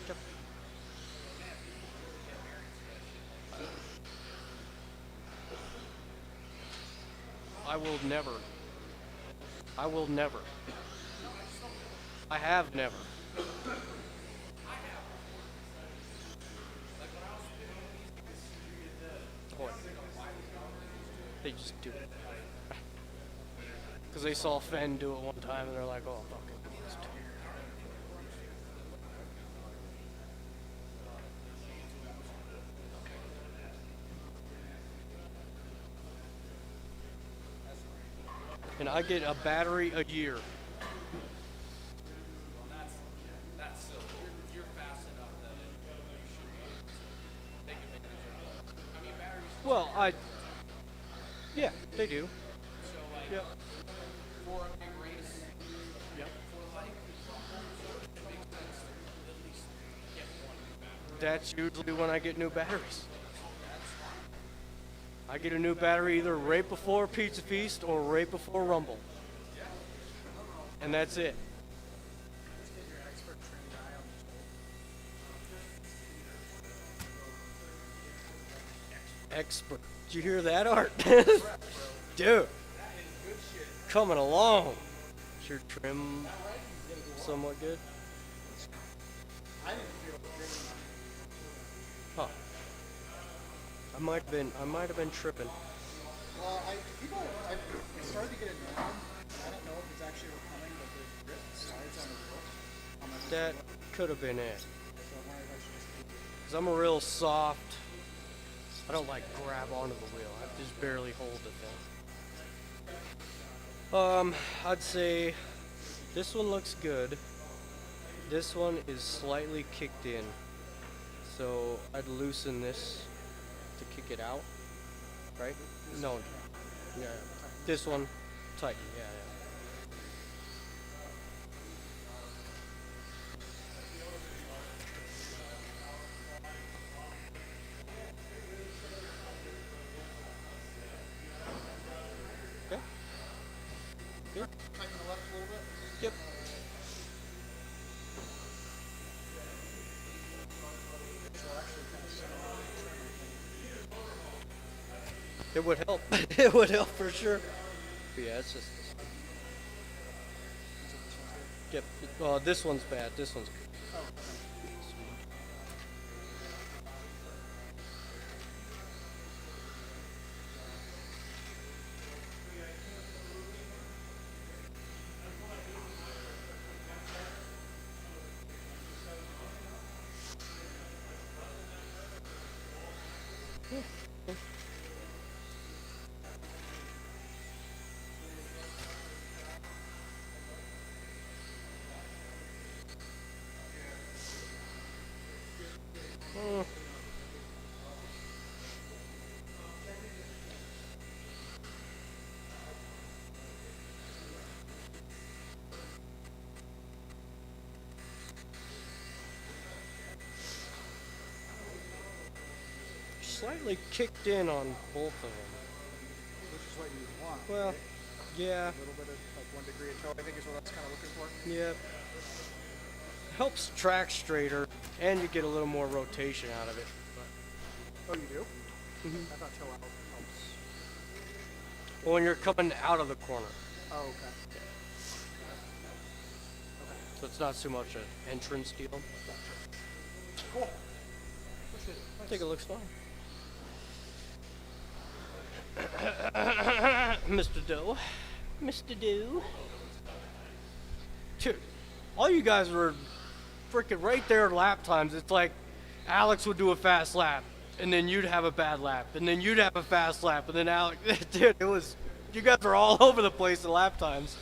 Yep. I will never. I will never. I have never. Boy. They just do it. Because they saw Fenn do it one time and they're like, oh, fucking beast. And I get a battery a year. Well, yeah, they do. Yep. Yep. That's usually when I get new batteries. I get a new battery either right before Pizza Feast or right before Rumble. And that's it. Expert. Did you hear that, Art? Dude. Coming along. Is your trim somewhat good? Huh. I might have been tripping. Well, I started to get it now. I don't know if it's actually coming, but there's grip sides on the wheel. That could have been it. So I wonder if I should just keep it. Cause I'm a real soft. I don't like grab onto the wheel. I just barely hold the thing. I'd say this one looks good. This one is slightly kicked in. So I'd loosen this to kick it out. Right? No. Yeah. This one, tighten. Yeah, yeah. Okay. Good. Tighten the left a little bit. Yep. It would help. It would help for sure. But yeah, it's just. Yep. This one's bad. This one's good. Slightly kicked in on both of them. Which is what you want. Well, right? yeah, A little bit of like 1 degree of toe, I think is what I was kind of looking for. yep. Helps track straighter, and you get a little more rotation out of it. Oh, you do? Mhm. I thought toe out helps. But when you're coming out of the corner, Oh, okay. so it's not so much an entrance deal. Cool. Appreciate it. I think it looks fine. Mr. Doe. Mr. Doe. Dude, all you guys were freaking right there lap times. It's like Alex would do a fast lap, and then you'd have a bad lap, and then you'd have a fast lap, and then Alex. Dude, it was. You guys were all over the place in lap times.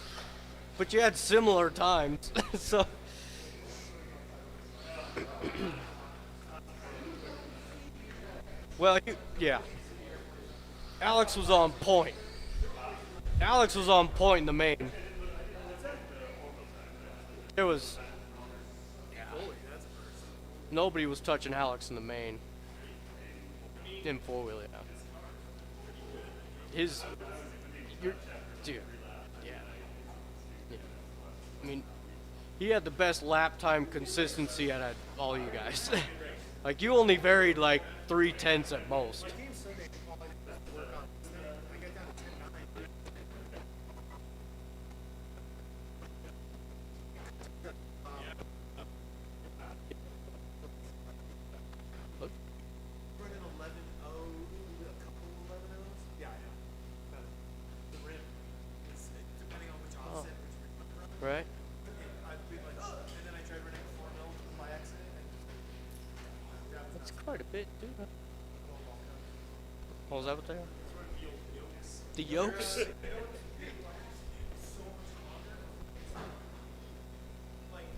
But you had similar times. So. Well, yeah. Alex was on point. Alex was on point in the main. There was. Yeah. Nobody was touching Alex in the main. In four-wheel, yeah. Dude. Yeah. Yeah. I mean, he had the best lap time consistency out of all you guys. Like, you only varied like 3/10 at most. bit, dude. What was that what they are? The yolks?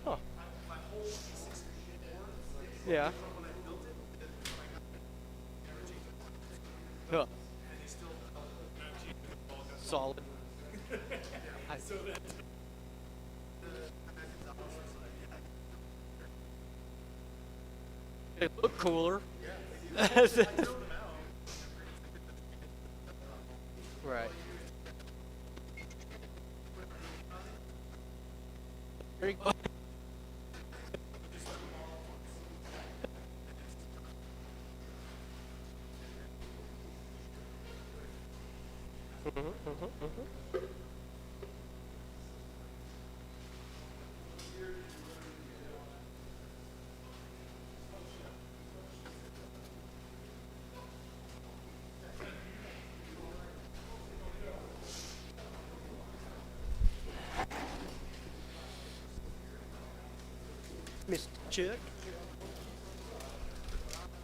Huh. Yeah. Huh. Solid. I, they look cooler. Right. There you go. Mr. Chuck.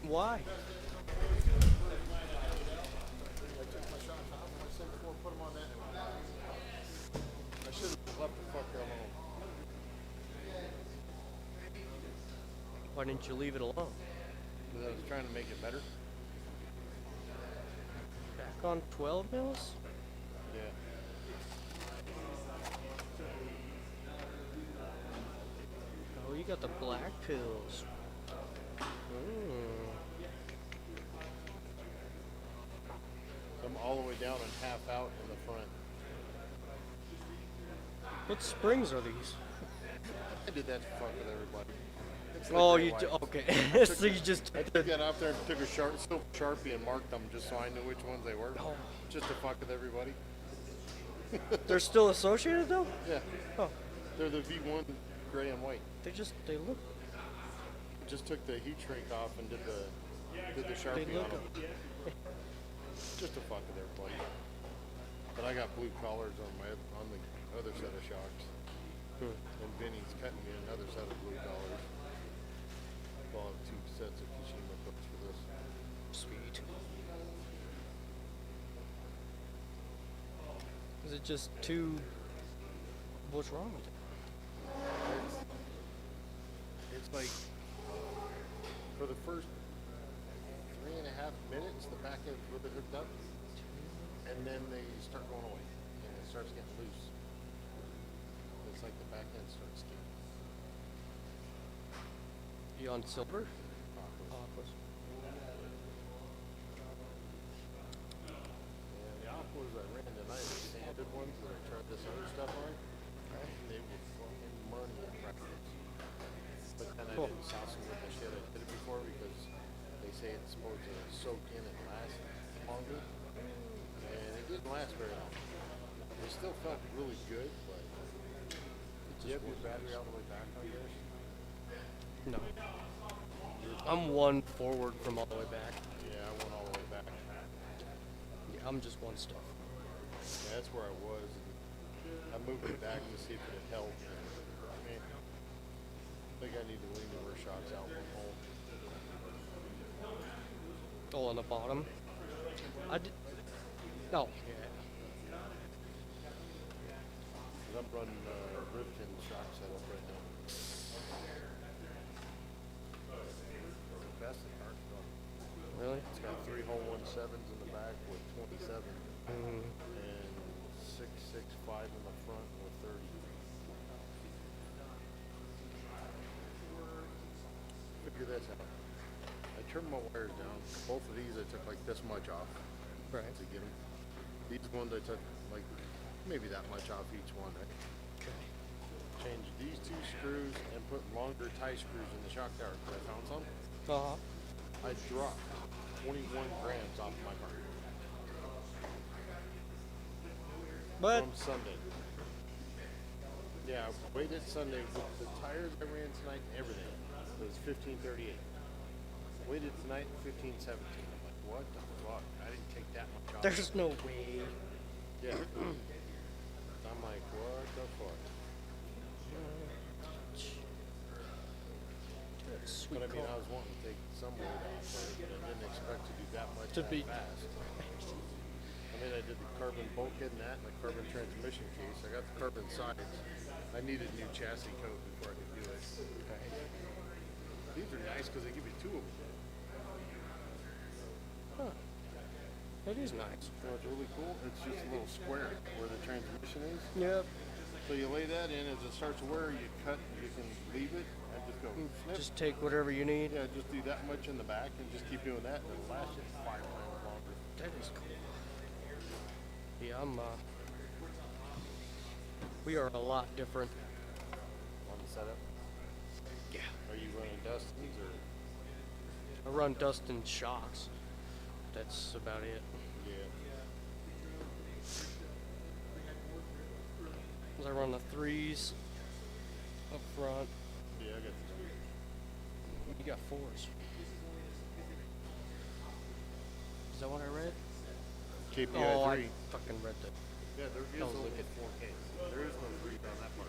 Why? I took my shot off. I said before, put them on that. I should have left the fucker alone. Why didn't you leave it alone? Because I was trying to make it better. Back on 12 mils? Yeah. Oh, you got the black pills. I'm all the way down and half out in the front. What springs are these? I did that to fuck with everybody. It's Oh, their you wife. okay? So you just I took that out there and took a Sharpie and marked them just so I knew which ones they were. Oh. Just to fuck with everybody. they're still associated though? Yeah. Oh, They're the V1 gray and white. they look Just took the heat shrink off and did the Sharpie look on them. Just to fuck with everybody. But I got blue collars on the other set of shocks. And Vinny's cutting me another set of blue collars. I'll have 2 sets of Kishima books for this. sweet. Is it just too? What's wrong with it? It's like for the first 3.5 minutes, the back end's really hooked up, and then they start going away, and it starts getting loose. It's like the back end starts getting You on silver? awkward. Aquas. And the aquas I ran tonight are sanded ones that I tried this other stuff on. They were fucking money at practice. But then I didn't sauce them with the shit I did it before because they say it's supposed to soak in and last longer. And it didn't last very long. It still felt really good, but do you have your battery all the way back on yours? No. I'm one forward from all the way back. Yeah, I went all the way back. Yeah, I'm just one stuff. Yeah, that's where I was. And I moved it back to see if it had helped. I mean, I think I need to lean the rear shocks out one hole. Oh, on the bottom. I did. No. Yeah. Cause I'm running Ripken shock setup right now. That's the car. Really? It's got 3-hole 1.7s in the back with 27 and 6.65 in the front with 30. Figure this out. I trimmed my wires down. Both of these I took like this much off Right. to get them. These ones I took like maybe that much off each one. I Okay. changed these 2 screws and put longer tie screws in the shock tower because I found some. I dropped 21 grams off my car But from Sunday. Yeah, I waited Sunday with the tires I ran tonight and everything. It was 1538. Waited tonight 1517. I'm like, what the fuck? I didn't take that much off. there's no way. Yeah. I'm like, what the fuck? sweet But I mean, car. I was wanting to take some weight off of it, but I didn't expect to do that much To that be- fast. I mean, I did the carbon bulkhead and that, and the carbon transmission case. I got the carbon sides. I needed new chassis coat before I could do it. These are nice because they give you two of them. Huh. That is nice. You know what's really cool? It's just a little square where the transmission is. Yep. So you lay that in, as it starts to wear, you cut, you can leave it, and just go snip. Just take whatever you need. Yeah, just do that much in the back, and just keep doing that, and it'll last you 5 times longer. That is cool. Yeah, we are a lot different. On the setup. Yeah. Are you running Dustins or? I run Dustin shocks. That's about it. Yeah. 'Cause I run the 3s up front. Yeah, I got the You got 4s. Is that what I read? KPI Oh, 3. I fucking read that. Yeah, there is That was only wicked. 4K. There is no 3 on that part.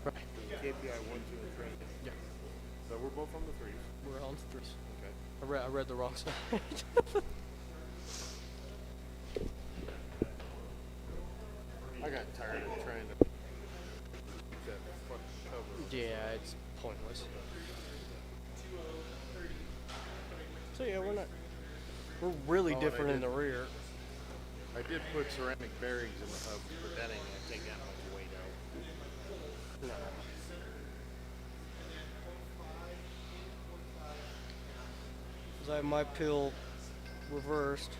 Right. KPI 1, 2, and 3. Yeah. So we're both on the 3s. We're on 3s. Okay. I read the wrong side. I got tired of trying to keep that fucking cover. Yeah, it's pointless. So yeah, we're really Oh, and I different in did- the rear. I did put ceramic bearings in the hub, but that ain't gonna take that much weight out. No. 'Cause I have my pill reversed,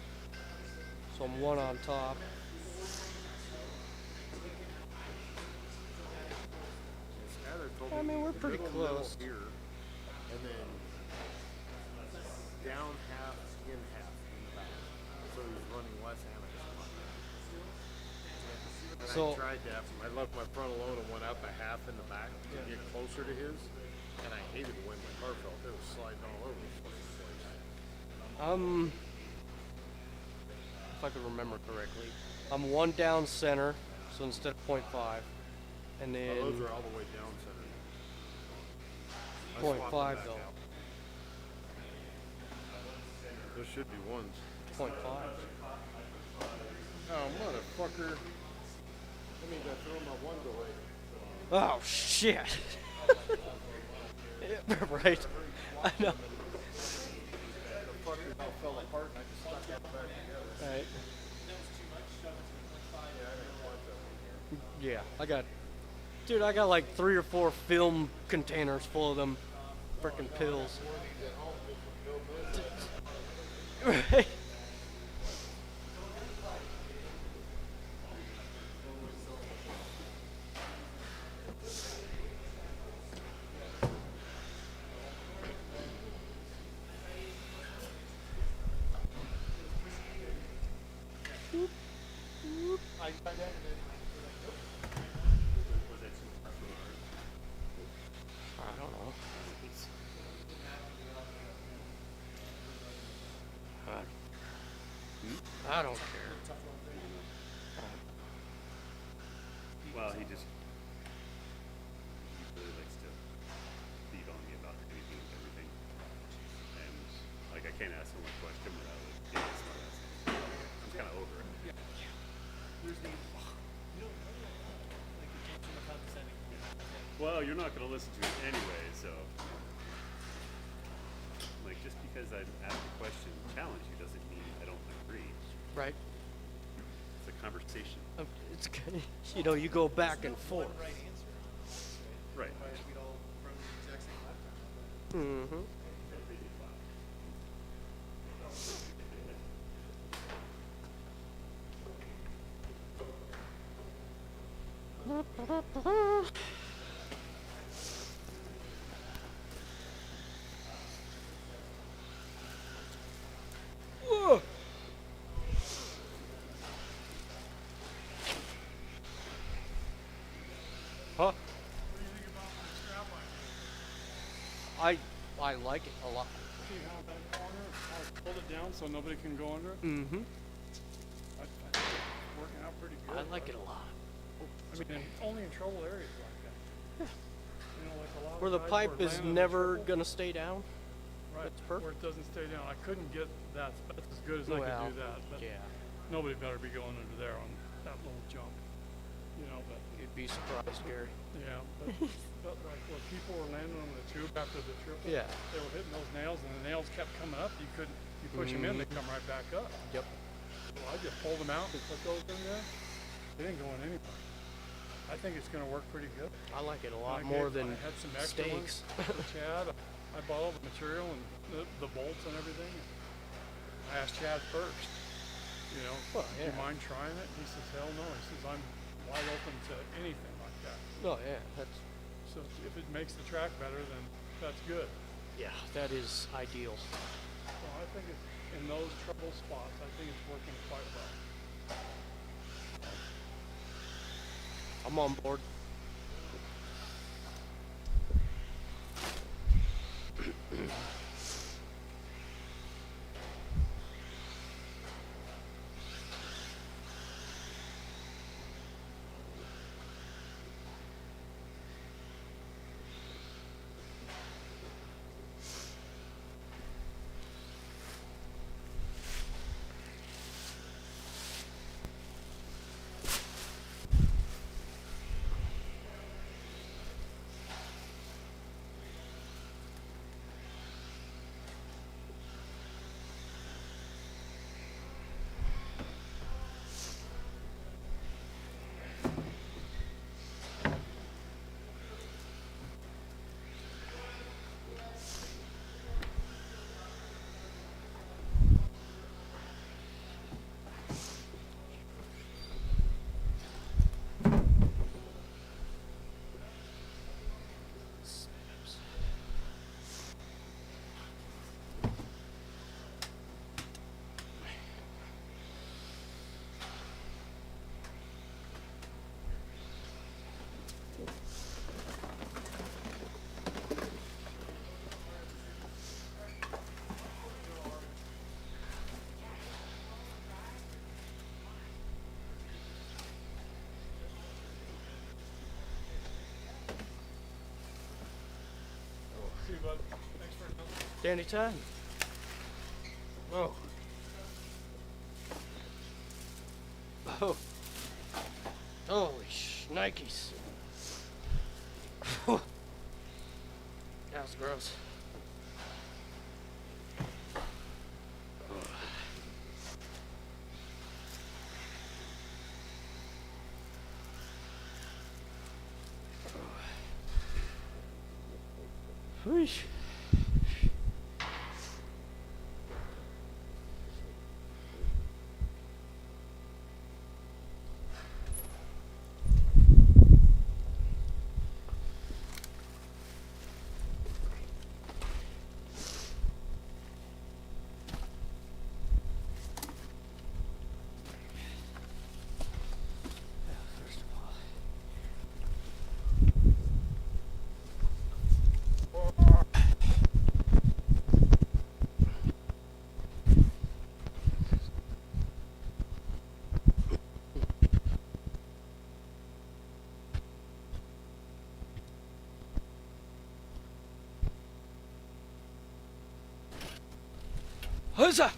so I'm one on top. Skyler told I me mean, we're the pretty middle close. here, and then down half, in half in the back. So he's running less annex. And So- I tried that. I left my front alone and went up a half in the back to get closer to his. And I hated the way my car felt. It was sliding all over the fucking place. If I could remember correctly, I'm one down center, so instead of 0.5, and then Oh, those are all the way down center. I 0.5 swapped them though. back out. There should be ones. 0.5. Oh, motherfucker. That means I threw my ones away. Oh shit! Yeah, right. I know. The fucker all fell apart and I just stuck it back together. Right. Yeah, I got like 3 or 4 film containers full of them frickin' pills. Right. I don't know. I don't care. Well, he just really likes to beat on me about anything and everything. And like I can't ask him a question without like getting smart ass. I'm kinda over it. Well, you're not gonna listen to me anyway, so like just because I ask a question challenge you doesn't mean I don't agree. Right? It's a conversation. It's good. You know, you go back and forth. Right. Mm-hmm. Whoa. Huh? I like it a lot. See how that corner, I pulled it down so nobody can go under it. Mm-hmm. I think it's working out pretty good. I like it a lot. I mean, only in trouble areas like that. You know, like a lot Where of the guys pipe were is landing in never triple. gonna stay down. Right, That's perfect. where it doesn't stay down. I couldn't get that. That's as good as I Well, could do that. But yeah, nobody better be going under there on that little jump. You know, but you'd be surprised, Gary. yeah, but like where people were landing on the tube after the triple, Yeah. they were hitting those nails, and the nails kept coming up. You couldn't, you push them in, they come right back up. Yep. So I just pulled them out and put those in there. They didn't go in anywhere. I think it's going to work pretty good. I like it a And lot I more gave- than I had some extra steaks. ones for Chad. I bought all the material and the bolts and everything. I asked Chad first, you know, Well, do yeah. you mind trying it? He says, hell no. He says, I'm wide open to anything like that. Oh yeah, that's So if it makes the track better, then that's good. yeah, that is ideal. So I think it's, in those trouble spots, I think it's working quite well. I'm on board. See you, bud. Thanks for coming. Anytime. Oh. Oh. Holy shnikes. That was gross. Whoosh. First of all. Huzzah!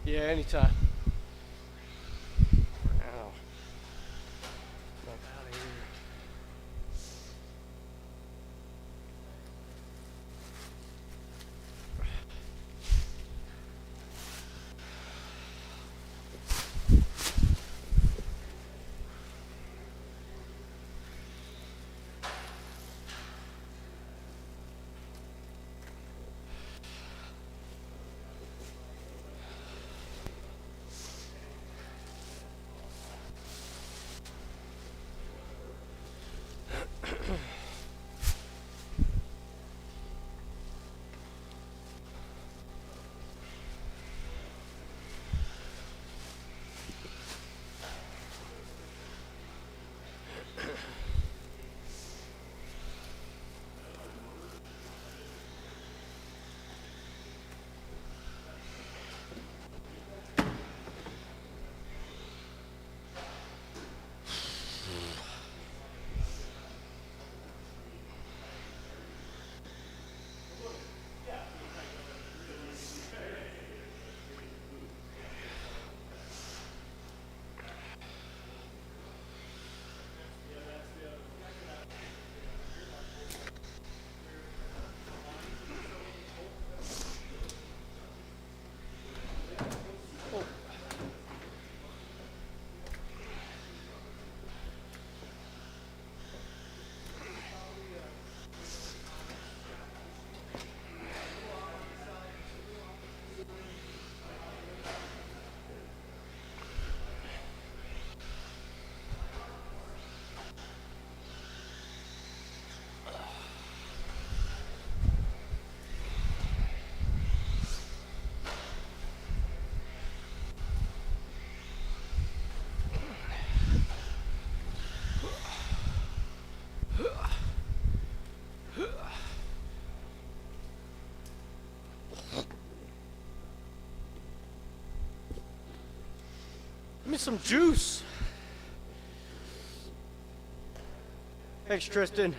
Yeah, anytime. Ow. Fuck out of here. me some juice. Thanks, Tristan.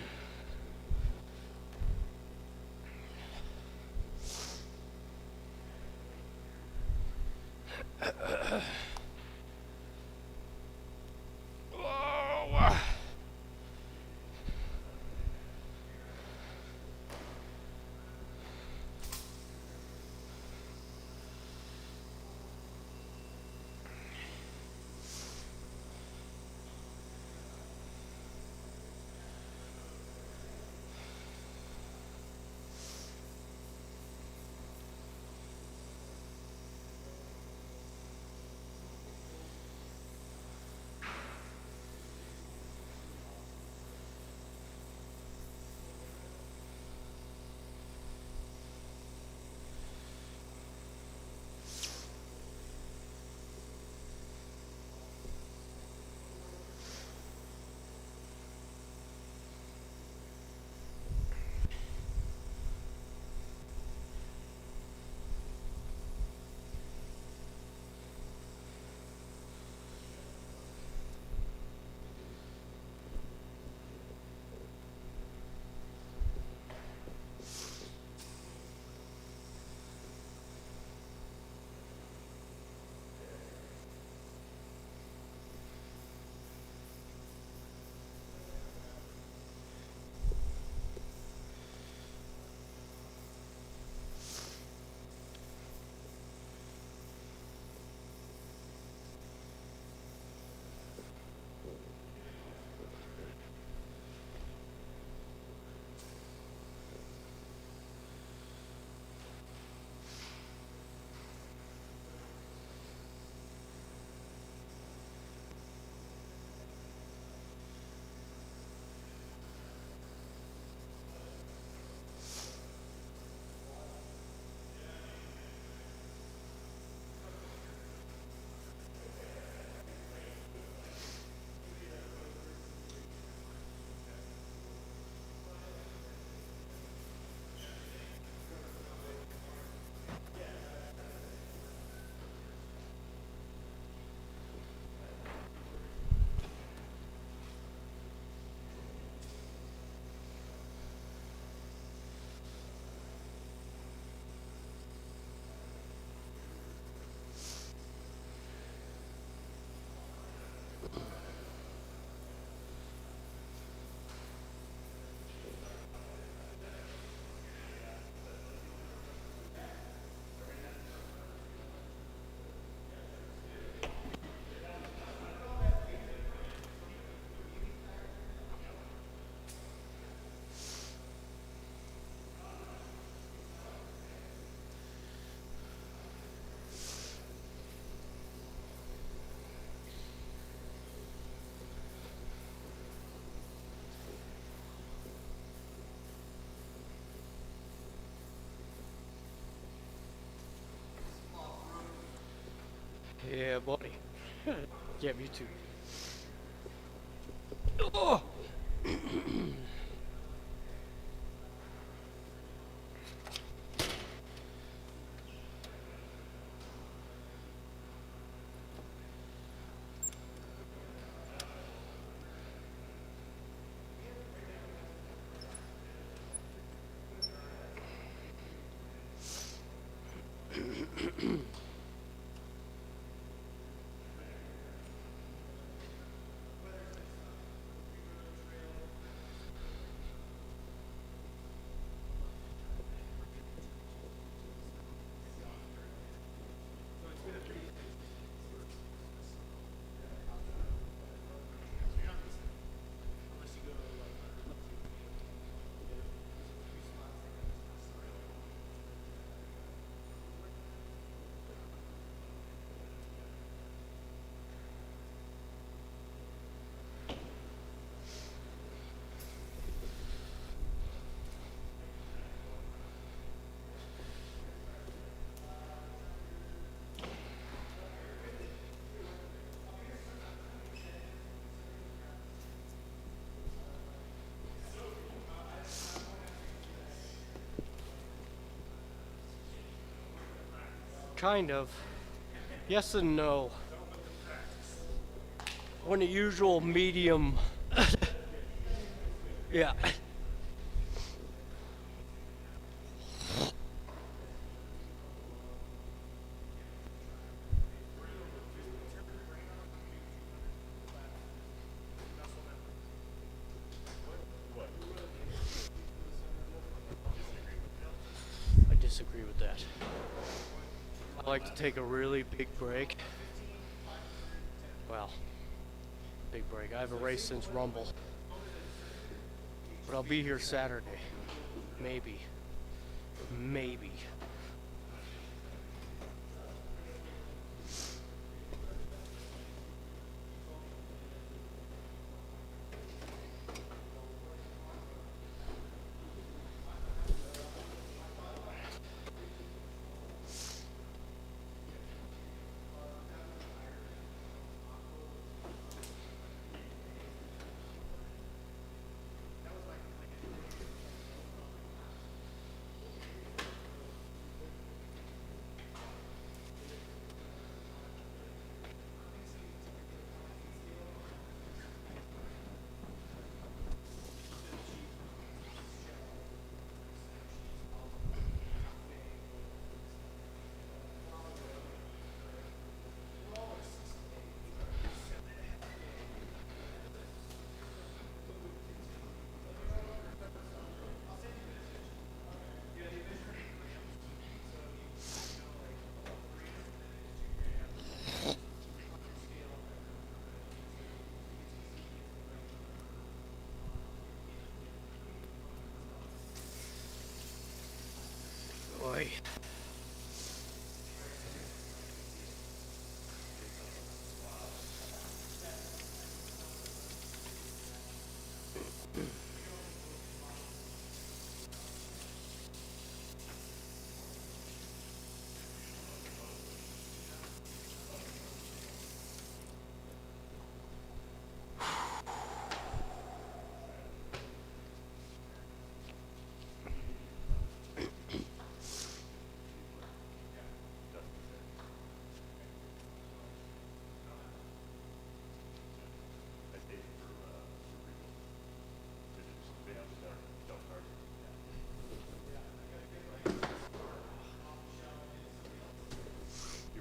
Yeah, buddy. Yeah, me too. Oh! Kind of. Yes and no. when the usual medium. Yeah. I disagree with that. I like to take a really big break. Well, big break. I haven't raced since Rumble. But I'll be here Saturday. Maybe. Maybe. Boy.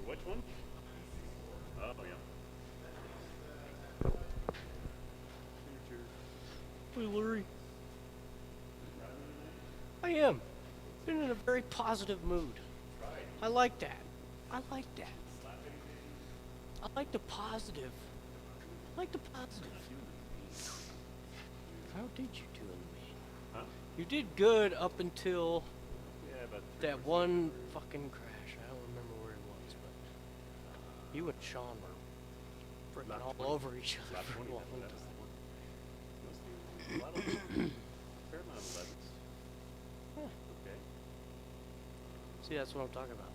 Which one? Oh, yeah. Hey, Larry. I am. Been in a very positive mood. I like that. I like that. I like the positive. I like the positive. How did you do in the main? Huh? You did good up until Yeah, but that one fucking crash. I don't remember where it was, but you and Sean were freaking all over each other. last for a 20 while. minutes. A lot of, fair amount of 11s. Huh. Okay. See, that's what I'm talking about.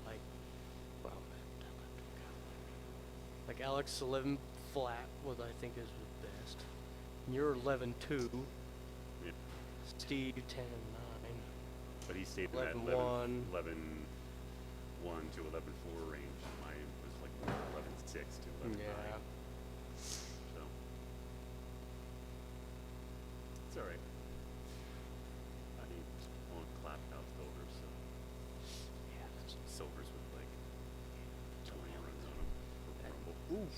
Like Alex 11 flat, what I think is the best. And you're 11-2. Yeah. Steve 10 and 9. But he stayed in that 11-1. 11-1 to 11-4 range. Mine was like 11-6 to 11-9. Yeah. So it's all right. I need on clap out silvers, so Yeah, that's silvers with like 20 runs on them for Rumble. oof.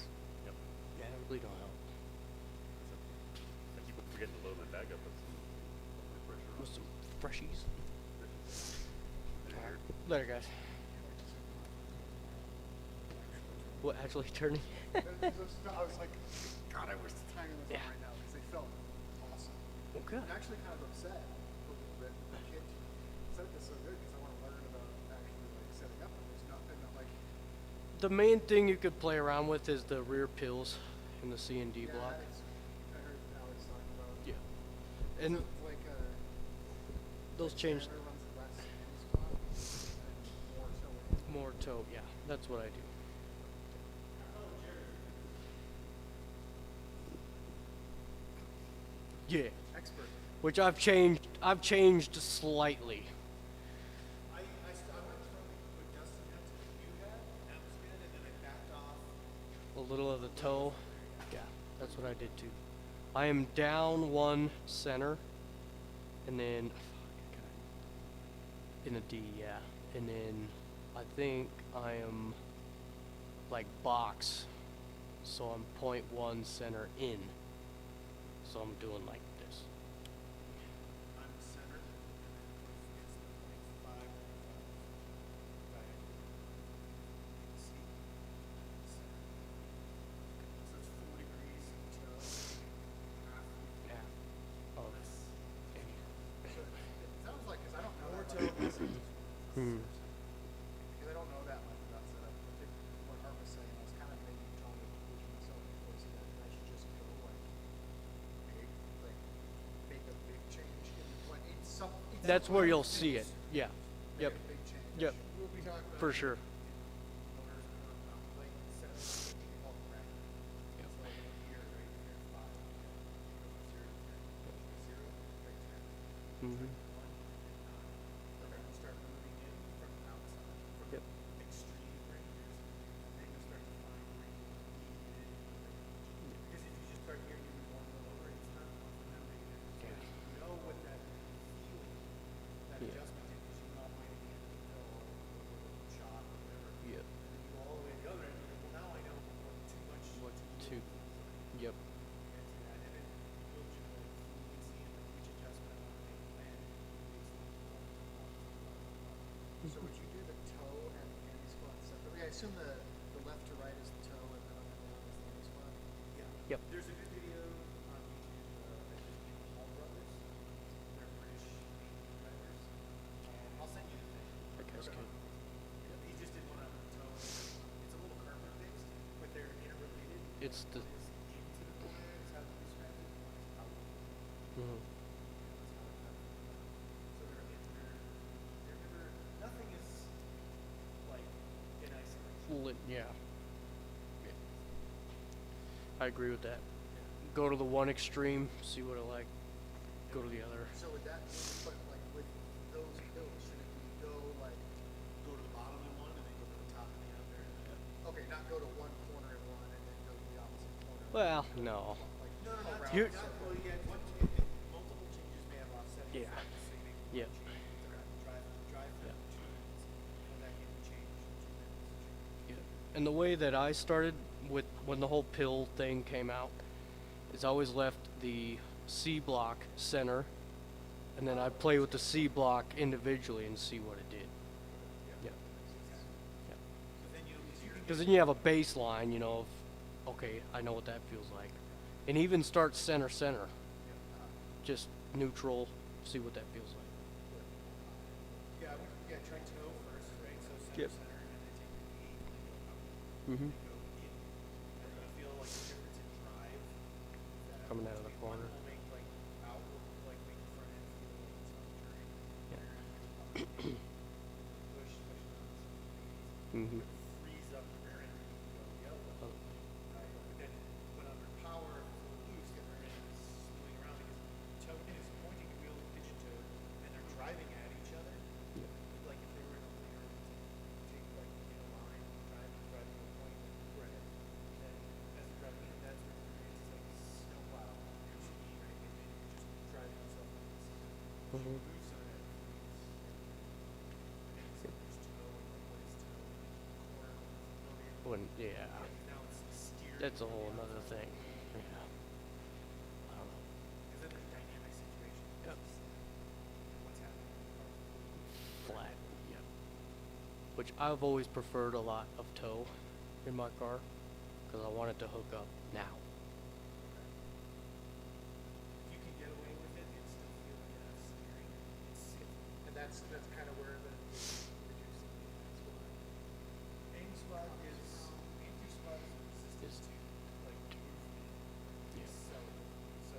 Yep. Yeah, that really don't help. I keep forgetting to load my bag up with some pressure on. With some freshies. There. Later, guys. What, actually turning? I was like, God, I wish the timing was Yeah. on right now because they felt awesome. Okay. I'm actually kind of upset a little bit. I can't set this so good because I want to learn about actually like setting up. And there's nothing that like. The main thing you could play around with is the rear pills in the C and D Yeah, block. I heard Alex talk about. Yeah. And So, like those changed runs less in spot and more more toe. Yeah, that's what I do. Yeah, expert. which I've changed. I've changed slightly. I went from what Dustin had to what you had. That was good, and then I backed off. A little of the toe. Yeah. That's what I did too. I am down one center, and then in a D, yeah, and then I think I am like box, so I'm 0.1 center in. So I'm doing like this. I'm centered, and then it's the 0.5 diagonal. See? Center. So it's 4 degrees to half. Yeah. Oh. So it sounds like, because I don't know more because I don't know that much about setup. I think what Art was saying, I was kind of maybe trying to push myself before so that I should just go like big, like make a big change in what it's some. It's That's where you'll things, see it. Yeah. make Yep. a big change. Yep. We'll be talking about For sure. motors or like setup all correct. Yep. So like here, right here, 5. Okay. 0 to 10. 0, right 10. Mm-hmm. 1 and 9. We're going to start moving in from outside, from Yep. extreme ranges, and then you'll start to find where you need it. Because if you just start here, you move one a little over, it's not often that big a difference. Yeah. But you know what that feeling, that Yeah. adjustment is, because you know how might be a shot or whatever. Yep. And then you go all the way to the other end, and you go, well, now I know what too much. What too to? little. Yep. Get to that, and then build your like fluency and which adjustment I want to make plan based on So would you do the toe and the anti-squat separately? I assume the left to right is the toe and the up and down is the anti-squat? Yeah. Yep. There's a good video on YouTube that is MHOR brothers. They're British drivers. I'll send you the thing. That guy's Look it good. up. He just did one on the toe. It's a little carbon based, but they're interrelated. It's the. One is into the corner is how we describe it. One is out. Mm-hmm. So they're never, nothing is like in isolation. Yeah. I agree with that. Go to the one extreme, see what I like. Go to the other. So with that, but like with those pills, should it be go like, go to the bottom in one and then go to the top in the other? Okay, not go to one corner in one and then go to the opposite corner. Well, no. Like, no, not You're- well, you get multiple changes may have offsetting Yeah. effects, so you make one Yeah. change, drive for Yeah. 2 minutes, and that can be changed in 2 minutes. Yeah. And the way that I started with when the whole pill thing came out is I always left the C block center, and then I'd play with the C block individually and see what it did. Yeah. So then you don't Because then you have a baseline, you know, of, okay, I know what that feels like. And even start center. Just neutral, see what that feels like. Yeah, try toe first, right? So center, Yep. center, and then take your knee and go up. Mm-hmm. Go in. And then you feel like the difference in drive. That Coming out of the one corner. will make like out, like make the front end feel like it's on turning. Yeah. Push, especially on some Mm-hmm. freeze up the rear end, you can go the other way. Right? But then, when under power, if it's a little loose, the rear end is spinning around because the toe is pointing the wheel to pigeon toe, and they're driving at each other. Yeah. Like if they were in a linear, take like in a line, driving to a point, right? Then as you're driving in, that's where the rear end is like snowplow on your ski, right? And then you're just driving yourself like this. Mhm. Lose some of that freeze. And so there's toe and like what is toe? Corner, When, yeah. now it's steering. That's a from whole the nother outside. thing. Yeah. I don't know. Because then the dynamic situation. Yep. Is what's happening in the car. Flat. Yeah. Which I've always preferred a lot of toe in my car because I want it to hook up now. If you can get away with it and still feel like you have steering, and that's kind of where the reducing the anti-squat is anti-squat is resistance to like movement. Yeah. So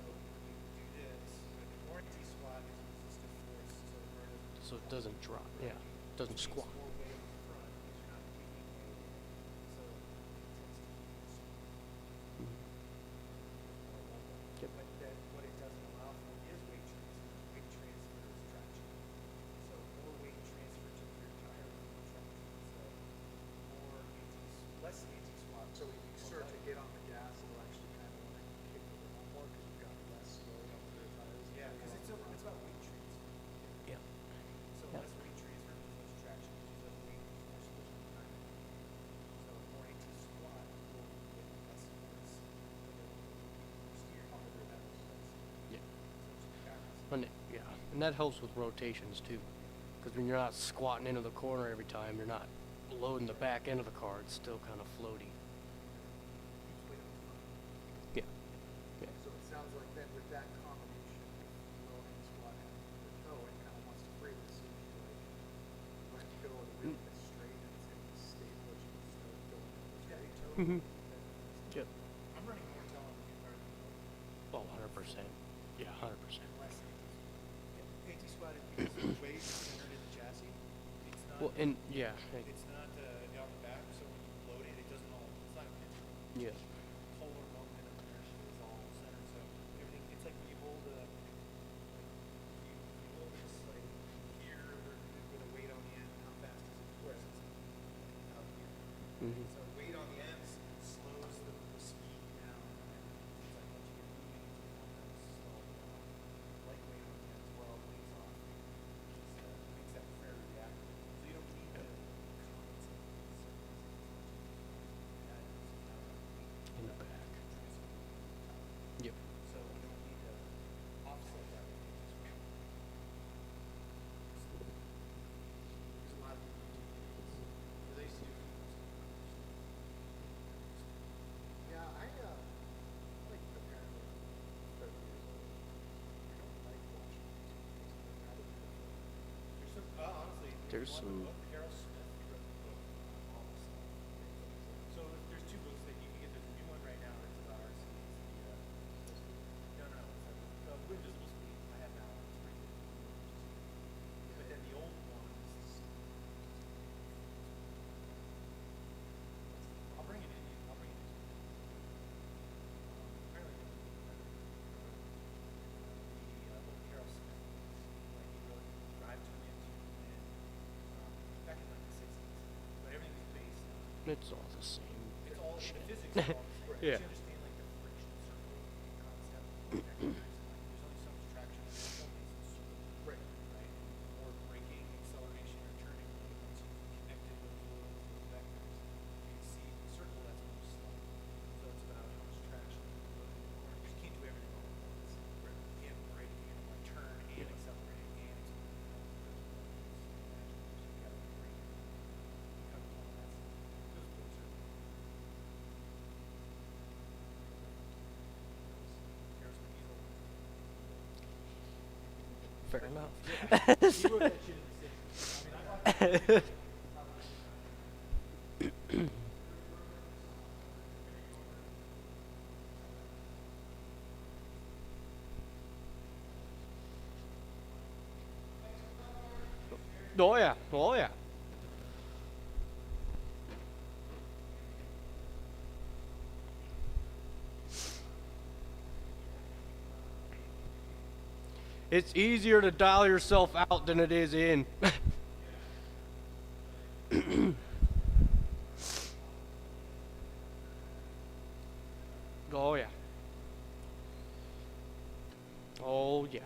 when you do this, like an anti-squat is a resistive force, so vertical. So it doesn't drop. Yeah. Doesn't Takes squat. more weight on the front because you're not taking weight. So it tends to use Mhm. Yep. But that what it doesn't allow for is weight transfer. Weight transfer is traction. So more weight transfer to the rear tire than traction. So less anti-swap. So if you start to get on the gas, it'll actually kind of like Yeah, and that helps with rotations too, because when you're not squatting into the corner every time, you're not loading the back end of the car. It's still kind of floaty. Yeah. Yeah. So it sounds like then with that combination, low hang squat and the toe, it kind of wants to free the seat, like let go of the wheel that's straight and it's going to be stable as you start going on the straight toe. Mhm. Yep. I'm running more toe on the entire Oh, 100%. Yeah, 100%. less AT squat is way centered in the chassis. It's not. Well, and yeah, It's not down the back, so when you load it, it doesn't all. It's not pinching. yeah. Polar moment of inertia is all centered. So everything. It's like when you hold a. Like you hold this like here with a weight on the end. How fast does it twist? It's out here. Mhm. So weight on the ends slows the speed down. And it's like once you get moving, it's slow it down. Light weight on the ends while the weight's off. Just makes that very reactive. So you don't need to compensate for that is In the back. Yep. so we don't need to offset that with there's a lot of because I used to do yeah, I like apparently 30 years old. I don't like watching YouTube. I'd rather do the film. There's some honestly There's one some- book, Carol Smith wrote a book on all this stuff. So there's two books that you can get. There's a new one right now that's about RC. It's the no, it's the Invisible Speed. I have that one. It's pretty good. But then the old one is. I'll bring it in. I'll bring it in. Apparently, the old Carol Smith, like he wrote Drive to Win and back in like the 60s. But everything is based on. It's all the same. It's all the physics is all the same. Yeah. You understand like the friction circle concept. Like, there's only so much traction and there's only some circle. Right. Right. Or braking, acceleration, or turning. Once you connected those vectors, you can see the circle that's most slow. So it's about how much traction you can put in the corner. You can't do everything all at once. Right. You can't brake, you can't like turn and accelerate and accelerate. You gotta brake. You gotta do all that stuff. Those books are Fair enough. He wrote that shit in the 60s. I mean, I got Oh yeah. Oh yeah. It's easier to dial yourself out than it is in. Oh yeah. Oh yeah.